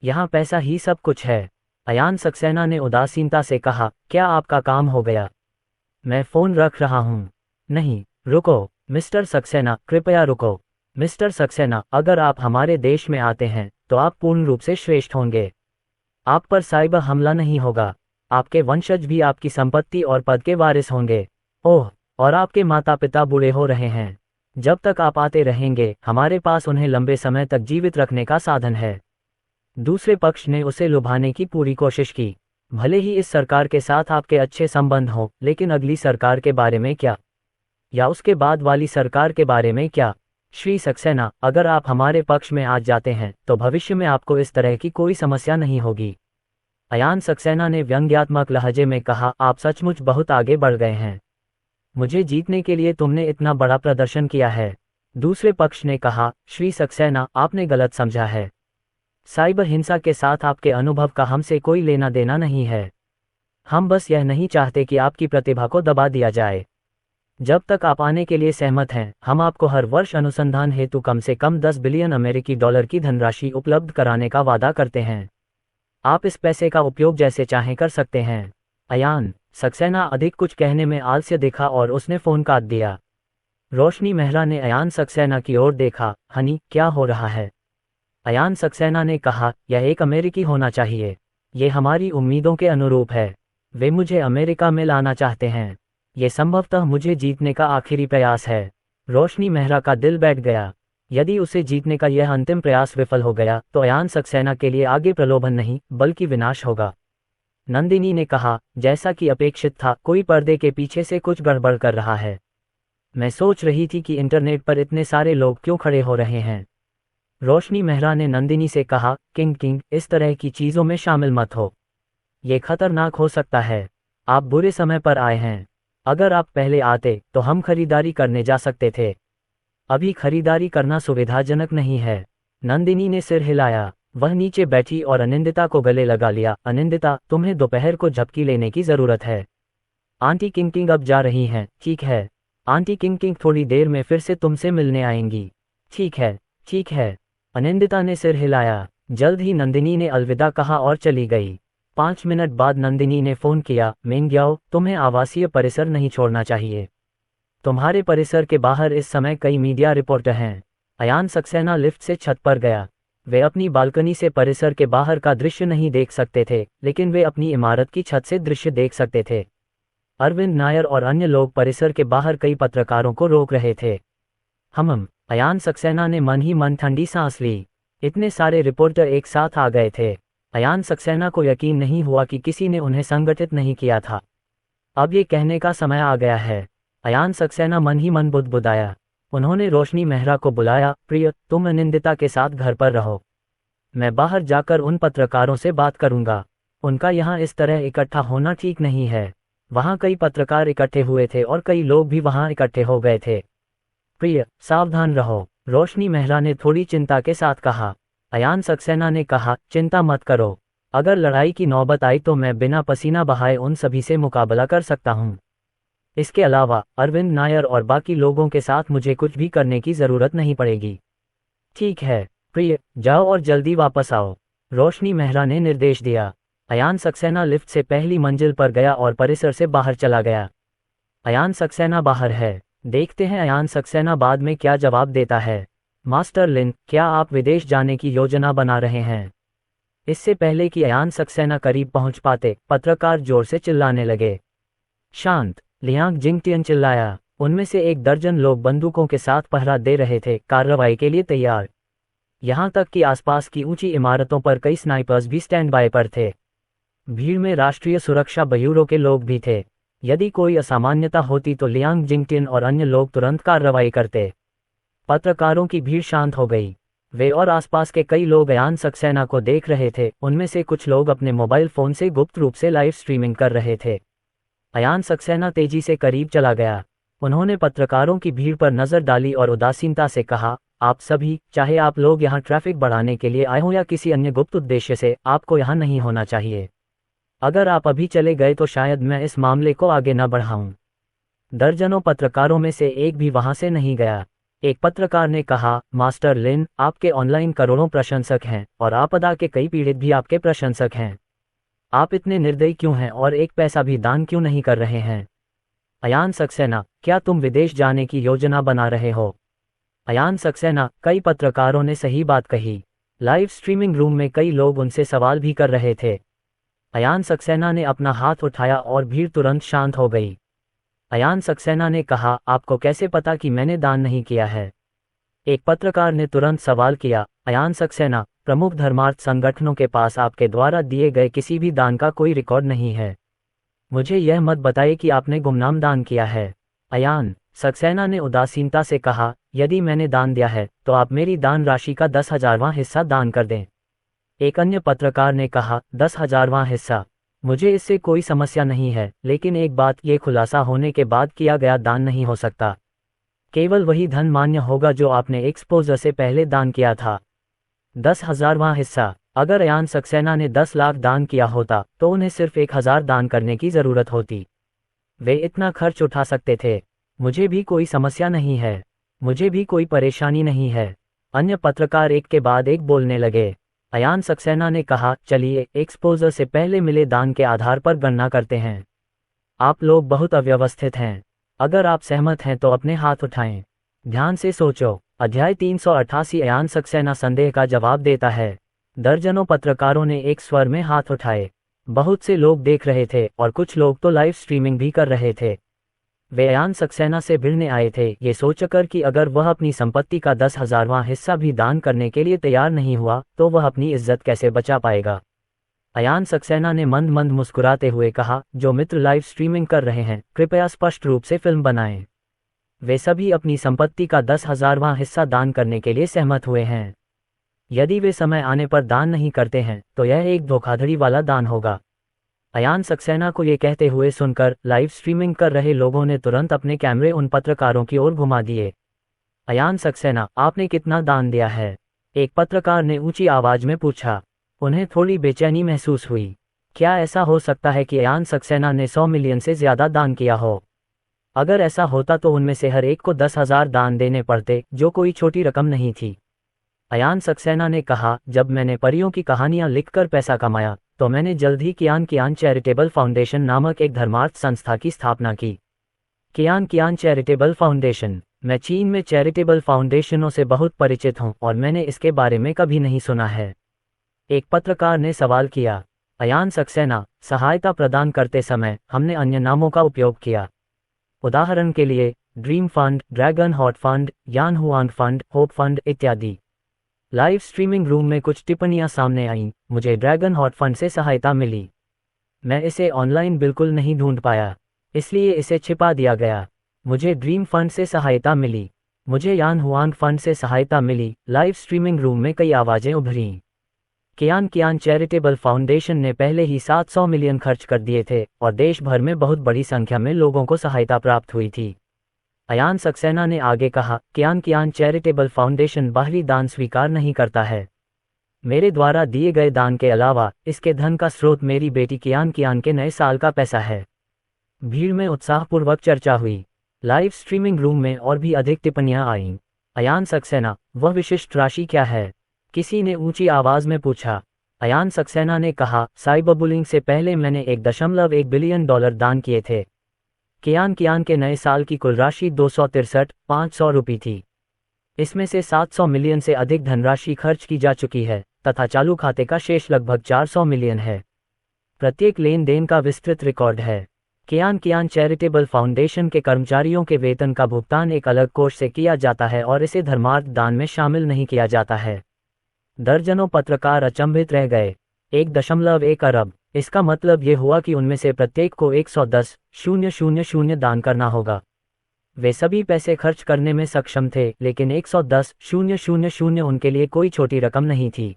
S1: यहाँ पैसा ही सब कुछ है। अयान सक्सेना ने उदासीनता से कहा, क्या आपका काम हो गया? मैं फोन रख रहा हूँ। नहीं, रुको, मिस्टर सक्सेना, कृपया रुको। मिस्टर सक्सेना, अगर आप हमारे देश में आते हैं तो आप पूर्ण रूप से श्रेष्ठ होंगे। आप पर साइबर हमला नहीं होगा। आपके वंशज भी आपकी संपत्ति और पद के वारिस होंगे। ओह, और आपके माता पिता बूढ़े हो रहे हैं। जब तक आप आते रहेंगे, हमारे पास उन्हें लंबे समय तक जीवित रखने का साधन है। दूसरे पक्ष ने उसे लुभाने की पूरी कोशिश की। भले ही इस सरकार के साथ आपके अच्छे संबंध हों, लेकिन अगली सरकार के बारे में क्या? या उसके बाद वाली सरकार के बारे में क्या? श्री सक्सेना, अगर आप हमारे पक्ष में आ जाते हैं तो भविष्य में आपको इस तरह की कोई समस्या नहीं होगी। अयान सक्सेना ने व्यंग्यात्मक लहजे में कहा, आप सचमुच बहुत आगे बढ़ गए हैं। मुझे जीतने के लिए तुमने इतना बड़ा प्रदर्शन किया है। दूसरे पक्ष ने कहा, श्री सक्सेना, आपने गलत समझा है। साइबर हिंसा के साथ आपके अनुभव का हमसे कोई लेना देना नहीं है। हम बस यह नहीं चाहते कि आपकी प्रतिभा को दबा दिया जाए। जब तक आप आने के लिए सहमत हैं, हम आपको हर वर्ष अनुसंधान हेतु कम से कम 10 बिलियन अमेरिकी डॉलर की धनराशि उपलब्ध कराने का वादा करते हैं। आप इस पैसे का उपयोग जैसे चाहें कर सकते हैं। अयान सक्सेना अधिक कुछ कहने में आलस्य दिखा और उसने फोन काट दिया। रोशनी मेहरा ने अयान सक्सेना की ओर देखा। हनी, क्या हो रहा है? अयान सक्सेना ने कहा, यह एक अमेरिकी होना चाहिए। ये हमारी उम्मीदों के अनुरूप है। वे मुझे अमेरिका में लाना चाहते हैं। ये संभवतः मुझे जीतने का आखिरी प्रयास है। रोशनी मेहरा का दिल बैठ गया। यदि उसे जीतने का यह अंतिम प्रयास विफल हो गया तो अयान सक्सेना के लिए आगे प्रलोभन नहीं बल्कि विनाश होगा। नंदिनी ने कहा, जैसा कि अपेक्षित था, कोई पर्दे के पीछे से कुछ गड़बड़ कर रहा है। मैं सोच रही थी कि इंटरनेट पर इतने सारे लोग क्यों खड़े हो रहे हैं। रोशनी मेहरा ने नंदिनी से कहा, किंग, इस तरह की चीज़ों में शामिल मत हो। ये खतरनाक हो सकता है। आप बुरे समय पर आए हैं। अगर आप पहले आते तो हम खरीदारी करने जा सकते थे। अभी खरीदारी करना सुविधाजनक नहीं है। नंदिनी ने सिर हिलाया। वह नीचे बैठी और अनिंदिता को गले लगा लिया। अनिंदिता, तुम्हें दोपहर को झपकी लेने की जरूरत है। आंटी किंग अब जा रही हैं, ठीक है? आंटी किंग थोड़ी देर में फिर से तुमसे मिलने आएंगी। ठीक है, ठीक है। अनिंदिता ने सिर हिलाया। जल्द ही नंदिनी ने अलविदा कहा और चली गई। 5 मिनट बाद नंदिनी ने फोन किया, मेंग्याओ, तुम्हें आवासीय परिसर नहीं छोड़ना चाहिए। तुम्हारे परिसर के बाहर इस समय कई मीडिया रिपोर्टर हैं। अयान सक्सेना लिफ्ट से छत पर गया। वे अपनी बालकनी से परिसर के बाहर का दृश्य नहीं देख सकते थे, लेकिन वे अपनी इमारत की छत से दृश्य देख सकते थे। अरविंद नायर और अन्य लोग परिसर के बाहर कई पत्रकारों को रोक रहे थे। अयान सक्सेना ने मन ही मन ठंडी सांस ली। इतने सारे रिपोर्टर एक साथ आ गए थे। अयान सक्सेना को यकीन नहीं हुआ कि किसी ने उन्हें संगठित नहीं किया था। अब ये कहने का समय आ गया है। अयान सक्सेना मन ही मन बुदबुदाया। उन्होंने रोशनी मेहरा को बुलाया, प्रिय, तुम अनिंदिता के साथ घर पर रहो। मैं बाहर जाकर उन पत्रकारों से बात करूंगा। उनका यहाँ इस तरह इकट्ठा होना ठीक नहीं है। वहाँ कई पत्रकार इकट्ठे हुए थे और कई लोग भी वहाँ इकट्ठे हो गए थे। प्रिय, सावधान रहो, रोशनी मेहरा ने थोड़ी चिंता के साथ कहा। अयान सक्सेना ने कहा, चिंता मत करो। अगर लड़ाई की नौबत आई तो मैं बिना पसीना बहाए उन सभी से मुकाबला कर सकता हूँ। इसके अलावा अरविंद नायर और बाकी लोगों के साथ मुझे कुछ भी करने की जरूरत नहीं पड़ेगी। ठीक है प्रिय, जाओ और जल्दी वापस आओ, रोशनी मेहरा ने निर्देश दिया। अयान सक्सेना लिफ्ट से पहली मंजिल पर गया और परिसर से बाहर चला गया। अयान सक्सेना बाहर है। देखते हैं अयान सक्सेना बाद में क्या जवाब देता है। मास्टर लिन, क्या आप विदेश जाने की योजना बना रहे हैं? इससे पहले कि अयान सक्सेना करीब पहुंच पाते, पत्रकार जोर से चिल्लाने लगे। शांत, लियांग जिंगटियन चिल्लाया। उनमें से 1 दर्जन लोग बंदूकों के साथ पहरा दे रहे थे, कार्रवाई के लिए तैयार। यहां तक कि आसपास की ऊंची इमारतों पर कई स्नाइपर्स भी स्टैंड बाय पर थे। भीड़ में राष्ट्रीय सुरक्षा ब्यूरो के लोग भी थे। यदि कोई असामान्यता होती तो लियांग जिंगटिन और अन्य लोग तुरंत कार्रवाई करते। पत्रकारों की भीड़ शांत हो गई। वे और आसपास के कई लोग अयान सक्सेना को देख रहे थे। उनमें से कुछ लोग अपने मोबाइल फोन से गुप्त रूप से लाइव स्ट्रीमिंग कर रहे थे। अयान सक्सेना तेजी से करीब चला गया। उन्होंने पत्रकारों की भीड़ पर नजर डाली और उदासीनता से कहा, आप सभी, चाहे आप लोग यहाँ ट्रैफिक बढ़ाने के लिए आए हों या किसी अन्य गुप्त उद्देश्य से, आपको यहाँ नहीं होना चाहिए। अगर आप अभी चले गए तो शायद मैं इस मामले को आगे न बढ़ाऊं। दर्जनों पत्रकारों में से एक भी वहां से नहीं गया। एक पत्रकार ने कहा, मास्टर लिन, आपके ऑनलाइन करोड़ों प्रशंसक हैं और आपदा के कई पीड़ित भी आपके प्रशंसक हैं। आप इतने निर्दयी क्यों हैं और एक पैसा भी दान क्यों नहीं कर रहे हैं? अयान सक्सेना, क्या तुम विदेश जाने की योजना बना रहे हो? अयान सक्सेना, कई पत्रकारों ने सही बात कही। लाइव स्ट्रीमिंग रूम में कई लोग उनसे सवाल भी कर रहे थे। अयान सक्सेना ने अपना हाथ उठाया और भीड़ तुरंत शांत हो गई। अयान सक्सेना ने कहा, आपको कैसे पता कि मैंने दान नहीं किया है? एक पत्रकार ने तुरंत सवाल किया, अयान सक्सेना, प्रमुख धर्मार्थ संगठनों के पास आपके द्वारा दिए गए किसी भी दान का कोई रिकॉर्ड नहीं है। मुझे यह मत बताइए कि आपने गुमनाम दान किया है। अयान सक्सेना ने उदासीनता से कहा, यदि मैंने दान दिया है तो आप मेरी दान राशि का 10,000वां हिस्सा दान कर दें। एक अन्य पत्रकार ने कहा, 10,000वां हिस्सा? मुझे इससे कोई समस्या नहीं है, लेकिन एक बात, ये खुलासा होने के बाद किया गया दान नहीं हो सकता। केवल वही धन मान्य होगा जो आपने एक्सपोजर से पहले दान किया था। 10,000वां हिस्सा? अगर अयान सक्सेना ने 10 लाख दान किया होता तो उन्हें सिर्फ 1,000 दान करने की जरूरत होती। वे इतना खर्च उठा सकते थे। मुझे भी कोई समस्या नहीं है। मुझे भी कोई परेशानी नहीं है। अन्य पत्रकार एक के बाद एक बोलने लगे। अयान सक्सेना ने कहा, चलिए एक्सपोजर से पहले मिले दान के आधार पर गणना करते हैं। आप लोग बहुत अव्यवस्थित हैं। अगर आप सहमत हैं तो अपने हाथ उठाएं। ध्यान से सोचो। अध्याय 388 अयान सक्सेना संदेह का जवाब देता है। दर्जनों पत्रकारों ने एक स्वर में हाथ उठाए। बहुत से लोग देख रहे थे और कुछ लोग तो लाइव स्ट्रीमिंग भी कर रहे थे। वे अयान सक्सेना से भिड़ने आए थे, ये सोचकर कि अगर वह अपनी संपत्ति का 10,000वां हिस्सा भी दान करने के लिए तैयार नहीं हुआ तो वह अपनी इज्जत कैसे बचा पाएगा। अयान सक्सेना ने मंद मंद मुस्कुराते हुए कहा, जो मित्र लाइव स्ट्रीमिंग कर रहे हैं, कृपया स्पष्ट रूप से फिल्म बनाएं। वे सभी अपनी संपत्ति का 10,000वां हिस्सा दान करने के लिए सहमत हुए हैं। यदि वे समय आने पर दान नहीं करते हैं तो यह एक धोखाधड़ी वाला दान होगा। अयान सक्सेना को ये कहते हुए सुनकर लाइव स्ट्रीमिंग कर रहे लोगों ने तुरंत अपने कैमरे उन पत्रकारों की ओर घुमा दिए। अयान सक्सेना, आपने कितना दान दिया है? एक पत्रकार ने ऊंची आवाज में पूछा। उन्हें थोड़ी बेचैनी महसूस हुई। क्या ऐसा हो सकता है कि अयान सक्सेना ने 100 मिलियन से ज्यादा दान किया हो? अगर ऐसा होता तो उनमें से हर एक को 10,000 दान देने पड़ते, जो कोई छोटी रकम नहीं थी। अयान सक्सेना ने कहा, जब मैंने परियों की कहानियां लिखकर पैसा कमाया तो मैंने जल्द ही कियान कियान चैरिटेबल फाउंडेशन नामक एक धर्मार्थ संस्था की स्थापना की। कियान कियान चैरिटेबल फाउंडेशन? मैं चीन में चैरिटेबल फाउंडेशनों से बहुत परिचित हूं और मैंने इसके बारे में कभी नहीं सुना है। एक पत्रकार ने सवाल किया। अयान सक्सेना, सहायता प्रदान करते समय हमने अन्य नामों का उपयोग किया। उदाहरण के लिए dream fund, dragon hot fund, यान हुआंग फंड, होप फंड इत्यादि। लाइव स्ट्रीमिंग रूम में कुछ टिप्पणियां सामने आईं। मुझे ड्रैगन हॉट फंड से सहायता मिली। मैं इसे ऑनलाइन बिल्कुल नहीं ढूंढ पाया, इसलिए इसे छिपा दिया गया। मुझे ड्रीम फंड से सहायता मिली। मुझे यान हुआंग फंड से सहायता मिली। लाइव स्ट्रीमिंग रूम में कई आवाजें उभरीं। कियान कियान चैरिटेबल फाउंडेशन ने पहले ही 700 मिलियन खर्च कर दिए थे और देश भर में बहुत बड़ी संख्या में लोगों को सहायता प्राप्त हुई थी। अयान सक्सेना ने आगे कहा, कियान कियान चैरिटेबल फाउंडेशन बाहरी दान स्वीकार नहीं करता है। मेरे द्वारा दिए गए दान के अलावा इसके धन का स्रोत मेरी बेटी कियान कियान के नए साल का पैसा है। भीड़ में उत्साहपूर्वक चर्चा हुई। लाइव स्ट्रीमिंग रूम में और भी अधिक टिप्पणियां आईं। अयान सक्सेना, वह विशिष्ट राशि क्या है? किसी ने ऊंची आवाज में पूछा। अयान सक्सेना ने कहा, साइबरबुलिंग से पहले मैंने $1.1 बिलियन दान किए थे। कियान कियान के नए साल की कुल राशि 263,500 रुपये थी। इसमें से 700 मिलियन से अधिक धनराशि खर्च की जा चुकी है तथा चालू खाते का शेष लगभग 400 मिलियन है। प्रत्येक लेन देन का विस्तृत रिकॉर्ड है। कियान कियान चैरिटेबल फाउंडेशन के कर्मचारियों के वेतन का भुगतान एक अलग कोष से किया जाता है और इसे धर्मार्थ दान में शामिल नहीं किया जाता है। दर्जनों पत्रकार अचंभित रह गए। 1.1 अरब, इसका मतलब ये हुआ कि उनमें से प्रत्येक को 110,000 दान करना होगा। वे सभी पैसे खर्च करने में सक्षम थे, लेकिन 110,000 उनके लिए कोई छोटी रकम नहीं थी।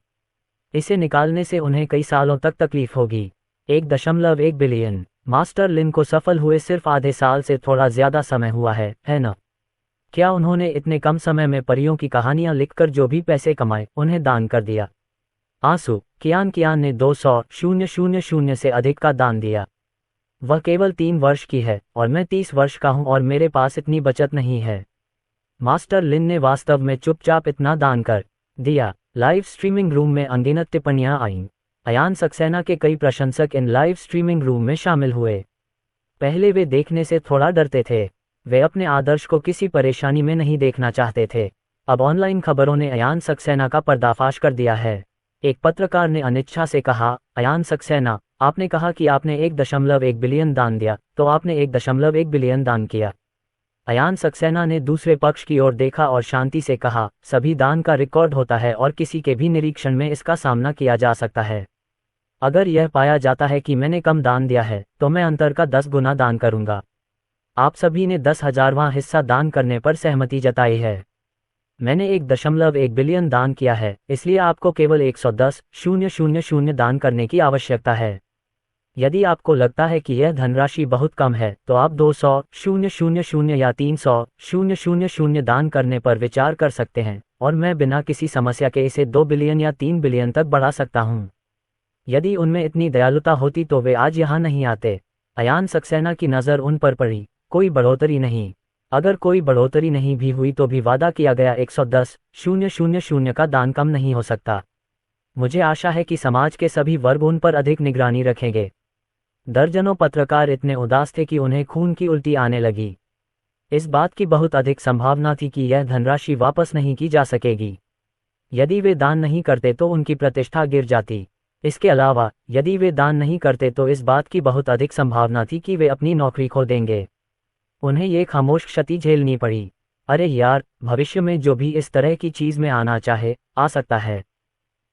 S1: इसे निकालने से उन्हें कई सालों तक तकलीफ होगी। 1.1 बिलियन। मास्टर लिन को सफल हुए सिर्फ आधे साल से थोड़ा ज्यादा समय हुआ है ना? क्या उन्होंने इतने कम समय में परियों की कहानियां लिखकर जो भी पैसे कमाए उन्हें दान कर दिया? आंसू। कियान ने 200,000 से अधिक का दान दिया। वह केवल 3 वर्ष की है और मैं 30 वर्ष का हूं और मेरे पास इतनी बचत नहीं है। मास्टर लिन ने वास्तव में चुपचाप इतना दान कर दिया। लाइव स्ट्रीमिंग रूम में अनगिनत टिप्पणियां आईं। अयान सक्सेना के कई प्रशंसक इन लाइव स्ट्रीमिंग रूम में शामिल हुए। पहले वे देखने से थोड़ा डरते थे। वे अपने आदर्श को किसी परेशानी में नहीं देखना चाहते थे। अब ऑनलाइन खबरों ने अयान सक्सेना का पर्दाफाश कर दिया है। एक पत्रकार ने अनिच्छा से कहा, अयान सक्सेना, आपने कहा कि आपने 1.1 बिलियन दान दिया, तो आपने 1.1 बिलियन दान किया। अयान सक्सेना ने दूसरे पक्ष की ओर देखा और शांति से कहा, सभी दान का रिकॉर्ड होता है और किसी के भी निरीक्षण में इसका सामना किया जा सकता है। अगर यह पाया जाता है कि मैंने कम दान दिया है, तो मैं अंतर का 10 गुना दान करूंगा। आप सभी ने 10,000वां हिस्सा दान करने पर सहमति जताई है। मैंने 1.1 बिलियन दान किया है, इसलिए आपको केवल 110,000 दान करने की आवश्यकता है। यदि आपको लगता है कि यह धनराशि बहुत कम है, तो आप 200,000 या 300,000 दान करने पर विचार कर सकते हैं, और मैं बिना किसी समस्या के इसे 2 बिलियन या 3 बिलियन तक बढ़ा सकता हूं। यदि उनमें इतनी दयालुता होती तो वे आज यहां नहीं आते। अयान सक्सेना की नज़र उन पर पड़ी। कोई बढ़ोतरी नहीं। अगर कोई बढ़ोतरी नहीं भी हुई तो भी वादा किया गया 110,000 का दान कम नहीं हो सकता। मुझे आशा है कि समाज के सभी वर्ग उन पर अधिक निगरानी रखेंगे। दर्जनों पत्रकार इतने उदास थे कि उन्हें खून की उल्टी आने लगी। इस बात की बहुत अधिक संभावना थी कि यह धनराशि वापस नहीं की जा सकेगी। यदि वे दान नहीं करते तो उनकी प्रतिष्ठा गिर जाती। इसके अलावा, यदि वे दान नहीं करते तो इस बात की बहुत अधिक संभावना थी कि वे अपनी नौकरी खो देंगे। उन्हें ये खामोश क्षति झेलनी पड़ी। अरे यार, भविष्य में जो भी इस तरह की चीज में आना चाहे, आ सकता है।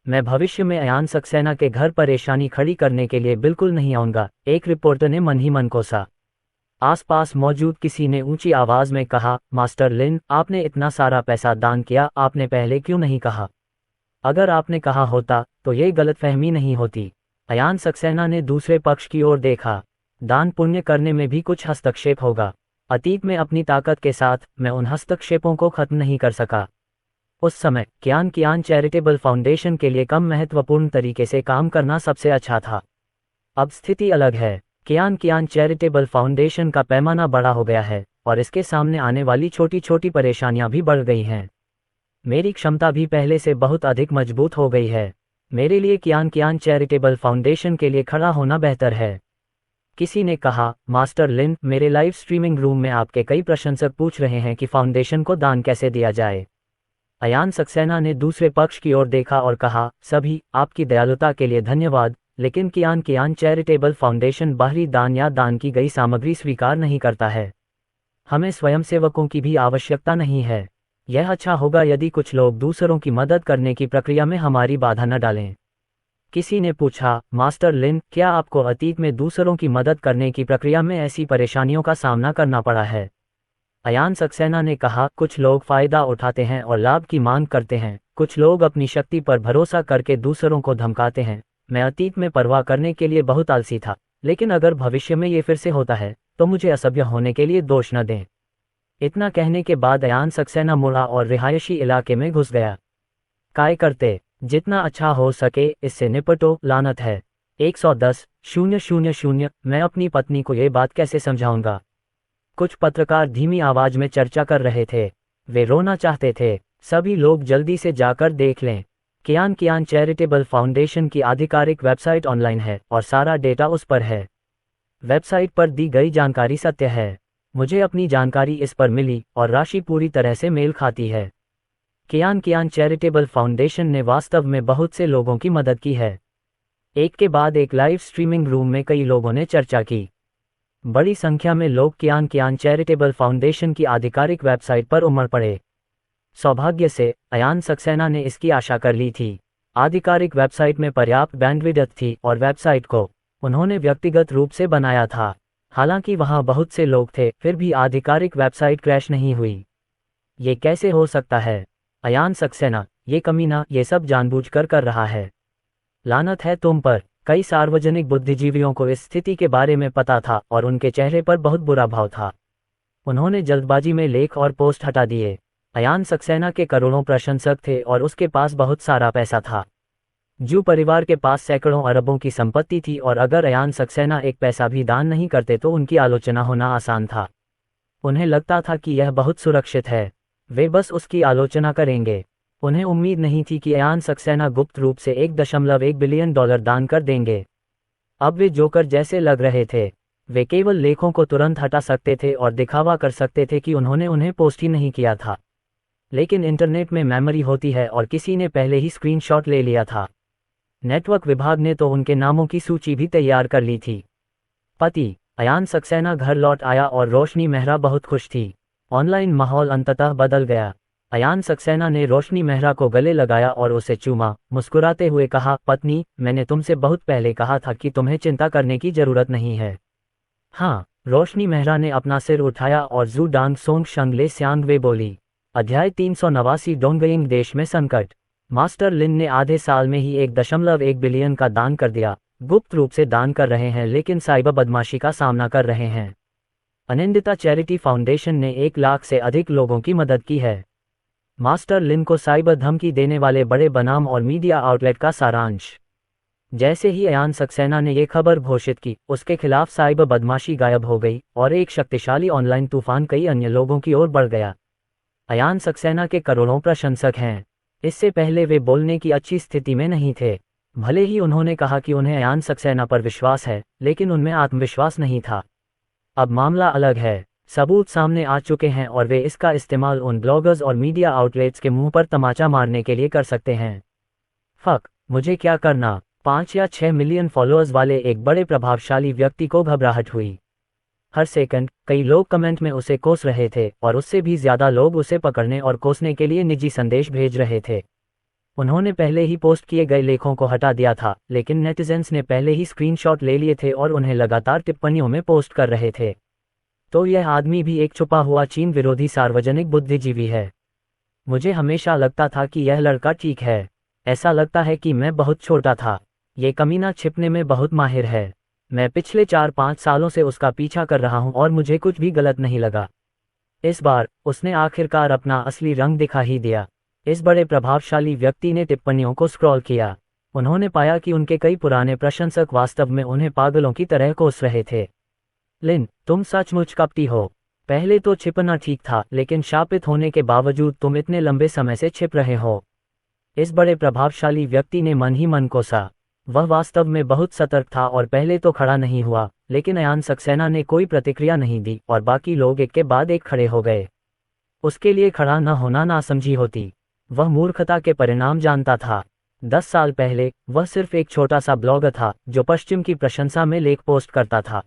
S1: मैं भविष्य में अयान सक्सेना के घर परेशानी खड़ी करने के लिए बिल्कुल नहीं आऊंगा, एक रिपोर्टर ने मन ही मन कोसा। आसपास मौजूद किसी ने ऊंची आवाज में कहा, मास्टर लिन, आपने इतना सारा पैसा दान किया, आपने पहले क्यों नहीं कहा? अगर आपने कहा होता, तो ये गलतफहमी नहीं होती। अयान सक्सेना ने दूसरे पक्ष की ओर देखा। दान पुण्य करने में भी कुछ हस्तक्षेप होगा। अतीत में अपनी ताकत के साथ, मैं उन हस्तक्षेपों को खत्म नहीं कर सका। उस समय, कियान चैरिटेबल फाउंडेशन के लिए कम महत्वपूर्ण तरीके से काम करना सबसे अच्छा था। अब स्थिति अलग है। कियान चैरिटेबल फाउंडेशन का पैमाना बड़ा हो गया है, और इसके सामने आने वाली छोटी छोटी परेशानियां भी बढ़ गई हैं। मेरी क्षमता भी पहले से बहुत अधिक मजबूत हो गई है। मेरे लिए कियान चैरिटेबल फाउंडेशन के लिए खड़ा होना बेहतर है। किसी ने कहा, मास्टर लिन, मेरे लाइव स्ट्रीमिंग रूम में आपके कई प्रशंसक पूछ रहे हैं कि फाउंडेशन को दान कैसे दिया जाए। अयान सक्सेना ने दूसरे पक्ष की ओर देखा और कहा, सभी, आपकी दयालुता के लिए धन्यवाद, लेकिन कियान चैरिटेबल फाउंडेशन बाहरी दान या दान की गई सामग्री स्वीकार नहीं करता है। हमें स्वयंसेवकों की भी आवश्यकता नहीं है। यह अच्छा होगा यदि कुछ लोग दूसरों की मदद करने की प्रक्रिया में हमारी बाधा न डालें। किसी ने पूछा, मास्टर लिन, क्या आपको अतीत में दूसरों की मदद करने की प्रक्रिया में ऐसी परेशानियों का सामना करना पड़ा है? अयान सक्सेना ने कहा, कुछ लोग फायदा उठाते हैं और लाभ की मांग करते हैं, कुछ लोग अपनी शक्ति पर भरोसा करके दूसरों को धमकाते हैं। मैं अतीत में परवाह करने के लिए बहुत आलसी था, लेकिन अगर भविष्य में ये फिर से होता है, तो मुझे असभ्य होने के लिए दोष न दें। इतना कहने के बाद अयान सक्सेना मुड़ा और रिहायशी इलाके में घुस गया। काय करते, जितना अच्छा हो सके इससे निपटो, लानत है। 110,000, मैं अपनी पत्नी को ये बात कैसे समझाऊंगा? कुछ पत्रकार धीमी आवाज में चर्चा कर रहे थे। वे रोना चाहते थे। सभी लोग जल्दी से जाकर देख लें। कियान चैरिटेबल फाउंडेशन की आधिकारिक वेबसाइट ऑनलाइन है और सारा डेटा उस पर है। वेबसाइट पर दी गई जानकारी सत्य है। मुझे अपनी जानकारी इस पर मिली और राशि पूरी तरह से मेल खाती है। कियान चैरिटेबल फाउंडेशन ने वास्तव में बहुत से लोगों की मदद की है। एक के बाद एक लाइव स्ट्रीमिंग रूम में कई लोगों ने चर्चा की। बड़ी संख्या में लोग कियान चैरिटेबल फाउंडेशन की आधिकारिक वेबसाइट पर उमड़ पड़े। सौभाग्य से, अयान सक्सेना ने इसकी आशा कर ली थी। आधिकारिक वेबसाइट में पर्याप्त बैंडविड्थ थी और वेबसाइट को उन्होंने व्यक्तिगत रूप से बनाया था। हालांकि वहां बहुत से लोग थे, फिर भी आधिकारिक वेबसाइट क्रैश नहीं हुई। ये कैसे हो सकता है? अयान सक्सेना, ये कमीना ये सब जानबूझकर कर रहा है। लानत है तुम पर। कई सार्वजनिक बुद्धिजीवियों को इस स्थिति के बारे में पता था और उनके चेहरे पर बहुत बुरा भाव था। उन्होंने जल्दबाजी में लेख और पोस्ट हटा दिए। अयान सक्सेना के करोड़ों प्रशंसक थे और उसके पास बहुत सारा पैसा था। जू परिवार के पास सैकड़ों अरबों की संपत्ति थी और अगर अयान सक्सेना एक पैसा भी दान नहीं करते तो उनकी आलोचना होना आसान था। उन्हें लगता था कि यह बहुत सुरक्षित है, वे बस उसकी आलोचना करेंगे। उन्हें उम्मीद नहीं थी कि अयान सक्सेना गुप्त रूप से $1.1 बिलियन दान कर देंगे। अब वे जोकर जैसे लग रहे थे। वे केवल लेखों को तुरंत हटा सकते थे और दिखावा कर सकते थे कि उन्होंने उन्हें पोस्ट ही नहीं किया था। लेकिन इंटरनेट में मेमोरी होती है और किसी ने पहले ही स्क्रीनशॉट ले लिया था। नेटवर्क विभाग ने तो उनके नामों की सूची भी तैयार कर ली थी। पति अयान सक्सेना घर लौट आया और रोशनी मेहरा बहुत खुश थी। ऑनलाइन माहौल अंततः बदल गया। अयान सक्सेना ने रोशनी मेहरा को गले लगाया और उसे चूमा, मुस्कुराते हुए कहा, पत्नी, मैंने तुमसे बहुत पहले कहा था कि तुम्हें चिंता करने की जरूरत नहीं है। हाँ, रोशनी मेहरा ने अपना सिर उठाया और जू डांग सोंग शंगले स्यांगवे बोली। अध्याय 389 डोंगयिंग देश में संकट। मास्टर लिन ने आधे साल में ही $1.1 बिलियन का दान कर दिया। गुप्त रूप से दान कर रहे हैं लेकिन साइबर बदमाशी का सामना कर रहे हैं। अनिंदिता चैरिटी फाउंडेशन ने 1 लाख से अधिक लोगों की मदद की है। मास्टर लिन को साइबर धमकी देने वाले बड़े बनाम और मीडिया आउटलेट का सारांश। जैसे ही अयान सक्सेना ने ये खबर घोषित की, उसके खिलाफ साइबर बदमाशी गायब हो गई और एक शक्तिशाली ऑनलाइन तूफान कई अन्य लोगों की ओर बढ़ गया। अयान सक्सेना के करोड़ों प्रशंसक हैं। इससे पहले वे बोलने की अच्छी स्थिति में नहीं थे। भले ही उन्होंने कहा कि उन्हें अयान सक्सेना पर विश्वास है, लेकिन उनमें आत्मविश्वास नहीं था। अब मामला अलग है। सबूत सामने आ चुके हैं और वे इसका इस्तेमाल उन ब्लॉगर्स और मीडिया आउटलेट्स के मुंह पर तमाचा मारने के लिए कर सकते हैं। फक, मुझे क्या करना? 5 या 6 मिलियन फॉलोअर्स वाले एक बड़े प्रभावशाली व्यक्ति को घबराहट हुई। हर सेकंड कई लोग कमेंट में उसे कोस रहे थे और उससे भी ज्यादा लोग उसे पकड़ने और कोसने के लिए निजी संदेश भेज रहे थे। उन्होंने पहले ही पोस्ट किए गए लेखों को हटा दिया था, लेकिन नेटिजन्स ने पहले ही स्क्रीनशॉट ले लिए थे और उन्हें लगातार टिप्पणियों में पोस्ट कर रहे थे। तो यह आदमी भी एक छुपा हुआ चीन विरोधी सार्वजनिक बुद्धिजीवी है। मुझे हमेशा लगता था कि यह लड़का ठीक है। ऐसा लगता है कि मैं बहुत छोटा था। ये कमीना छिपने में बहुत माहिर है। मैं पिछले 4-5 सालों से उसका पीछा कर रहा हूं और मुझे कुछ भी गलत नहीं लगा। इस बार उसने आखिरकार अपना असली रंग दिखा ही दिया। इस बड़े प्रभावशाली व्यक्ति ने टिप्पणियों को स्क्रॉल किया। उन्होंने पाया कि उनके कई पुराने प्रशंसक वास्तव में उन्हें पागलों की तरह कोस रहे थे। लिन, तुम सचमुच कपटी हो। पहले तो छिपना ठीक था, लेकिन शापित होने के बावजूद तुम इतने लंबे समय से छिप रहे हो। इस बड़े प्रभावशाली व्यक्ति ने मन ही मन कोसा। वह वास्तव में बहुत सतर्क था और पहले तो खड़ा नहीं हुआ, लेकिन अयान सक्सेना ने कोई प्रतिक्रिया नहीं दी और बाकी लोग एक के बाद एक खड़े हो गए। उसके लिए खड़ा न होना नासमझी होती। वह मूर्खता के परिणाम जानता था। 10 साल पहले वह सिर्फ एक छोटा सा ब्लॉगर था जो पश्चिम की प्रशंसा में लेख पोस्ट करता था।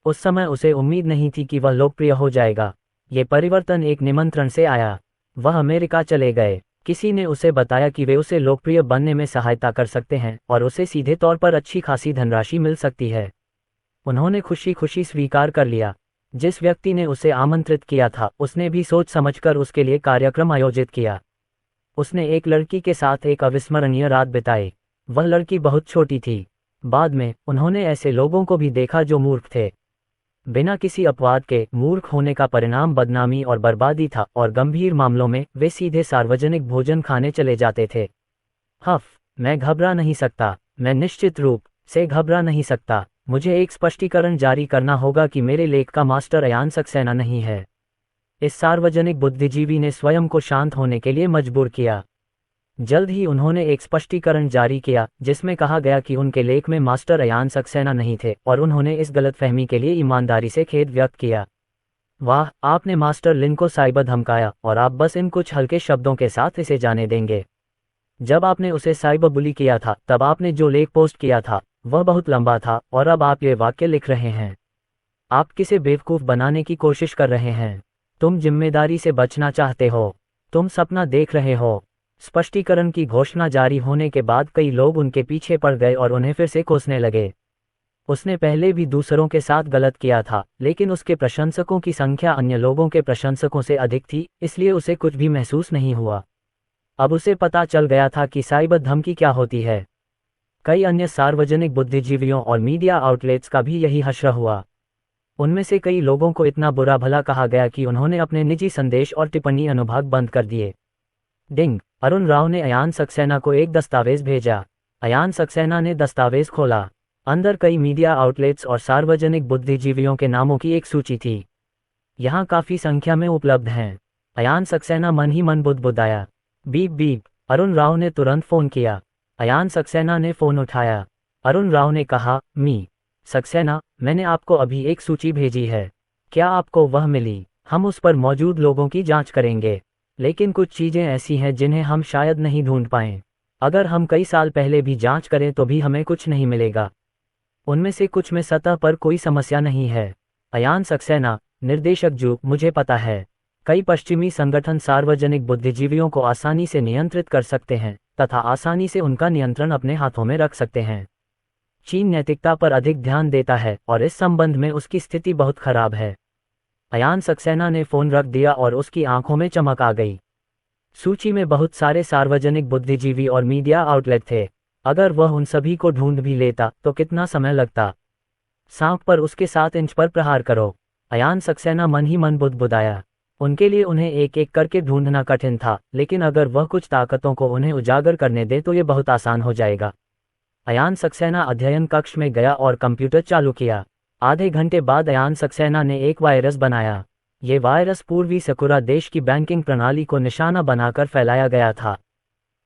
S1: उस समय उसे उम्मीद नहीं थी कि वह लोकप्रिय हो जाएगा। ये परिवर्तन एक निमंत्रण से आया। वह अमेरिका चले गए। किसी ने उसे बताया कि वे उसे लोकप्रिय बनने में सहायता कर सकते हैं और उसे सीधे तौर पर अच्छी खासी धनराशि मिल सकती है। उन्होंने खुशी खुशी स्वीकार कर लिया। जिस व्यक्ति ने उसे आमंत्रित किया था उसने भी सोच समझकर उसके लिए कार्यक्रम आयोजित किया। उसने एक लड़की के साथ एक अविस्मरणीय रात बिताई। वह लड़की बहुत छोटी थी। बाद में उन्होंने ऐसे लोगों को भी देखा जो मूर्ख थे। बिना किसी अपवाद के मूर्ख होने का परिणाम बदनामी और बर्बादी था और गंभीर मामलों में वे सीधे सार्वजनिक भोजन खाने चले जाते थे। मैं घबरा नहीं सकता। मैं निश्चित रूप से घबरा नहीं सकता। मुझे एक स्पष्टीकरण जारी करना होगा कि मेरे लेख का मास्टर अयान सक्सेना नहीं है। इस सार्वजनिक बुद्धिजीवी ने स्वयं को शांत होने के लिए मजबूर किया। जल्द ही उन्होंने एक स्पष्टीकरण जारी किया जिसमें कहा गया कि उनके लेख में मास्टर अयान सक्सेना नहीं थे और उन्होंने इस गलतफहमी के लिए ईमानदारी से खेद व्यक्त किया। वाह, आपने मास्टर लिन को साइबर धमकाया और आप बस इन कुछ हल्के शब्दों के साथ इसे जाने देंगे। जब आपने उसे साइबर बुली किया था तब आपने जो लेख पोस्ट किया था वह बहुत लंबा था और अब आप ये वाक्य लिख रहे हैं। आप किसे बेवकूफ़ बनाने की कोशिश कर रहे हैं। तुम जिम्मेदारी से बचना चाहते हो। तुम सपना देख रहे हो। स्पष्टीकरण की घोषणा जारी होने के बाद कई लोग उनके पीछे पड़ गए और उन्हें फिर से कोसने लगे। उसने पहले भी दूसरों के साथ गलत किया था, लेकिन उसके प्रशंसकों की संख्या अन्य लोगों के प्रशंसकों से अधिक थी, इसलिए उसे कुछ भी महसूस नहीं हुआ। अब उसे पता चल गया था कि साइबर धमकी क्या होती है। कई अन्य सार्वजनिक बुद्धिजीवियों और मीडिया आउटलेट्स का भी यही हश्र हुआ। उनमें से कई लोगों को इतना बुरा भला कहा गया कि उन्होंने अपने निजी संदेश और टिप्पणी अनुभाग बंद कर दिए। डिंग, अरुण राव ने अयान सक्सेना को एक दस्तावेज भेजा। अयान सक्सेना ने दस्तावेज खोला। अंदर कई मीडिया आउटलेट्स और सार्वजनिक बुद्धिजीवियों के नामों की एक सूची थी। यहाँ काफी संख्या में उपलब्ध हैं। अयान सक्सेना मन ही मन बुदबुदाया। Beep beep. अरुण राव ने तुरंत फोन किया। अयान सक्सेना ने फोन उठाया। अरुण राव ने कहा, मी सक्सेना, मैंने आपको अभी एक सूची भेजी है। क्या आपको वह मिली? हम उस पर मौजूद लोगों की जांच करेंगे, लेकिन कुछ चीजें ऐसी हैं जिन्हें हम शायद नहीं ढूंढ पाएं। अगर हम कई साल पहले भी जांच करें तो भी हमें कुछ नहीं मिलेगा। उनमें से कुछ में सतह पर कोई समस्या नहीं है। अयान सक्सेना, निर्देशक जू, मुझे पता है। कई पश्चिमी संगठन सार्वजनिक बुद्धिजीवियों को आसानी से नियंत्रित कर सकते हैं तथा आसानी से उनका नियंत्रण अपने हाथों में रख सकते हैं। चीन नैतिकता पर अधिक ध्यान देता है और इस संबंध में उसकी स्थिति बहुत खराब है। अयान सक्सेना ने फोन रख दिया और उसकी आंखों में चमक आ गई। सूची में बहुत सारे सार्वजनिक बुद्धिजीवी और मीडिया आउटलेट थे। अगर वह उन सभी को ढूंढ भी लेता तो कितना समय लगता। सांप पर उसके 7 इंच पर प्रहार करो। अयान सक्सेना मन ही मन बुदबुदाया। उनके लिए उन्हें एक एक करके ढूंढना कठिन था, लेकिन अगर वह कुछ ताकतों को उन्हें उजागर करने दे तो ये बहुत आसान हो जाएगा। अयान सक्सेना अध्ययन कक्ष में गया और कंप्यूटर चालू किया। आधे घंटे बाद अयान सक्सेना ने एक वायरस बनाया। ये वायरस पूर्वी सकुरा देश की बैंकिंग प्रणाली को निशाना बनाकर फैलाया गया था।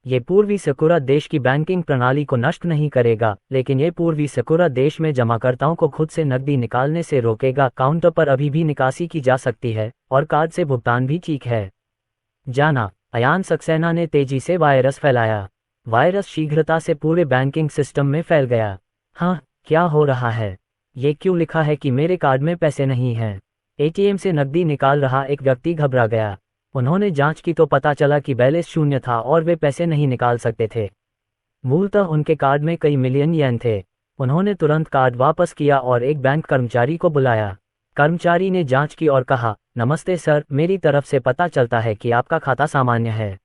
S1: ये पूर्वी सकुरा देश की बैंकिंग प्रणाली को नष्ट नहीं करेगा, लेकिन ये पूर्वी सकुरा देश में जमाकर्ताओं को खुद से नकदी निकालने से रोकेगा। काउंटर पर अभी भी निकासी की जा सकती है और कार्ड से भुगतान भी ठीक है। जाना। अयान सक्सेना ने तेजी से वायरस फैलाया। वायरस शीघ्रता से पूरे बैंकिंग सिस्टम में फैल गया। हाँ, क्या हो रहा है? ये क्यों लिखा है कि मेरे कार्ड में पैसे नहीं हैं? एटीएम से नकदी निकाल रहा एक व्यक्ति घबरा गया। उन्होंने जांच की तो पता चला कि बैलेंस शून्य था और वे पैसे नहीं निकाल सकते थे। मूलतः उनके कार्ड में कई मिलियन येन थे। उन्होंने तुरंत कार्ड वापस किया और एक बैंक कर्मचारी को बुलाया। कर्मचारी ने जांच की और कहा, नमस्ते सर, मेरी तरफ से पता चलता है कि आपका खाता सामान्य है।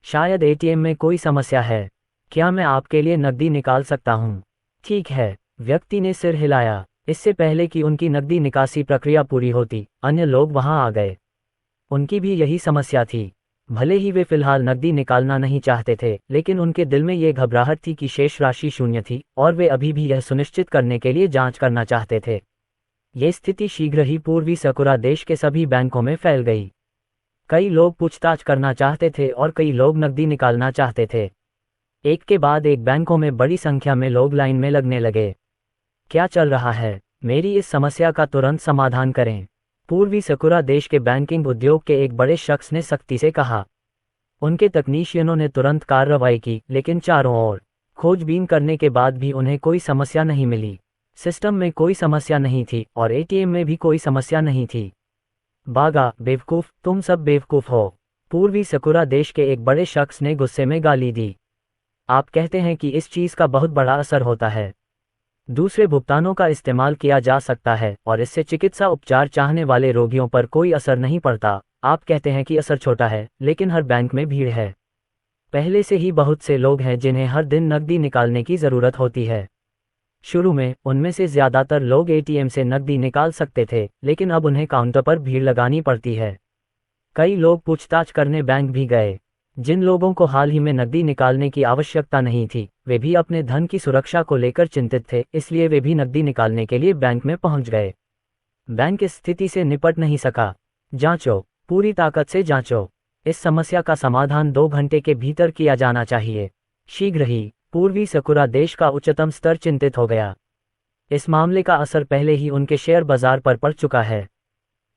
S1: शायद एटीएम में कोई समस्या है। क्या मैं आपके लिए नकदी निकाल सकता हूँ? ठीक है, व्यक्ति ने सिर हिलाया। इससे पहले कि उनकी नकदी निकासी प्रक्रिया पूरी होती, अन्य लोग वहां आ गए। उनकी भी यही समस्या थी। भले ही वे फिलहाल नकदी निकालना नहीं चाहते थे, लेकिन उनके दिल में ये घबराहट थी कि शेष राशि शून्य थी और वे अभी भी यह सुनिश्चित करने के लिए जांच करना चाहते थे। ये स्थिति शीघ्र ही पूर्वी सकुरा देश के सभी बैंकों में फैल गई। कई लोग पूछताछ करना चाहते थे और कई लोग नकदी निकालना चाहते थे। एक के बाद एक बैंकों में बड़ी संख्या में लोग लाइन में लगने लगे। क्या चल रहा है? मेरी इस समस्या का तुरंत समाधान करें, पूर्वी सकुरा देश के बैंकिंग उद्योग के एक बड़े शख्स ने सख्ती से कहा। उनके तकनीशियनों ने तुरंत कार्रवाई की, लेकिन चारों ओर खोजबीन करने के बाद भी उन्हें कोई समस्या नहीं मिली। सिस्टम में कोई समस्या नहीं थी और एटीएम में भी कोई समस्या नहीं थी। बागा, बेवकूफ, तुम सब बेवकूफ हो, पूर्वी सकुरा देश के एक बड़े शख्स ने गुस्से में गाली दी। आप कहते हैं कि इस चीज का बहुत बड़ा असर होता है। दूसरे भुगतानों का इस्तेमाल किया जा सकता है और इससे चिकित्सा उपचार चाहने वाले रोगियों पर कोई असर नहीं पड़ता। आप कहते हैं कि असर छोटा है, लेकिन हर बैंक में भीड़ है। पहले से ही बहुत से लोग हैं जिन्हें हर दिन नकदी निकालने की ज़रूरत होती है। शुरू में उनमें से ज़्यादातर लोग एटीएम से नकदी निकाल सकते थे, लेकिन अब उन्हें काउंटर पर भीड़ लगानी पड़ती है। कई लोग पूछताछ करने बैंक भी गए। जिन लोगों को हाल ही में नकदी निकालने की आवश्यकता नहीं थी, वे भी अपने धन की सुरक्षा को लेकर चिंतित थे, इसलिए वे भी नकदी निकालने के लिए बैंक में पहुंच गए। बैंक इस स्थिति से निपट नहीं सका। जांचो, पूरी ताकत से जांचो। इस समस्या का समाधान 2 घंटे के भीतर किया जाना चाहिए। शीघ्र ही पूर्वी सकुरा देश का उच्चतम स्तर चिंतित हो गया। इस मामले का असर पहले ही उनके शेयर बाजार पर पड़ चुका है।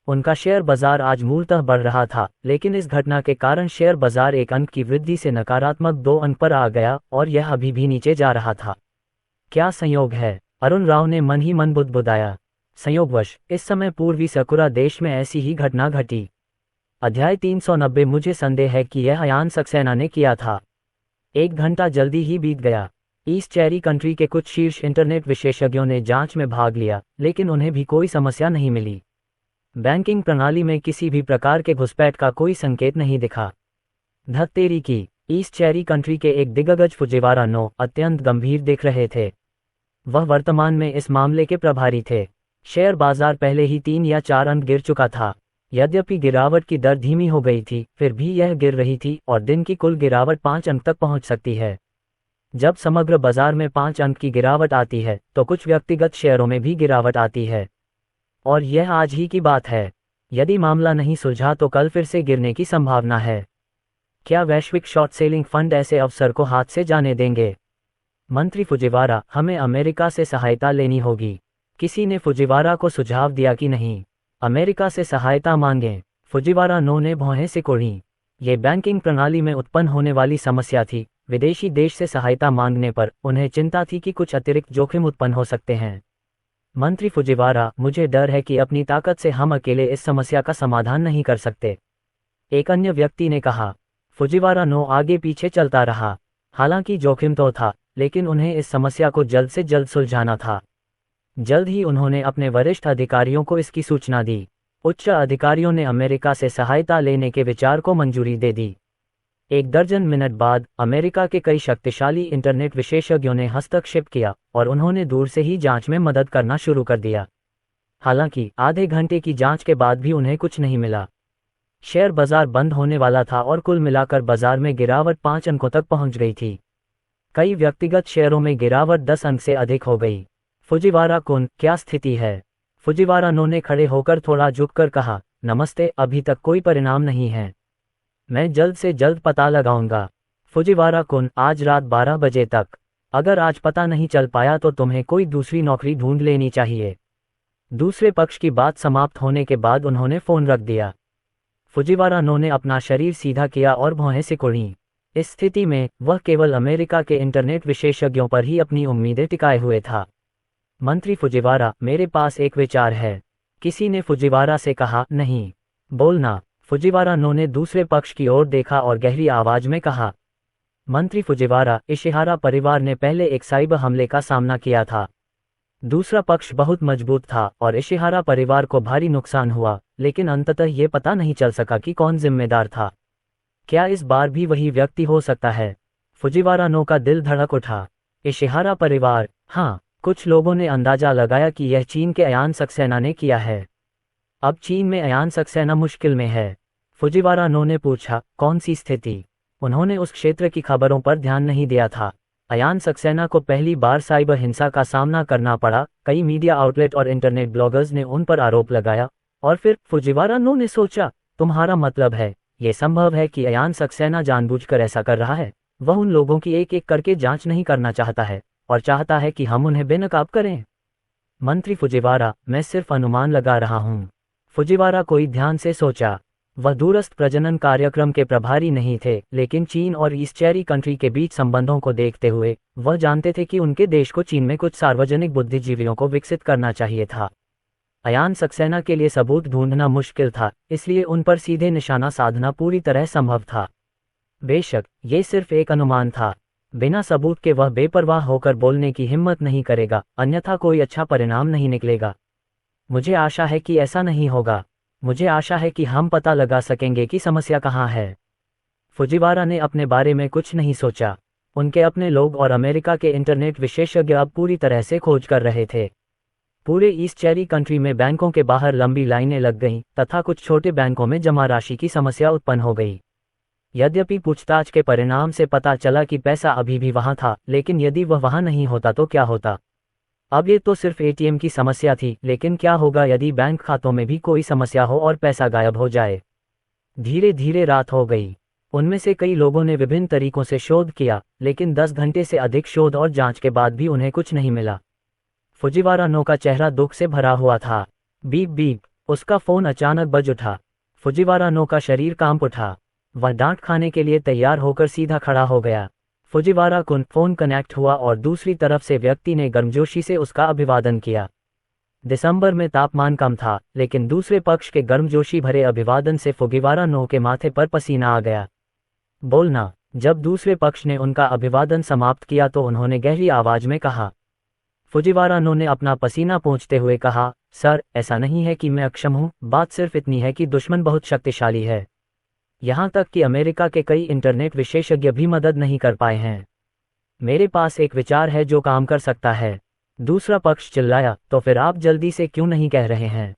S1: उनका शेयर बाजार आज मूलतः बढ़ रहा था, लेकिन इस घटना के कारण शेयर बाजार 1 अंक की वृद्धि से नकारात्मक 2 अंक पर आ गया और यह अभी भी नीचे जा रहा था। क्या संयोग है? अरुण राव ने मन ही मन बुदबुदाया। संयोगवश इस समय पूर्वी सकुरा देश में ऐसी ही घटना घटी। अध्याय 390। मुझे संदेह है कि यह अयान सक्सेना ने किया था। 1 घंटा जल्दी ही बीत गया। ईस्ट चेरी कंट्री के कुछ शीर्ष इंटरनेट विशेषज्ञों ने जांच में भाग लिया, लेकिन उन्हें भी कोई समस्या नहीं मिली। बैंकिंग प्रणाली में किसी भी प्रकार के घुसपैठ का कोई संकेत नहीं दिखा। धत्तेरी की, ईस्ट चेरी कंट्री के एक दिग्गज फुजिवारा नो अत्यंत गंभीर दिख रहे थे। वह वर्तमान में इस मामले के प्रभारी थे। शेयर बाजार पहले ही 3 या 4 अंक गिर चुका था। यद्यपि गिरावट की दर धीमी हो गई थी, फिर भी यह गिर रही थी और दिन की कुल गिरावट 5 अंक तक पहुंच सकती है। जब समग्र बाजार में 5 अंक की गिरावट आती है तो कुछ व्यक्तिगत शेयरों में भी गिरावट आती है। और यह आज ही की बात है। यदि मामला नहीं सुलझा तो कल फिर से गिरने की संभावना है। क्या वैश्विक शॉर्ट सेलिंग फंड ऐसे अवसर को हाथ से जाने देंगे? मंत्री फुजिवारा, हमें अमेरिका से सहायता लेनी होगी। किसी ने फुजिवारा को सुझाव दिया कि नहीं, अमेरिका से सहायता मांगें। फुजिवारा नो ने भौहें सिकोड़ी। ये बैंकिंग प्रणाली में उत्पन्न होने वाली समस्या थी। विदेशी देश से सहायता मांगने पर उन्हें चिंता थी कि कुछ अतिरिक्त जोखिम उत्पन्न हो सकते हैं। मंत्री फुजिवारा, मुझे डर है कि अपनी ताकत से हम अकेले इस समस्या का समाधान नहीं कर सकते, एक अन्य व्यक्ति ने कहा। फुजिवारा नो आगे पीछे चलता रहा। हालांकि जोखिम तो था, लेकिन उन्हें इस समस्या को जल्द से जल्द सुलझाना था। जल्द ही उन्होंने अपने वरिष्ठ अधिकारियों को इसकी सूचना दी। उच्च अधिकारियों ने अमेरिका से सहायता लेने के विचार को मंजूरी दे दी। 1 दर्जन मिनट बाद अमेरिका के कई शक्तिशाली इंटरनेट विशेषज्ञों ने हस्तक्षेप किया और उन्होंने दूर से ही जांच में मदद करना शुरू कर दिया। हालांकि आधे घंटे की जांच के बाद भी उन्हें कुछ नहीं मिला। शेयर बाजार बंद होने वाला था और कुल मिलाकर बाजार में गिरावट 5 अंकों तक पहुंच गई थी। कई व्यक्तिगत शेयरों में गिरावट 10 अंक से अधिक हो गई। फुजिवारा कुन, क्या स्थिति है? फुजिवारा नो ने खड़े होकर थोड़ा झुककर कहा, नमस्ते, अभी तक कोई परिणाम नहीं है। मैं जल्द से जल्द पता लगाऊंगा। फुजिवारा कुन, आज रात 12 बजे तक। अगर आज पता नहीं चल पाया तो तुम्हें कोई दूसरी नौकरी ढूंढ लेनी चाहिए। दूसरे पक्ष की बात समाप्त होने के बाद उन्होंने फोन रख दिया। फुजिवारा नो ने अपना शरीर सीधा किया और भौहें सिकोड़ीं। इस स्थिति में वह केवल अमेरिका के इंटरनेट विशेषज्ञों पर ही अपनी उम्मीदें टिकाए हुए था। मंत्री फुजिवारा, मेरे पास एक विचार है। किसी ने फुजिवारा से कहा, नहीं बोलना। फुजिवारा नो ने दूसरे पक्ष की ओर देखा और गहरी आवाज में कहा, मंत्री फुजिवारा, इशिहारा परिवार ने पहले एक साइबर हमले का सामना किया था। दूसरा पक्ष बहुत मजबूत था और इशिहारा परिवार को भारी नुकसान हुआ, लेकिन अंततः ये पता नहीं चल सका कि कौन जिम्मेदार था। क्या इस बार भी वही व्यक्ति हो सकता है? फुजिवारा नो का दिल धड़क उठा। इशिहारा परिवार? हाँ, कुछ लोगों ने अंदाजा लगाया कि यह चीन के अयान सक्सेना ने किया है। अब चीन में अयान सक्सेना मुश्किल में है। फुजिवारा नो ने पूछा, कौन सी स्थिति? उन्होंने उस क्षेत्र की खबरों पर ध्यान नहीं दिया था। अयान सक्सेना को पहली बार साइबर हिंसा का सामना करना पड़ा। कई मीडिया आउटलेट और इंटरनेट ब्लॉगर्स ने उन पर आरोप लगाया। और फिर फुजिवारा नो ने सोचा, तुम्हारा मतलब है, ये संभव है कि अयान सक्सेना जानबूझकर ऐसा कर रहा है। वह उन लोगों की एक एक करके जांच नहीं करना चाहता है और चाहता है कि हम उन्हें बेनकाब करें। मंत्री फुजिवारा, मैं सिर्फ अनुमान लगा रहा हूं। फुजिवारा कोई ध्यान से सोचा। वह दूरस्थ प्रजनन कार्यक्रम के प्रभारी नहीं थे, लेकिन चीन और ईस्ट चेरी कंट्री के बीच संबंधों को देखते हुए वह जानते थे कि उनके देश को चीन में कुछ सार्वजनिक बुद्धिजीवियों को विकसित करना चाहिए था। अयान सक्सेना के लिए सबूत ढूंढना मुश्किल था, इसलिए उन पर सीधे निशाना साधना पूरी तरह संभव था। बेशक ये सिर्फ एक अनुमान था। बिना सबूत के वह बेपरवाह होकर बोलने की हिम्मत नहीं करेगा, अन्यथा कोई अच्छा परिणाम नहीं निकलेगा। मुझे आशा है कि ऐसा नहीं होगा। मुझे आशा है कि हम पता लगा सकेंगे कि समस्या कहाँ है। फुजिवारा ने अपने बारे में कुछ नहीं सोचा। उनके अपने लोग और अमेरिका के इंटरनेट विशेषज्ञ अब पूरी तरह से खोज कर रहे थे। पूरे ईस्ट चेरी कंट्री में बैंकों के बाहर लंबी लाइनें लग गईं तथा कुछ छोटे बैंकों में जमा राशि की समस्या उत्पन्न हो गई। यद्यपि पूछताछ के परिणाम से पता चला कि पैसा अभी भी वहां था, लेकिन यदि वह वहां नहीं होता तो क्या होता? अब ये तो सिर्फ एटीएम की समस्या थी, लेकिन क्या होगा यदि बैंक खातों में भी कोई समस्या हो और पैसा गायब हो जाए? धीरे धीरे रात हो गई। उनमें से कई लोगों ने विभिन्न तरीकों से शोध किया, लेकिन 10 घंटे से अधिक शोध और जांच के बाद भी उन्हें कुछ नहीं मिला। फुजिवारा नो का चेहरा दुख से भरा हुआ था। बीप बीप, उसका फोन अचानक बज उठा। फुजिवारा नो का शरीर कांप उठा। वह डांट खाने के लिए तैयार होकर सीधा खड़ा हो गया। फुजिवारा कुन, फोन कनेक्ट हुआ और दूसरी तरफ से व्यक्ति ने गर्मजोशी से उसका अभिवादन किया। दिसंबर में तापमान कम था, लेकिन दूसरे पक्ष के गर्मजोशी भरे अभिवादन से फुजिवारा नो के माथे पर पसीना आ गया। बोलना, जब दूसरे पक्ष ने उनका अभिवादन समाप्त किया तो उन्होंने गहरी आवाज में कहा। फुजिवारा नो ने अपना पसीना पोंछते हुए कहा, सर, ऐसा नहीं है कि मैं अक्षम हूँ, बात सिर्फ इतनी है कि दुश्मन बहुत शक्तिशाली है। यहाँ तक कि अमेरिका के कई इंटरनेट विशेषज्ञ भी मदद नहीं कर पाए हैं। मेरे पास एक विचार है जो काम कर सकता है। दूसरा पक्ष चिल्लाया, तो फिर आप जल्दी से क्यों नहीं कह रहे हैं?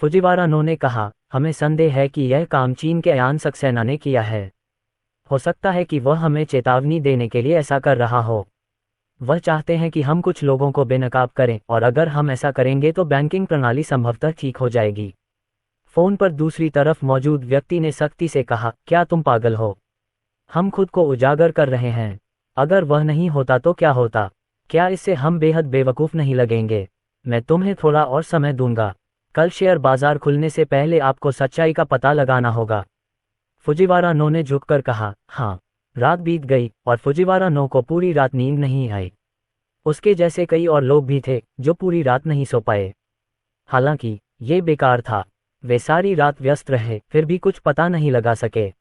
S1: फुजिवारा नो ने कहा, हमें संदेह है कि यह काम चीन के अयान सक्सेना ने किया है। हो सकता है कि वह हमें चेतावनी देने के लिए ऐसा कर रहा हो। वह चाहते हैं कि हम कुछ लोगों को बेनकाब करें, और अगर हम ऐसा करेंगे तो बैंकिंग प्रणाली संभवतः ठीक हो जाएगी। फोन पर दूसरी तरफ मौजूद व्यक्ति ने सख्ती से कहा, क्या तुम पागल हो? हम खुद को उजागर कर रहे हैं। अगर वह नहीं होता तो क्या होता? क्या इससे हम बेहद बेवकूफ़ नहीं लगेंगे? मैं तुम्हें थोड़ा और समय दूंगा। कल शेयर बाजार खुलने से पहले आपको सच्चाई का पता लगाना होगा। फुजिवारा नो ने झुककर कहा, हाँ। रात बीत गई और फुजिवारा नो को पूरी रात नींद नहीं आई। उसके जैसे कई और लोग भी थे जो पूरी रात नहीं सो पाए। हालांकि ये बेकार था। वे सारी रात व्यस्त रहे, फिर भी कुछ पता नहीं लगा सके।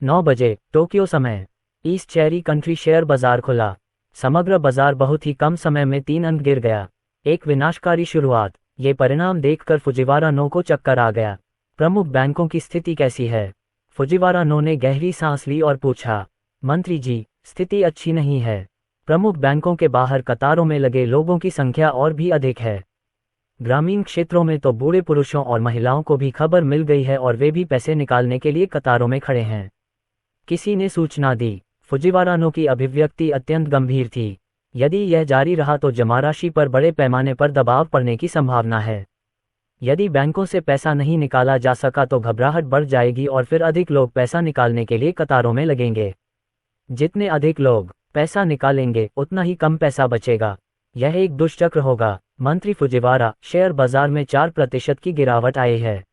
S1: 9 बजे टोक्यो समय ईस्ट चेरी कंट्री शेयर बाजार खुला। समग्र बाजार बहुत ही कम समय में 3 अंक गिर गया। एक विनाशकारी शुरुआत। ये परिणाम देखकर फुजिवारा नो को चक्कर आ गया। प्रमुख बैंकों की स्थिति कैसी है? फुजिवारा नो ने गहरी सांस ली और पूछा। मंत्री जी, स्थिति अच्छी नहीं है। प्रमुख बैंकों के बाहर कतारों में लगे लोगों की संख्या और भी अधिक है। ग्रामीण क्षेत्रों में तो बूढ़े पुरुषों और महिलाओं को भी खबर मिल गई है और वे भी पैसे निकालने के लिए कतारों में खड़े हैं। किसी ने सूचना दी। फुजिवारा नो की अभिव्यक्ति अत्यंत गंभीर थी। यदि यह जारी रहा तो जमा राशि पर बड़े पैमाने पर दबाव पड़ने की संभावना है। यदि बैंकों से पैसा नहीं निकाला जा सका तो घबराहट बढ़ जाएगी और फिर अधिक लोग पैसा निकालने के लिए कतारों में लगेंगे। जितने अधिक लोग पैसा निकालेंगे उतना ही कम पैसा बचेगा। यह एक दुष्चक्र होगा। मंत्री फुजिवारा, शेयर बाजार में 4% की गिरावट आई है।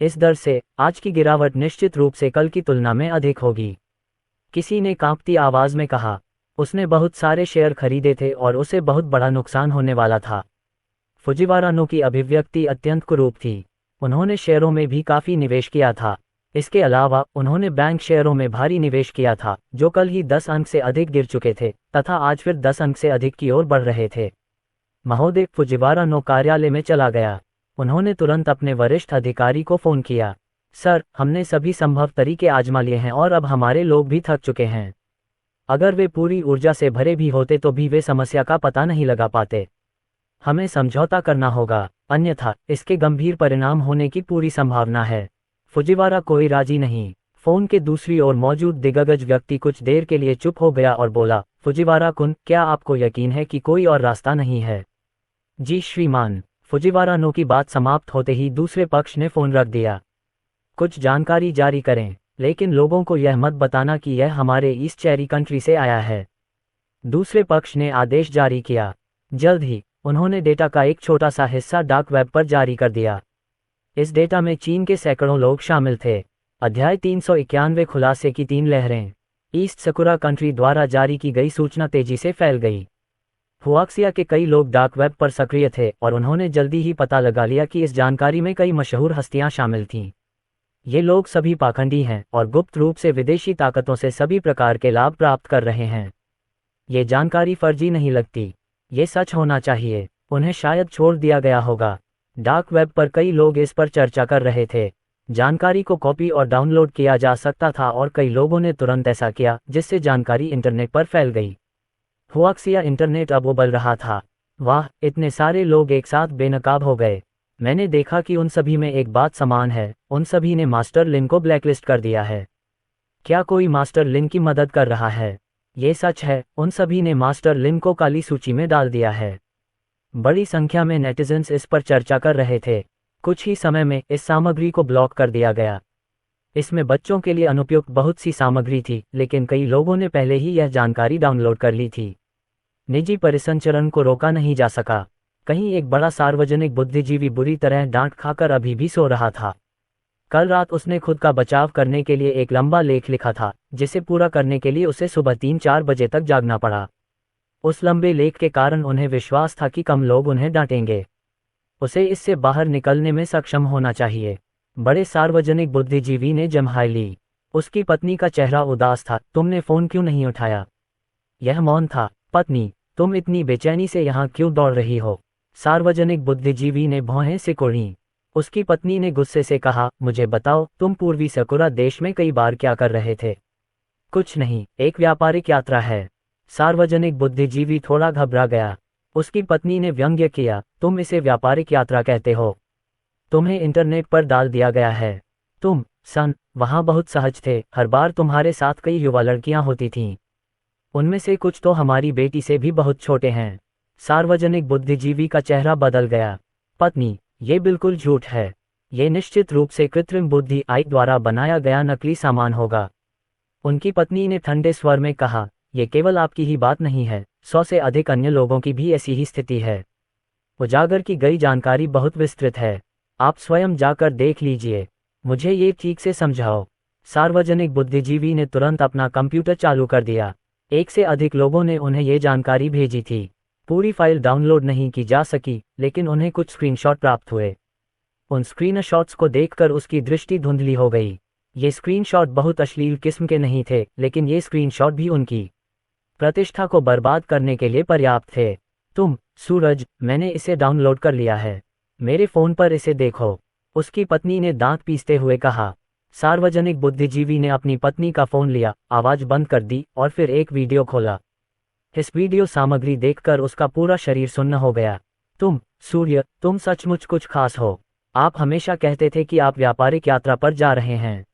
S1: इस दर से आज की गिरावट निश्चित रूप से कल की तुलना में अधिक होगी। किसी ने कांपती आवाज में कहा। उसने बहुत सारे शेयर खरीदे थे और उसे बहुत बड़ा नुकसान होने वाला था। फुजिवारा नो की अभिव्यक्ति अत्यंत कुरूप थी। उन्होंने शेयरों में भी काफी निवेश किया था। इसके अलावा उन्होंने बैंक शेयरों में भारी निवेश किया था, जो कल ही 10 अंक से अधिक गिर चुके थे तथा आज फिर 10 अंक से अधिक की ओर बढ़ रहे थे। महोदय, फुजिवारा नो कार्यालय में चला गया। उन्होंने तुरंत अपने वरिष्ठ अधिकारी को फोन किया। सर, हमने सभी संभव तरीके आजमा लिए हैं और अब हमारे लोग भी थक चुके हैं। अगर वे पूरी ऊर्जा से भरे भी होते तो भी वे समस्या का पता नहीं लगा पाते। हमें समझौता करना होगा, अन्यथा इसके गंभीर परिणाम होने की पूरी संभावना है। फुजिवारा कोई राजी नहीं। फोन के दूसरी ओर मौजूद दिग्गज व्यक्ति कुछ देर के लिए चुप हो गया और बोला, फुजिवारा कुन, क्या आपको यकीन है कि कोई और रास्ता नहीं है? जी श्रीमान। फुजिवारा नो की बात समाप्त होते ही दूसरे पक्ष ने फोन रख दिया। कुछ जानकारी जारी करें, लेकिन लोगों को यह मत बताना कि यह हमारे ईस्ट चेरी कंट्री से आया है। दूसरे पक्ष ने आदेश जारी किया। जल्द ही उन्होंने डेटा का एक छोटा सा हिस्सा डार्क वेब पर जारी कर दिया। इस डेटा में चीन के सैकड़ों लोग शामिल थे। अध्याय 391 खुलासे की 3 लहरें। ईस्ट सकुरा कंट्री द्वारा जारी की गई सूचना तेजी से फैल गई। हुआक्सिया के कई लोग डार्क वेब पर सक्रिय थे और उन्होंने जल्दी ही पता लगा लिया कि इस जानकारी में कई मशहूर हस्तियां शामिल थीं। ये लोग सभी पाखंडी हैं और गुप्त रूप से विदेशी ताकतों से सभी प्रकार के लाभ प्राप्त कर रहे हैं। ये जानकारी फर्जी नहीं लगती। ये सच होना चाहिए। उन्हें शायद छोड़ दिया गया होगा। डार्क वेब पर कई लोग इस पर चर्चा कर रहे थे। जानकारी को कॉपी और डाउनलोड किया जा सकता था और कई लोगों ने तुरंत ऐसा किया, जिससे जानकारी इंटरनेट पर फैल गई। हुआक्सिया इंटरनेट अब उबल रहा था। वाह, इतने सारे लोग एक साथ बेनकाब हो गए। मैंने देखा कि उन सभी में एक बात समान है, उन सभी ने मास्टर लिन को ब्लैकलिस्ट कर दिया है। क्या कोई मास्टर लिन की मदद कर रहा है? ये सच है, उन सभी ने मास्टर लिन को काली सूची में डाल दिया है। बड़ी संख्या में नेटिजन्स इस पर चर्चा कर रहे थे। कुछ ही समय में इस सामग्री को ब्लॉक कर दिया गया। इसमें बच्चों के लिए अनुपयुक्त बहुत सी सामग्री थी, लेकिन कई लोगों ने पहले ही यह जानकारी डाउनलोड कर ली थी। निजी परिसंचरण को रोका नहीं जा सका। कहीं एक बड़ा सार्वजनिक बुद्धिजीवी बुरी तरह डांट खाकर अभी भी सो रहा था। कल रात उसने खुद का बचाव करने के लिए एक लंबा लेख लिखा था, जिसे पूरा करने के लिए उसे सुबह 3-4 बजे तक जागना पड़ा। उस लंबे लेख के कारण उन्हें विश्वास था कि कम लोग उन्हें डांटेंगे। उसे इससे बाहर निकलने में सक्षम होना चाहिए। बड़े सार्वजनिक बुद्धिजीवी ने जम्हाई ली। उसकी पत्नी का चेहरा उदास था। तुमने फोन क्यों नहीं उठाया? यह मौन था। पत्नी, तुम इतनी बेचैनी से यहाँ क्यों दौड़ रही हो? सार्वजनिक बुद्धिजीवी ने भौहें सिकोड़ी। उसकी पत्नी ने गुस्से से कहा, मुझे बताओ, तुम पूर्वी सकुरा देश में कई बार क्या कर रहे थे? कुछ नहीं, एक व्यापारिक यात्रा है। सार्वजनिक बुद्धिजीवी थोड़ा घबरा गया। उसकी पत्नी ने व्यंग्य किया, तुम इसे व्यापारिक यात्रा कहते हो? तुम्हें इंटरनेट पर डाल दिया गया है। तुम वहाँ बहुत सहज थे। हर बार तुम्हारे साथ कई युवा लड़कियां होती थीं। उनमें से कुछ तो हमारी बेटी से भी बहुत छोटे हैं। सार्वजनिक बुद्धिजीवी का चेहरा बदल गया। पत्नी, ये बिल्कुल झूठ है। ये निश्चित रूप से कृत्रिम बुद्धि आई द्वारा बनाया गया नकली सामान होगा। उनकी पत्नी ने ठंडे स्वर में कहा, ये केवल आपकी ही बात नहीं है, 100 से अधिक अन्य लोगों की भी ऐसी ही स्थिति है। उजागर की गई जानकारी बहुत विस्तृत है। आप स्वयं जाकर देख लीजिए। मुझे ये ठीक से समझाओ। सार्वजनिक बुद्धिजीवी ने तुरंत अपना कंप्यूटर चालू कर दिया। 1 से अधिक लोगों ने उन्हें ये जानकारी भेजी थी। पूरी फाइल डाउनलोड नहीं की जा सकी, लेकिन उन्हें कुछ स्क्रीनशॉट प्राप्त हुए। उन स्क्रीनशॉट्स को देखकर उसकी दृष्टि धुंधली हो गई। ये स्क्रीनशॉट बहुत अश्लील किस्म के नहीं थे, लेकिन ये स्क्रीनशॉट भी उनकी प्रतिष्ठा को बर्बाद करने के लिए पर्याप्त थे। सूरज, मैंने इसे डाउनलोड कर लिया है। मेरे फोन पर इसे देखो। उसकी पत्नी ने दांत पीसते हुए कहा। सार्वजनिक बुद्धिजीवी ने अपनी पत्नी का फोन लिया, आवाज बंद कर दी और फिर एक वीडियो खोला। इस वीडियो सामग्री देखकर उसका पूरा शरीर सुन्न हो गया। सूर्य, तुम सचमुच कुछ खास हो। आप हमेशा कहते थे कि आप व्यापारिक यात्रा पर जा रहे हैं।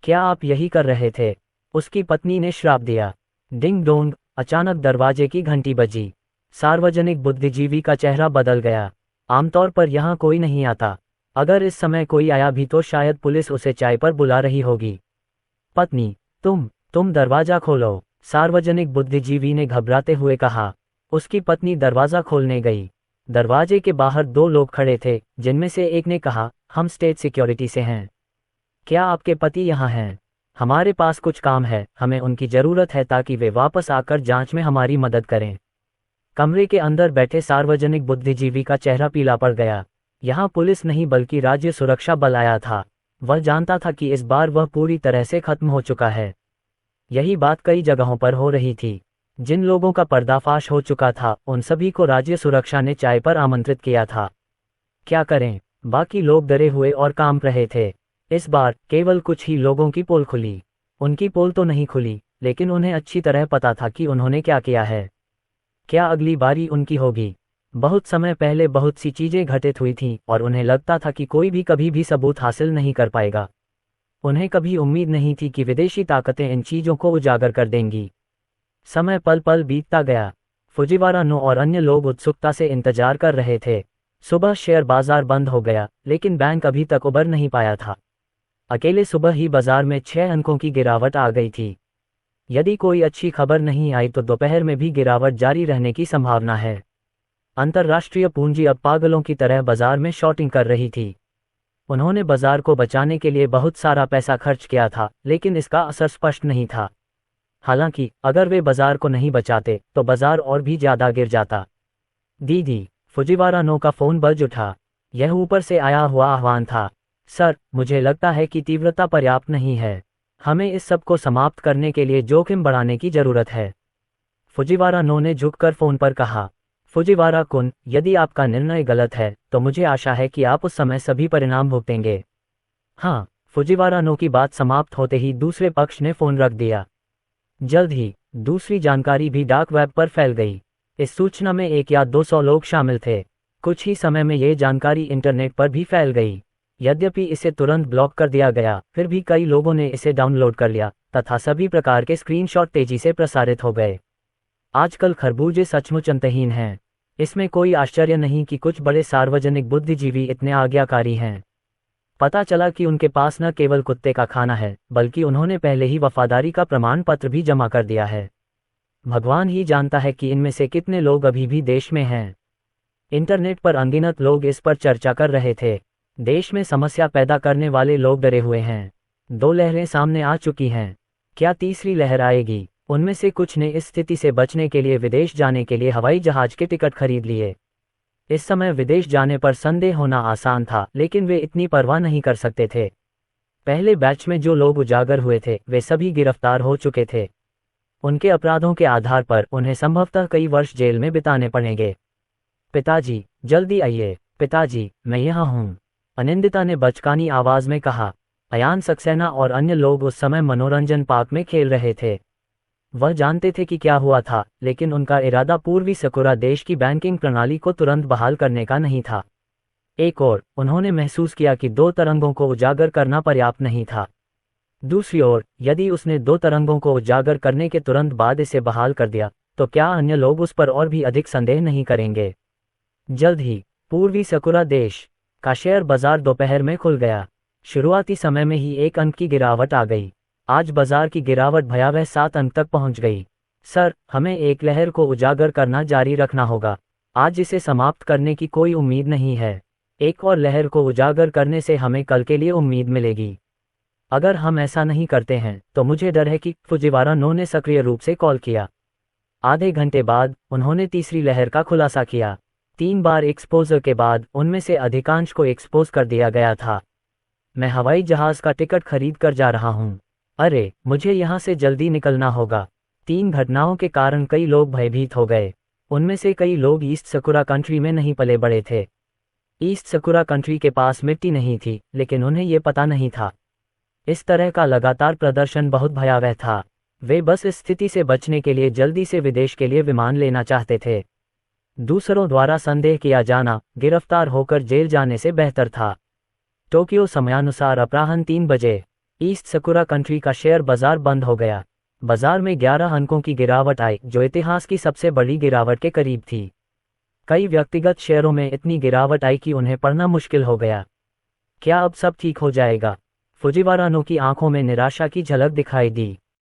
S1: क्या आप यही कर रहे थे? उसकी पत्नी ने श्राप दिया। डिंग डोंग, अचानक दरवाजे की घंटी बजी। सार्वजनिक बुद्धिजीवी का चेहरा बदल गया। आमतौर पर यहाँ कोई नहीं आता। अगर इस समय कोई आया भी तो शायद पुलिस उसे चाय पर बुला रही होगी। पत्नी, तुम दरवाजा खोलो, सार्वजनिक बुद्धिजीवी ने घबराते हुए कहा। उसकी पत्नी दरवाजा खोलने गई। दरवाजे के बाहर 2 लोग खड़े थे, जिनमें से एक ने कहा, हम स्टेट सिक्योरिटी से हैं। क्या आपके पति यहाँ हैं? हमारे पास कुछ काम है, हमें उनकी जरूरत है ताकि वे वापस आकर जांच में हमारी मदद करें। कमरे के अंदर बैठे सार्वजनिक बुद्धिजीवी का चेहरा पीला पड़ गया। यहाँ पुलिस नहीं बल्कि राज्य सुरक्षा बल आया था। वह जानता था कि इस बार वह पूरी तरह से खत्म हो चुका है। यही बात कई जगहों पर हो रही थी। जिन लोगों का पर्दाफाश हो चुका था, उन सभी को राज्य सुरक्षा ने चाय पर आमंत्रित किया था। क्या करें? बाकी लोग डरे हुए और कांप रहे थे। इस बार केवल कुछ ही लोगों की पोल खुली। उनकी पोल तो नहीं खुली, लेकिन उन्हें अच्छी तरह पता था कि उन्होंने क्या किया है। क्या अगली बारी उनकी होगी? बहुत समय पहले बहुत सी चीजें घटित हुई थीं और उन्हें लगता था कि कोई भी कभी भी सबूत हासिल नहीं कर पाएगा। उन्हें कभी उम्मीद नहीं थी कि विदेशी ताकतें इन चीजों को उजागर कर देंगी। समय पल पल बीतता गया। फुजिवारा नो और अन्य लोग उत्सुकता से इंतजार कर रहे थे। सुबह शेयर बाजार बंद हो गया, लेकिन बैंक अभी तक उबर नहीं पाया था। अकेले सुबह ही बाजार में 6 अंकों की गिरावट आ गई थी। यदि कोई अच्छी खबर नहीं आई तो दोपहर में भी गिरावट जारी रहने की संभावना है। अंतर्राष्ट्रीय पूंजी अब पागलों की तरह बाजार में शॉर्टिंग कर रही थी। उन्होंने बाजार को बचाने के लिए बहुत सारा पैसा खर्च किया था, लेकिन इसका असर स्पष्ट नहीं था। हालांकि अगर वे बाजार को नहीं बचाते तो बाजार और भी ज्यादा गिर जाता। दीदी, फुजिवारा नो का फोन बज उठा। यह ऊपर से आया हुआ आह्वान था। सर, मुझे लगता है कि तीव्रता पर्याप्त नहीं है। हमें इस सब को समाप्त करने के लिए जोखिम बढ़ाने की जरूरत है। फुजिवारा नो ने झुककर फोन पर कहा। फुजिवारा कुन, यदि आपका निर्णय गलत है तो मुझे आशा है कि आप उस समय सभी परिणाम भुगतेंगे। हाँ, फुजिवारा नो की बात समाप्त होते ही दूसरे पक्ष ने फोन रख दिया। जल्द ही दूसरी जानकारी भी डार्क वेब पर फैल गई। इस सूचना में 1 या 200 लोग शामिल थे। कुछ ही समय में ये जानकारी इंटरनेट पर भी फैल गई। यद्यपि इसे तुरंत ब्लॉक कर दिया गया, फिर भी कई लोगों ने इसे डाउनलोड कर लिया तथा सभी प्रकार के स्क्रीनशॉट तेजी से प्रसारित हो गए। आजकल खरबूजे सचमुच अंतहीन हैं। इसमें कोई आश्चर्य नहीं कि कुछ बड़े सार्वजनिक बुद्धिजीवी इतने आज्ञाकारी हैं। पता चला कि उनके पास न केवल कुत्ते का खाना है, बल्कि उन्होंने पहले ही वफादारी का प्रमाण पत्र भी जमा कर दिया है। भगवान ही जानता है कि इनमें से कितने लोग अभी भी देश में हैं। इंटरनेट पर अनगिनत लोग इस पर चर्चा कर रहे थे। देश में समस्या पैदा करने वाले लोग डरे हुए हैं। 2 लहरें सामने आ चुकी हैं। क्या तीसरी लहर आएगी? उनमें से कुछ ने इस स्थिति से बचने के लिए विदेश जाने के लिए हवाई जहाज के टिकट खरीद लिए। इस समय विदेश जाने पर संदेह होना आसान था, लेकिन वे इतनी परवाह नहीं कर सकते थे। पहले बैच में जो लोग उजागर हुए थे वे सभी गिरफ्तार हो चुके थे। उनके अपराधों के आधार पर उन्हें संभवतः कई वर्ष जेल में बिताने पड़ेंगे। पिताजी, जल्दी आइए। पिताजी, मैं यहाँ हूँ, अनिंदिता ने बचकानी आवाज में कहा। अयान सक्सेना और अन्य लोग उस समय मनोरंजन पार्क में खेल रहे थे। वह जानते थे कि क्या हुआ था, लेकिन उनका इरादा पूर्वी सकुरा देश की बैंकिंग प्रणाली को तुरंत बहाल करने का नहीं था। एक और, उन्होंने महसूस किया कि 2 तरंगों को उजागर करना पर्याप्त नहीं था। दूसरी ओर, यदि उसने 2 तरंगों को उजागर करने के तुरंत बाद इसे बहाल कर दिया, तो क्या अन्य लोग उस पर और भी अधिक संदेह नहीं करेंगे? जल्द ही पूर्वी सकुरा देश का शेयर बाजार दोपहर में खुल गया। शुरुआती समय में ही 1 अंक की गिरावट आ गई। आज बाजार की गिरावट भयावह 7 अंक तक पहुंच गई। सर, हमें एक लहर को उजागर करना जारी रखना होगा। आज इसे समाप्त करने की कोई उम्मीद नहीं है। एक और लहर को उजागर करने से हमें कल के लिए उम्मीद मिलेगी। अगर हम ऐसा नहीं करते हैं तो मुझे डर है कि फुजिवारा नो ने सक्रिय रूप से कॉल किया। आधे घंटे बाद उन्होंने तीसरी लहर का खुलासा किया। 3 बार एक्सपोजर के बाद उनमें से अधिकांश को एक्सपोज कर दिया गया था। मैं हवाई जहाज का टिकट खरीद कर जा रहा हूँ। अरे, मुझे यहाँ से जल्दी निकलना होगा। 3 घटनाओं के कारण कई लोग भयभीत हो गए। उनमें से कई लोग ईस्ट सकुरा कंट्री में नहीं पले बड़े थे। ईस्ट सकुरा कंट्री के पास मिट्टी नहीं थी, लेकिन उन्हें ये पता नहीं था। इस तरह का लगातार प्रदर्शन बहुत भयावह था। वे बस इस स्थिति से बचने के लिए जल्दी से विदेश के लिए विमान लेना चाहते थे। दूसरों द्वारा संदेह किया जाना, गिरफ्तार होकर जेल जाने से बेहतर था। टोक्यो समयानुसार अपराह्न 3 बजे ईस्ट सकुरा कंट्री का शेयर बाजार बंद हो गया। बाजार में 11 अंकों की गिरावट आई, जो इतिहास की सबसे बड़ी गिरावट के करीब थी। कई व्यक्तिगत शेयरों में इतनी गिरावट आई कि उन्हें पढ़ना मुश्किल हो गया। क्या अब सब ठीक हो जाएगा? फुजिवारा नो की आंखों में निराशा की झलक दिखाई दी।